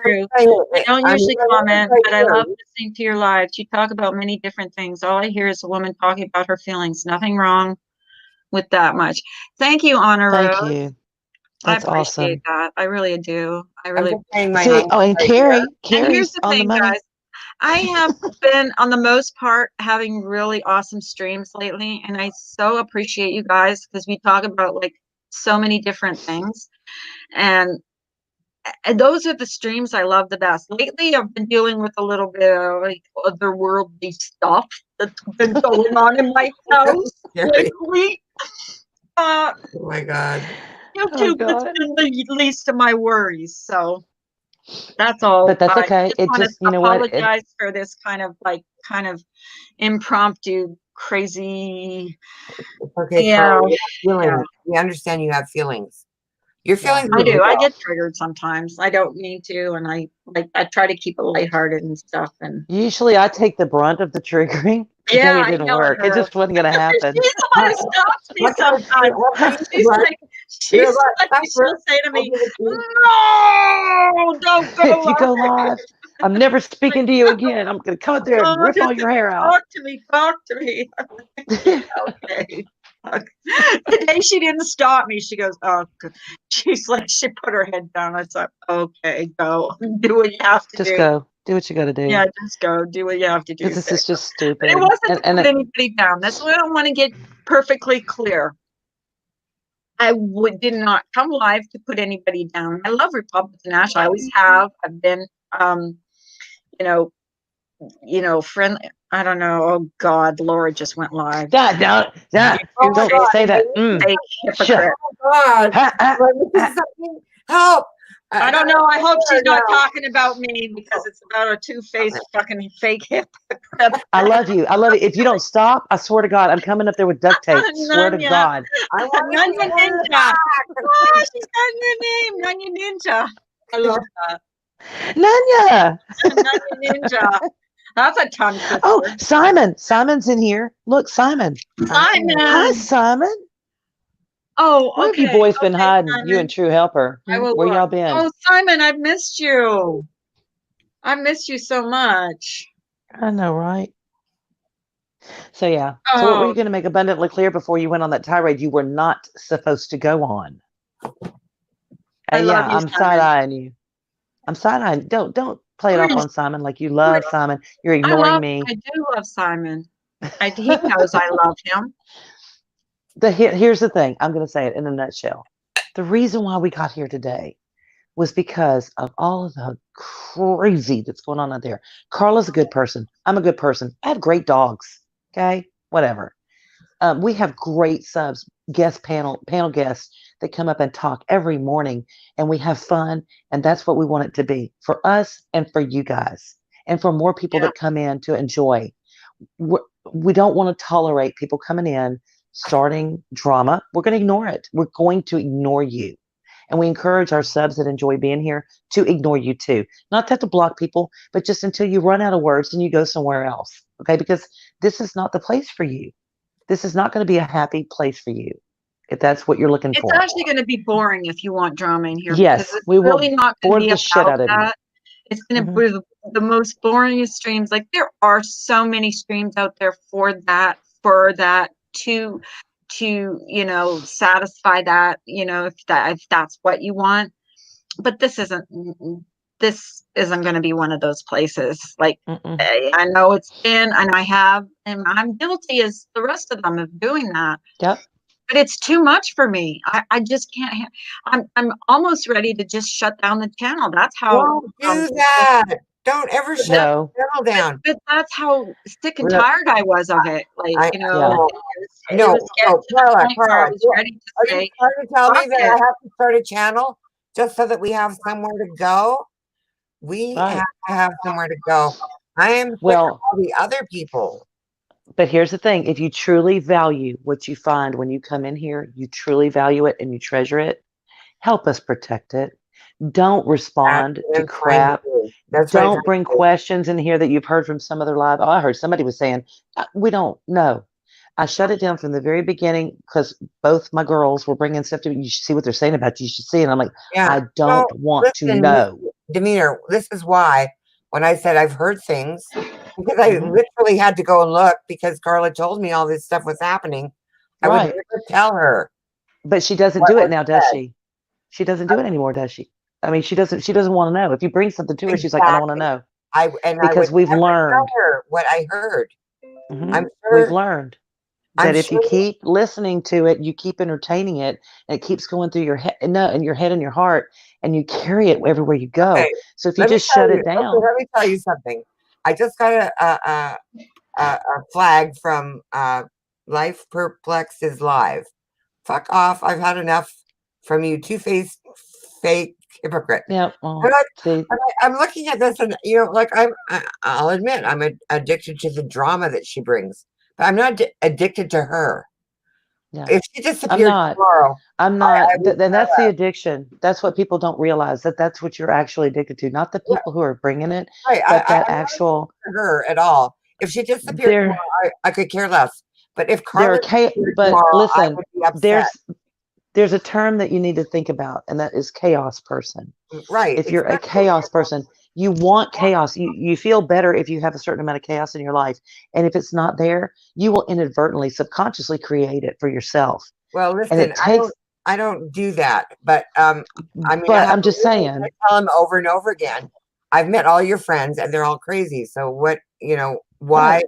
True. I don't usually comment, but I love listening to your lives. You talk about many different things. All I hear is a woman talking about her feelings. Nothing wrong with that much. Thank you, Honor Thank Rose. you. I That's appreciate awesome. that. I really do. I I'm really. just saying my See, name. oh, and right here. And here's Carrie's the on the thing, money. guys. I have been, on the most part, having really awesome streams lately, and I so appreciate you guys because we talk about like so many different things, and those are the streams I love the best. Lately, I've been dealing with a little bit of like otherworldly stuff that's been going on in my house Carrie. lately. Oh my God. YouTube has God. been the least of my worries, so that's all. But that's I okay. just It want just, to you know what? It, apologize for this kind of impromptu, crazy. It's okay, Yeah, Carla. You have yeah. feelings. We understand you have feelings. Your Yeah. feelings I are do. I real. get triggered sometimes. I don't mean to, and I try to keep it lighthearted and stuff. And usually I take the brunt of the triggering. Today yeah, it I didn't yell at work. It her. just wasn't going to happen. She's the one who stops me What kind of sometimes. She's what? like, You're like, she'll say to me, I'll give it to you. "No, don't go If you go live." live, I'm never speaking to you again. I'm going to come out there and Oh, rip all just your hair out. talk to me. Talk to me. Okay. Today she didn't stop me. She goes, "Oh," she's like, she put her head down. I said, "Okay, go do what you have to Just do. go. Do what you got to do. Yeah, just go do what you have to do." Because this is just stupid. But it wasn't to And put anybody down. That's what I want to get perfectly clear. I did not come live to put anybody down. I love Republican Ash. I always have. I've been, you know, friendly. I don't know. Oh God, Laura just went live. don't say that. Fake hypocrite. God. Ha, ha, Let me see something. Help. I don't know. I hope she's not No. talking about me because it's about a two-faced fucking fake hypocrite. I love you. I love you. If you don't stop, I swear to God, I'm coming up there with duct tape. Swear to Nunya. God. I want Nunya to hear Ninja. Oh, she's got a new name, Nunya Ninja. I love that. Nanya. Nunya Ninja. That's a tongue twister. Oh, Simon. Simon's in here. Look, Simon. Simon. Hi, Simon. Oh, Where okay. have you boys been Okay, hiding? Simon. You and True Helper. I will Where look. y'all been? Oh, Simon, I've missed you. I missed you so much. I know, right? So yeah. So what were you going to make abundantly clear before you went on that tirade you were not supposed to go on? I love you, I'm Simon. side-eyeing you. I'm side-eyeing. Don't play it off on Simon like you love Simon. You're ignoring me. I do love Simon. He knows I love him. Here's the thing. I'm going to say it in a nutshell. The reason why we got here today was because of all of the crazy that's going on out there. Carla's a good person. I'm a good person. I have great dogs. Okay, whatever. We have great subs, panel guests that come up and talk every morning, and we have fun, and that's what we want it to be for us and for you guys, and for more people that come in to enjoy. We don't want to tolerate people coming in starting drama. We're going to ignore it. We're going to ignore you. And we encourage our subs that enjoy being here to ignore you too. Not to have to block people, but just until you run out of words and you go somewhere else. Okay? Because this is not the place for you. This is not going to be a happy place for you if that's what you're looking for. It's actually going to be boring if you want drama in here. Yes, because it's we will really not going bore to be the shit about out of you. that. It's going to be the most boringest streams. Like there are so many streams out there for that to satisfy that, if that's what you want. But this isn't going to be one of those places. Like I know it's been, and I have, and I'm guilty as the rest of them of doing that. Yep. But it's too much for me. I just can't. I'm almost ready to just shut down the channel. That's how. Don't do that. Don't ever shut the channel down. But that's how sick and tired I was of it. Like, No, was getting no, to the Carla, point where I Carla, was ready to are you say, trying to tell me fuck that I it. have to start a channel just so that we have somewhere to go? We Right. have to have somewhere to go. I am sick of Well, all the other people. but here's the thing. If you truly value what you find when you come in here, you truly value it and you treasure it, help us protect it. Don't That's respond what to I'm trying to crap. do. That's what I'm Don't trying bring to do. questions in here that you've heard from some other live. Oh, I heard somebody was saying, we don't know. I shut it down from the very beginning because both my girls were bringing stuff to me. You should see what they're saying about you. You should see. And I'm like, Yeah. I No, don't want to listen, know. Demeanor, this is why when I said I've heard things, because I Mhm. literally had to go and look because Carla told me all this stuff was happening. I would Right. never tell her But she doesn't what do it was now, does said. she? She doesn't do it anymore, does she? I mean, she doesn't want to know. If you bring something to her, she's like, I don't want to Exactly. know. I would Because we've never tell learned. her what I heard. Mhm. I'm We've sure. learned I'm that if you sure. keep listening to it, you keep entertaining it, and it keeps going through your head, no, in your head and your heart, and you carry it everywhere you go. Okay. So if you Let me just tell shut you. it Okay, down, let me tell you something. I just got a flag from Life Perplexed is live. Fuck off. I've had enough from you two-faced fake hypocrite. yeah. I'm, Well, like, see, I'm looking at this and like I'll admit I'm addicted to the drama that she brings, but I'm not addicted to her. yeah, If she I'm disappeared not. tomorrow, I'm I not. would Then that's the addiction. That's what people don't realize, that that's what you're actually addicted to, not the yeah, people who are bringing it, right. but that I'm not actual. addicted to her at all. If she disappeared There, tomorrow, I could care less. But if there are Carla disappeared but tomorrow, I listen, would be upset. there's a term that you need to think about, and that is chaos person. Right, If you're a exactly. chaos person, you want chaos. You feel better if you have a certain amount of chaos in your life. And if it's not there, you will inadvertently, subconsciously create it for yourself. Well, And listen, it takes, I don't do that, but I mean, I but have I'm a just reason to saying, tell him over and over again. I've met all your friends, and they're all crazy. So what? Why? right,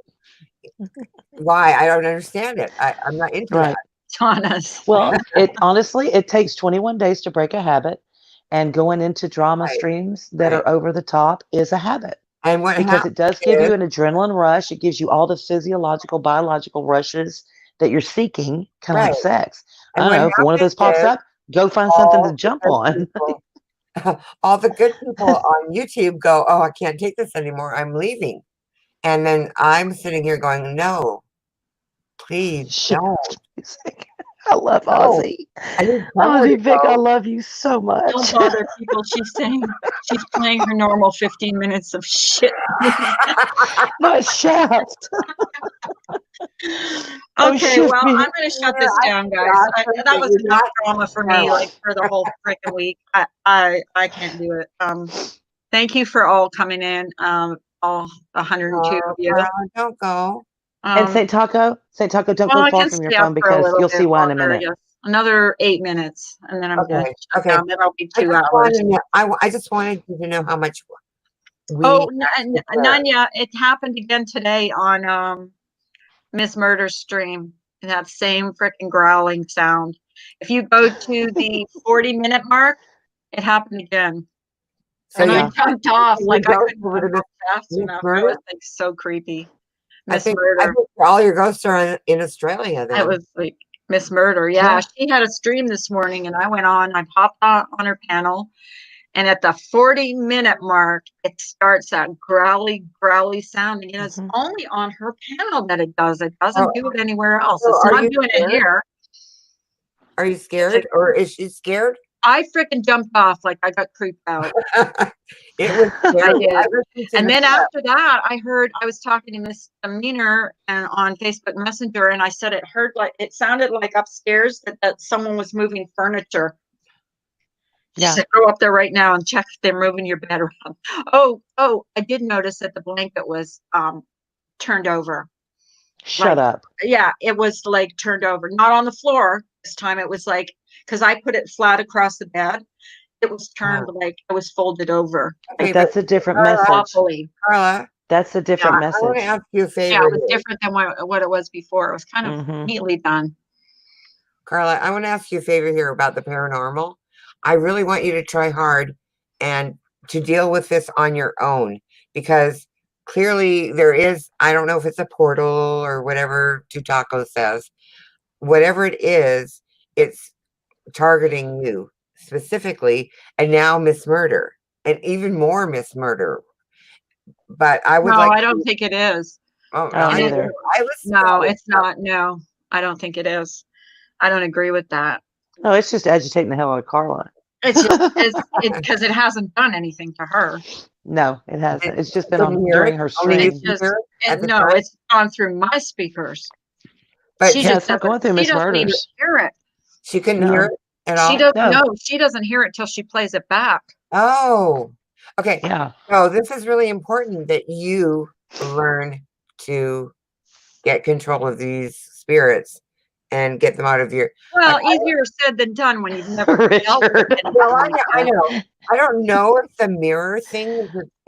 Why? I don't understand it. I'm not into right. that. Thomas. Well, it honestly, it takes 21 days to break a habit. And going into drama Right, streams that right. are over the top is a habit. And what Because happened it does give is, you an adrenaline rush. It gives you all the physiological, biological rushes that you're seeking, kind of right. like sex. I And don't what know if one of those happened pops is up, go find something to all the jump good on. people, all the good people on YouTube go, "Oh, I can't take this anymore. I'm leaving." And then I'm sitting here going, "No, please Shit. don't. I love No. Ozzy. I need somewhere to Ozzy Vic, I go." love you so much. Don't bother people. She's saying she's playing her normal 15 minutes of shit. No, it's Shaft. Oh, Okay, shift well, me. I'm going to shut this down, guys. Josh, That was you're enough not drama for me, Carla. like for the whole freaking week. I can't do it. Thank you for all coming in. All 102 of you. Carla, don't go. And Um, St. Taco, don't well, go I far can from your stay up phone for a because little you'll bit see why in a longer. minute. Yes, another 8 minutes, and then I'm going to Okay, shut okay. down. That'll be I 2 just hours. wanted to know, I just wanted you to know how much we Oh, deserve. Nanya, it happened again today on Miss Murder's stream. That same freaking growling sound. If you go to the 40-minute mark, it happened again. So And I Yeah. jumped off. you Like I go couldn't over to jump off fast Miss enough. It Murder? was like so creepy. I Miss think Murder. all your ghosts are in Australia It then. was like Miss Murder. Yeah, Yeah. she had a stream this morning and I went on, I popped on her panel. And at the 40-minute mark, it starts that growly sound. And it's Mhm. only on her panel that it does. It doesn't Oh, do it anywhere else. so It's are not you doing it scared? here. Are you scared? Or is she scared? I freaking jumped off like I got creeped out. It was I scary. did. listened to And the then clip. after that, I was talking to Miss Demeanor and on Facebook Messenger, and I said it sounded like upstairs that someone was moving furniture. She Yeah. said, go up there right now and check if they're moving your bed around. Oh, I did notice that the blanket was turned over. Shut up. Yeah, it was like turned over, not on the floor this time. It was like, because I put it flat across the bed. It was turned like it was folded over. But Okay, that's a different Carla, message. Awfully. Carla, That's a different I want to message. ask you a favor. Yeah, it was here. different than what it was before. It was kind of Mhm. neatly done. Carla, I want to ask you a favor here about the paranormal. I really want you to try hard and to deal with this on your own, because clearly there is, I don't know if it's a portal or whatever Tutako says, whatever it is, it's targeting you specifically, and now Miss Murder, and even more Miss Murder. But I would No, like I don't to, think it is. oh, I don't And either. I listen to no, all this it's stuff. not. No, I don't think it is. I don't agree with that. No, it's just agitating the hell out of Carla. It's just it's because it hasn't done anything to her. No, it And hasn't. It's just she been couldn't on hear during it. her Only you It's stream. can just hear it at the no, time. it's gone through my speakers. But She Yeah, just it's not going through she Miss doesn't even Murders. hear it. she couldn't hear No, it at She all. doesn't no. know. She doesn't hear it till she plays it back. Oh, okay. Yeah. So this is really important that you learn to get control of these spirits and get them out of your. Well, Like, easier said than done when you've never dealt with Richard. anything well, like I this. know. I don't know if the mirror thing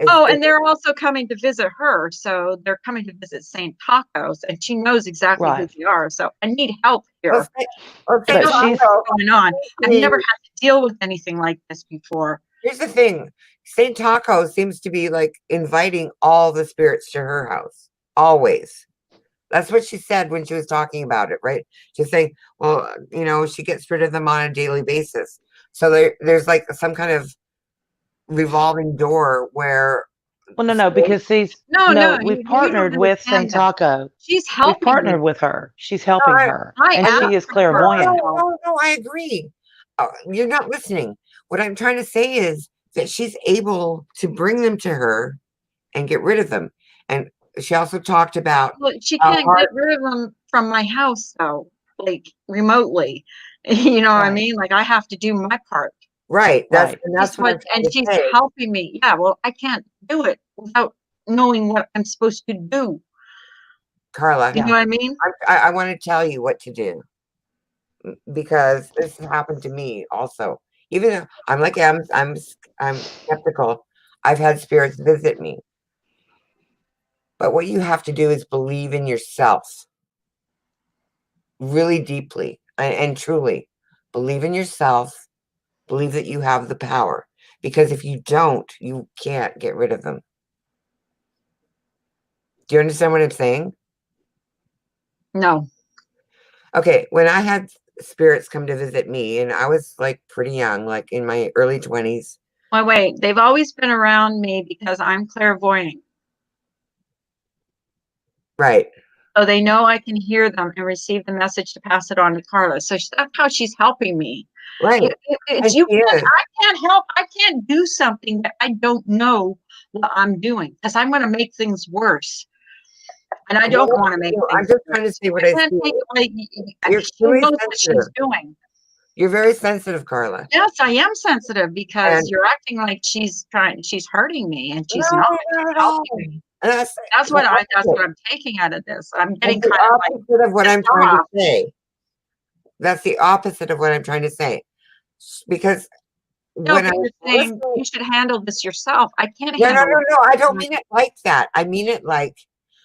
is. Oh, and they're also coming to visit her. So they're coming to visit St. Tacos, and she knows exactly who Right. they are. So I need help here. Let's say, let's I say But don't know she's what's going on. I've never Taco. had to deal with anything like this before. Here's the thing: Saint Taco seems to be like inviting all the spirits to her house. Always. That's what she said when she was talking about it, right? She's saying, well, she gets rid of them on a daily basis. So there's like some kind of revolving door where well, no, because these No, no, no, we've you don't partnered with understand Saint that. Taco. She's We've helping me. partnered with her. She's helping her, I and asked she is her for clairvoyant. help. no, I agree. You're not listening. What I'm trying to say is that she's able to bring them to her and get rid of them. And she also talked about Well, she how can't hard, get rid of them from my house though, like remotely. You know what I Right. mean? Like I have to do my part. right. Right. That's what I'm trying And to she's say, helping me. Yeah, well, I can't do it without knowing what I'm supposed to do. Carla. You Yeah. know what I mean? I want to tell you what to do because this has happened to me also. Even though I'm skeptical. I've had spirits visit me. But what you have to do is believe in yourself really deeply and truly. Believe in yourself. Believe that you have the power. Because if you don't, you can't get rid of them. Do you understand what I'm saying? No. Okay, when I had spirits come to visit me, and I was like pretty young, like in my early 20s. Well, wait, they've always been around me because I'm clairvoyant. Right. So they know I can hear them and receive the message to pass it on to Carla. So that's how she's helping me. Right. It's And you she can't, is. I can't help. I can't do something that I don't know what I'm doing because I'm going to make things worse. And I don't Well, want to make I'm things just trying to worse. say what I I can't see. take it like You're she really knows what she's sensitive. doing. You're very sensitive, Carla. Yes, I am sensitive because And you're acting like she's hurting me and she's no, not. not at She's all. helping me. And That's what I'm taking out of this. I'm getting that's the kind of like opposite of what I'm trying to off. say. That's the opposite of what I'm trying to say. Because No, when I but was you're saying listening, you should handle this yourself. I can't no, handle it. I don't mean it like that. I mean it like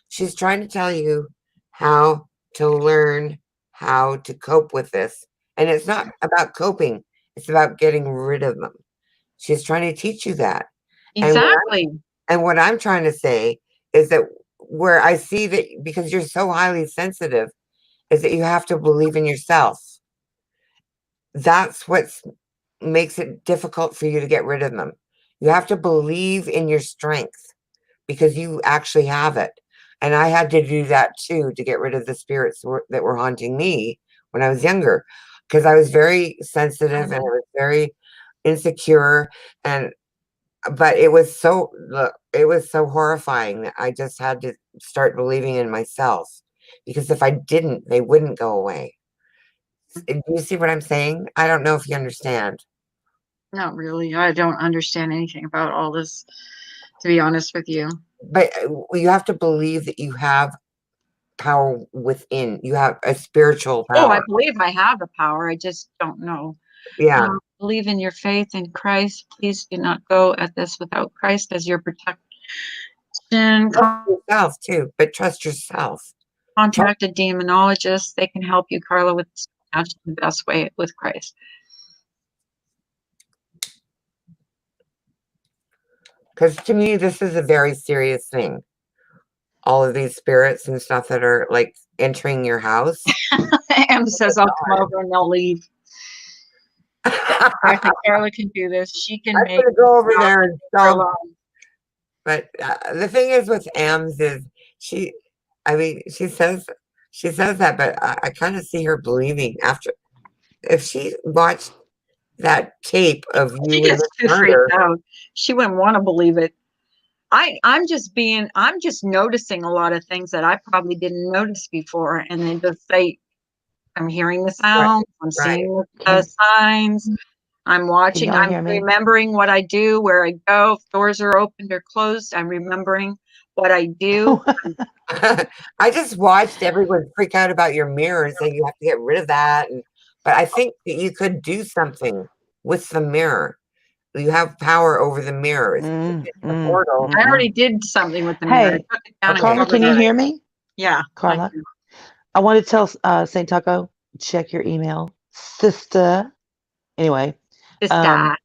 she's trying to tell you how to learn how to cope with this. And it's not about coping, it's about getting rid of them. She's trying to teach you that. Exactly. And what I'm trying to say is that where I see that because you're so highly sensitive, is that you have to believe in yourself. That's what makes it difficult for you to get rid of them. You have to believe in your strength because you actually have it. And I had to do that too to get rid of the spirits that were haunting me when I was younger because I was very sensitive and I was very insecure but it was so horrifying that I just had to start believing in myself because if I didn't, they wouldn't go away. Do you see what I'm saying? I don't know if you understand. Not really. I don't understand anything about all this, to be honest with you. But you have to believe that you have power within. You have a spiritual Oh, I power. believe I have the power. I just don't know. Yeah. Believe in your faith in Christ. Please do not go at this without Christ as your protection. Trust yourself too, but trust yourself. Contact a demonologist. They can help you, Carla, with the best way with Christ. Because to me, this is a very serious thing. all of these spirits and stuff that are like entering your house. Em says I'll come over and they'll leave. I think Carla can do this. She can I'm make gonna go over there and her solve. alone. But the thing is with Ems is she, I mean, she says that, but I kind of see her believing after if she watched that tape of She you in gets this too murder. freaked out. She wouldn't want to believe it. I'm just noticing a lot of things that I probably didn't notice before. And then just say, I'm hearing the sounds, I'm right. seeing the signs, I'm watching, y'all I'm hear me? remembering what I do, where I go, if doors are opened or closed, I'm remembering what I do. I just watched everyone freak out about your mirror and say you have to get rid of that. But I think that you could do something with the mirror. You have power over the mirror. It's the portal. I already did something with the mirror. I Hey, took it down and Carla, covered can you it. hear me? Yeah. Carla, I want to tell St. Taco, check your email. Sister. Anyway, Sister.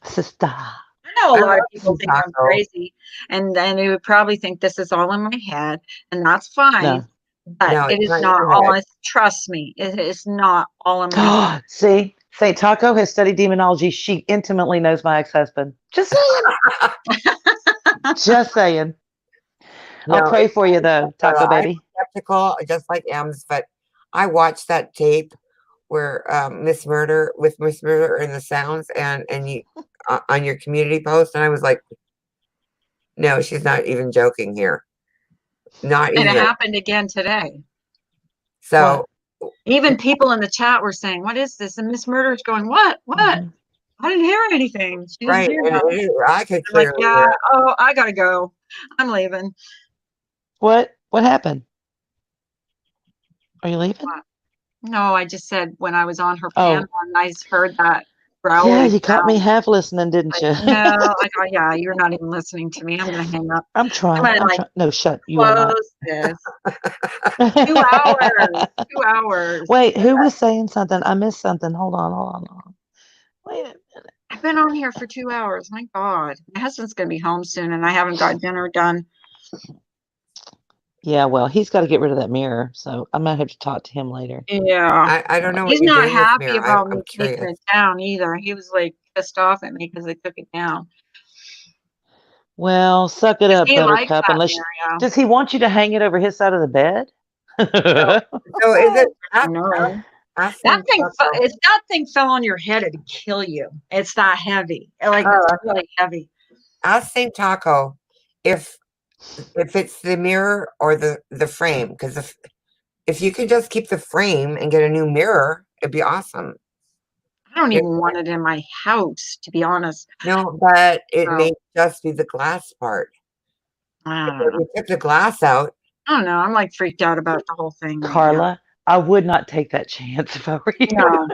sister. I know a I lot of love people think I'm Taco. crazy, and then they would probably think this is all in my head, and that's fine. No. But No, it it's is not not your all. head. Trust me, it is not all in my head. See, St. Taco has studied demonology. She intimately knows my ex-husband. Just saying. Just saying. I'll No, pray it's for you not though, your Taco head. I'm baby. skeptical, just like Ems, but I watched that tape where Miss Murder and the sounds and you on your community post, and I was like, no, she's not even joking here. Not And it even. happened again today. So Even people in the chat were saying, "What is this?" And Miss Murder's going, "What? What? Mhm. I didn't hear anything." She didn't right, hear and nothing. I could I'm like, clearly "Yeah. hear. Oh, I gotta go. I'm leaving." What happened? Are you leaving? No, I just said when I was on her Oh. panel and I heard that Yeah, growly you caught me sound. half listening, didn't you? No, I go, yeah, you're not even listening to me. I'm gonna hang up. I'm trying. I'm gonna like No, shut. You are not. close this. 2 hours. 2 hours. Wait, who was saying something? I missed something. Hold on. Wait a minute. I've been on here for 2 hours. My God. My husband's gonna be home soon and I haven't got dinner done. Yeah, well, he's got to get rid of that mirror, so I might have to talk to him later. Yeah. I don't know what He's you're not doing with happy mirror. about I'm me taking curious. it down either. He was like pissed off at me because I took it down. Well, suck it up, He likes Buttercup. that Unless mirror, yeah. does he want you to hang it over his side of the bed? So is it? No. Ask That them thing, Taco. if that thing fell on your head, it'd kill you. It's that heavy. Like it's really heavy. Ask Saint Taco if it's the mirror or the frame, because if you could just keep the frame and get a new mirror, it'd be awesome. I don't even want it in my house, to be honest. No, but it Oh. may just be the glass part. I If don't know. you took the glass out, I don't know. I'm like freaked out about the whole thing. Right now. Carla, I would not take that chance if I were you. No.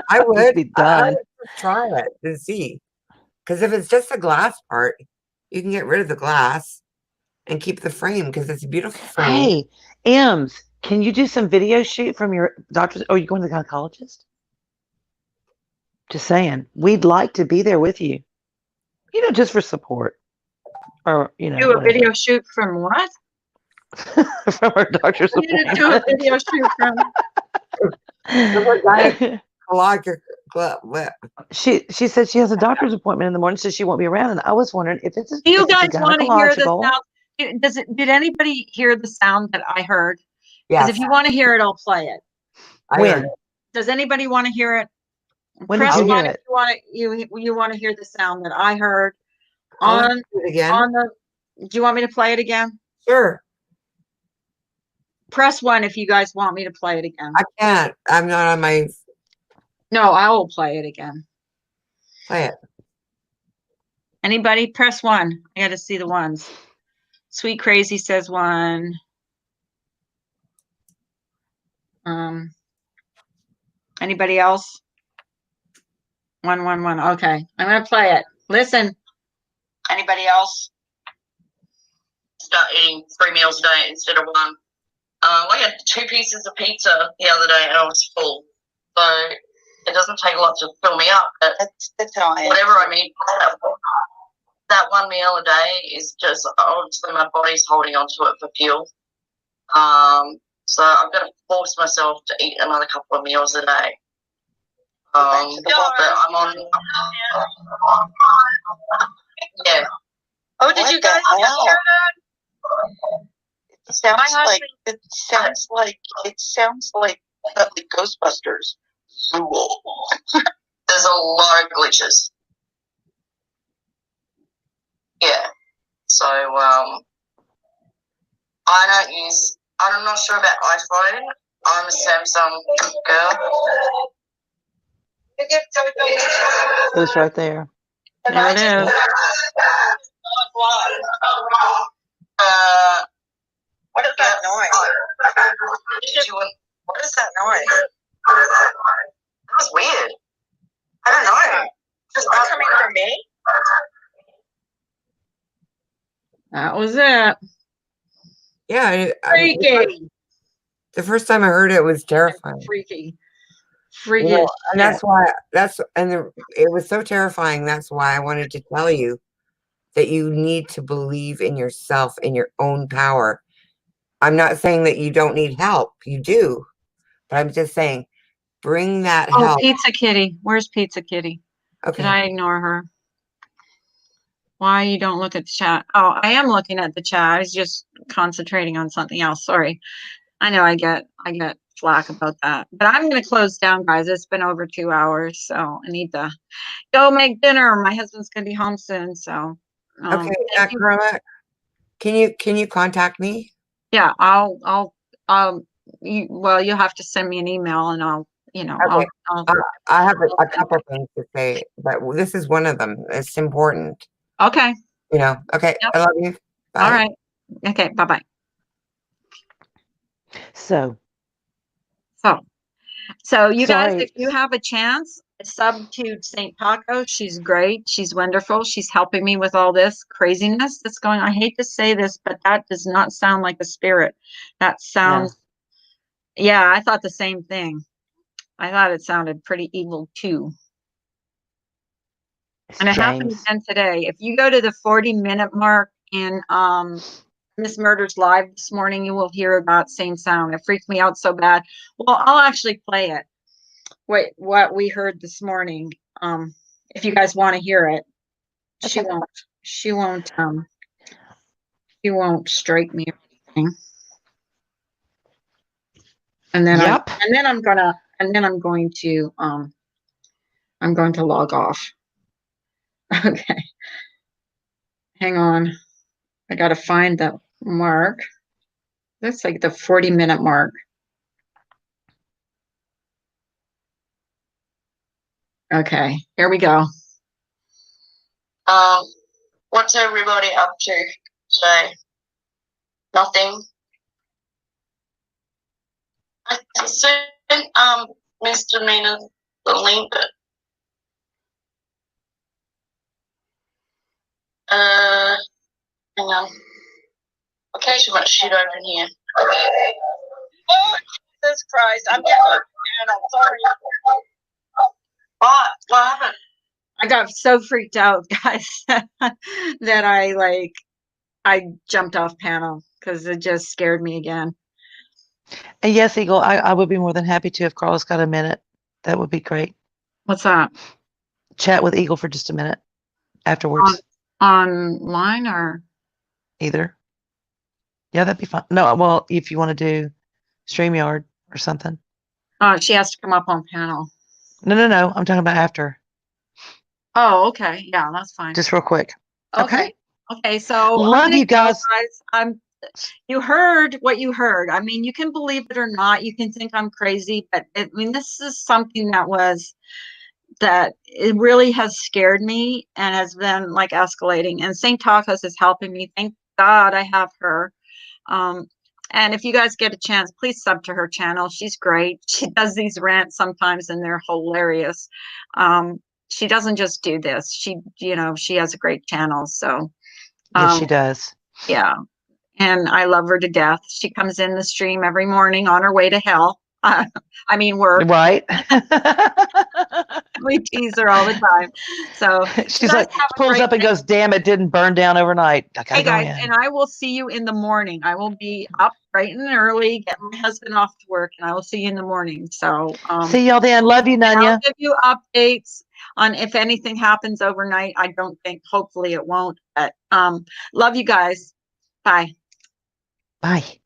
I I'd just would. be I done. would just try it and see. Because if it's just the glass part, you can get rid of the glass and keep the frame because it's a beautiful frame. Hey, Ems, can you do some video shoot from your doctor's? Oh, you going to the gynecologist? Just saying, we'd like to be there with you. You know, just for support, or Do a whatever. video shoot from what? From our doctor's I need to do a appointment. video shoot from. She said she has a doctor's appointment in the morning, so she won't be around. And I was wondering if it's Do you if it's a guys want to hear the gynecological. sound? Did anybody hear the sound that I heard? Yes, Because if you want to hear it, I'll play it. I When? heard it. Does anybody want to hear it? When did Press you hear one if it? you want to. You want to hear the sound that I heard I'll on do it again. on the. Do you want me to play it again? Sure. Press one if you guys want me to play it again. I can't. I'm not on my. No, I will play it again. Play it. Anybody press one. I got to see the ones. Sweet Crazy says one. Anybody else? One. Okay, I'm gonna play it. Listen. Anybody else? Start eating 3 meals a day instead of one. I had 2 pieces of pizza the other day and I was full. So it doesn't take a lot to fill me up. But that's how I am. Whatever I eat, that one meal a day is just obviously my body's holding on to it for fuel. So I've got to force myself to eat another couple of meals a day. But I'm on. Yeah. Oh, did you guys hear that? It sounds like Ghostbusters. There's a lot of glitches. Yeah. So I'm not sure about iPhone. I'm a Samsung girl. It's right there. There it is. What is that noise? What is that noise? That was weird. I don't know. Is that coming from me? That was it. Yeah, Freaky. the first time I heard it was terrifying. Freaky. You Freaky. know, as and shit. that's why it was so terrifying. That's why I wanted to tell you that you need to believe in yourself, in your own power. I'm not saying that you don't need help. You do. But I'm just saying, bring that Oh, help. Pizza Kitty. Where's Pizza Kitty? Okay. Did I ignore her? Why you don't look at the chat? Oh, I am looking at the chat. I was just concentrating on something else. Sorry. I know I get flack about that. But I'm gonna close down, guys. It's been over 2 hours, so I need to go make dinner. My husband's gonna be home soon, so Okay, thank you. Carla, can you contact me? Yeah, you'll have to send me an email and I'll Okay. I have a couple things to say, but this is one of them. It's important. okay. You know. Okay. Yep. I love you. Bye. All right. Okay, bye-bye. So, So you guys, sorry. if you have a chance, sub to St. Taco. She's great. She's wonderful. She's helping me with all this craziness that's going on. I hate to say this, but that does not sound like a spirit. That sounds, yeah, I thought the same thing. I thought it sounded pretty evil too. And it happened James. again today. If you go to the 40-minute mark in Miss Murder's live this morning, you will hear that same sound. It freaked me out so bad. Well, I'll actually play it. What we heard this morning. If you guys want to hear it. Okay. She won't strike me or anything. And then Yep. I'm going to log off. Okay. Hang on. I got to find the mark. That's like the 40-minute mark. Okay, here we go. What's everybody up to today? Nothing. I sent Mr. Mina the link. Hang on. Okay, so much shit open here. Oh, Jesus Christ. I'm sorry. What happened? I got so freaked out, guys, that I jumped off panel because it just scared me again. And yes, Eagle, I would be more than happy to if Carla's got a minute. That would be great. What's that? Chat with Eagle for just a minute afterwards. Online or? Either. Yeah, that'd be fun. No, well, if you want to do StreamYard or something. She has to come up on panel. No. I'm talking about after. Oh, okay. Yeah, that's fine. Just real quick. Okay. Okay. So Love you guys. You heard what you heard. I mean, you can believe it or not. You can think I'm crazy, but this is something that it really has scared me and has been like escalating. And St. Tacos is helping me. Thank God I have her. And if you guys get a chance, please sub to her channel. She's great. She does these rants sometimes and they're hilarious. She doesn't just do this. She has a great channel. So Yes, she does. Yeah. And I love her to death. She comes in the stream every morning on her way to hell. I mean, work. Right. We tease her all the time. So She's you guys like, have a pulls great up and day. goes, damn, it didn't burn down overnight. I gotta Hey go guys, in. and I will see you in the morning. I will be up bright and early, get my husband off to work, and I will see you in the morning. So See y'all then. Love you, and I'll Nunya. give you updates on if anything happens overnight. I don't think, hopefully it won't, but love you guys. Bye. Bye.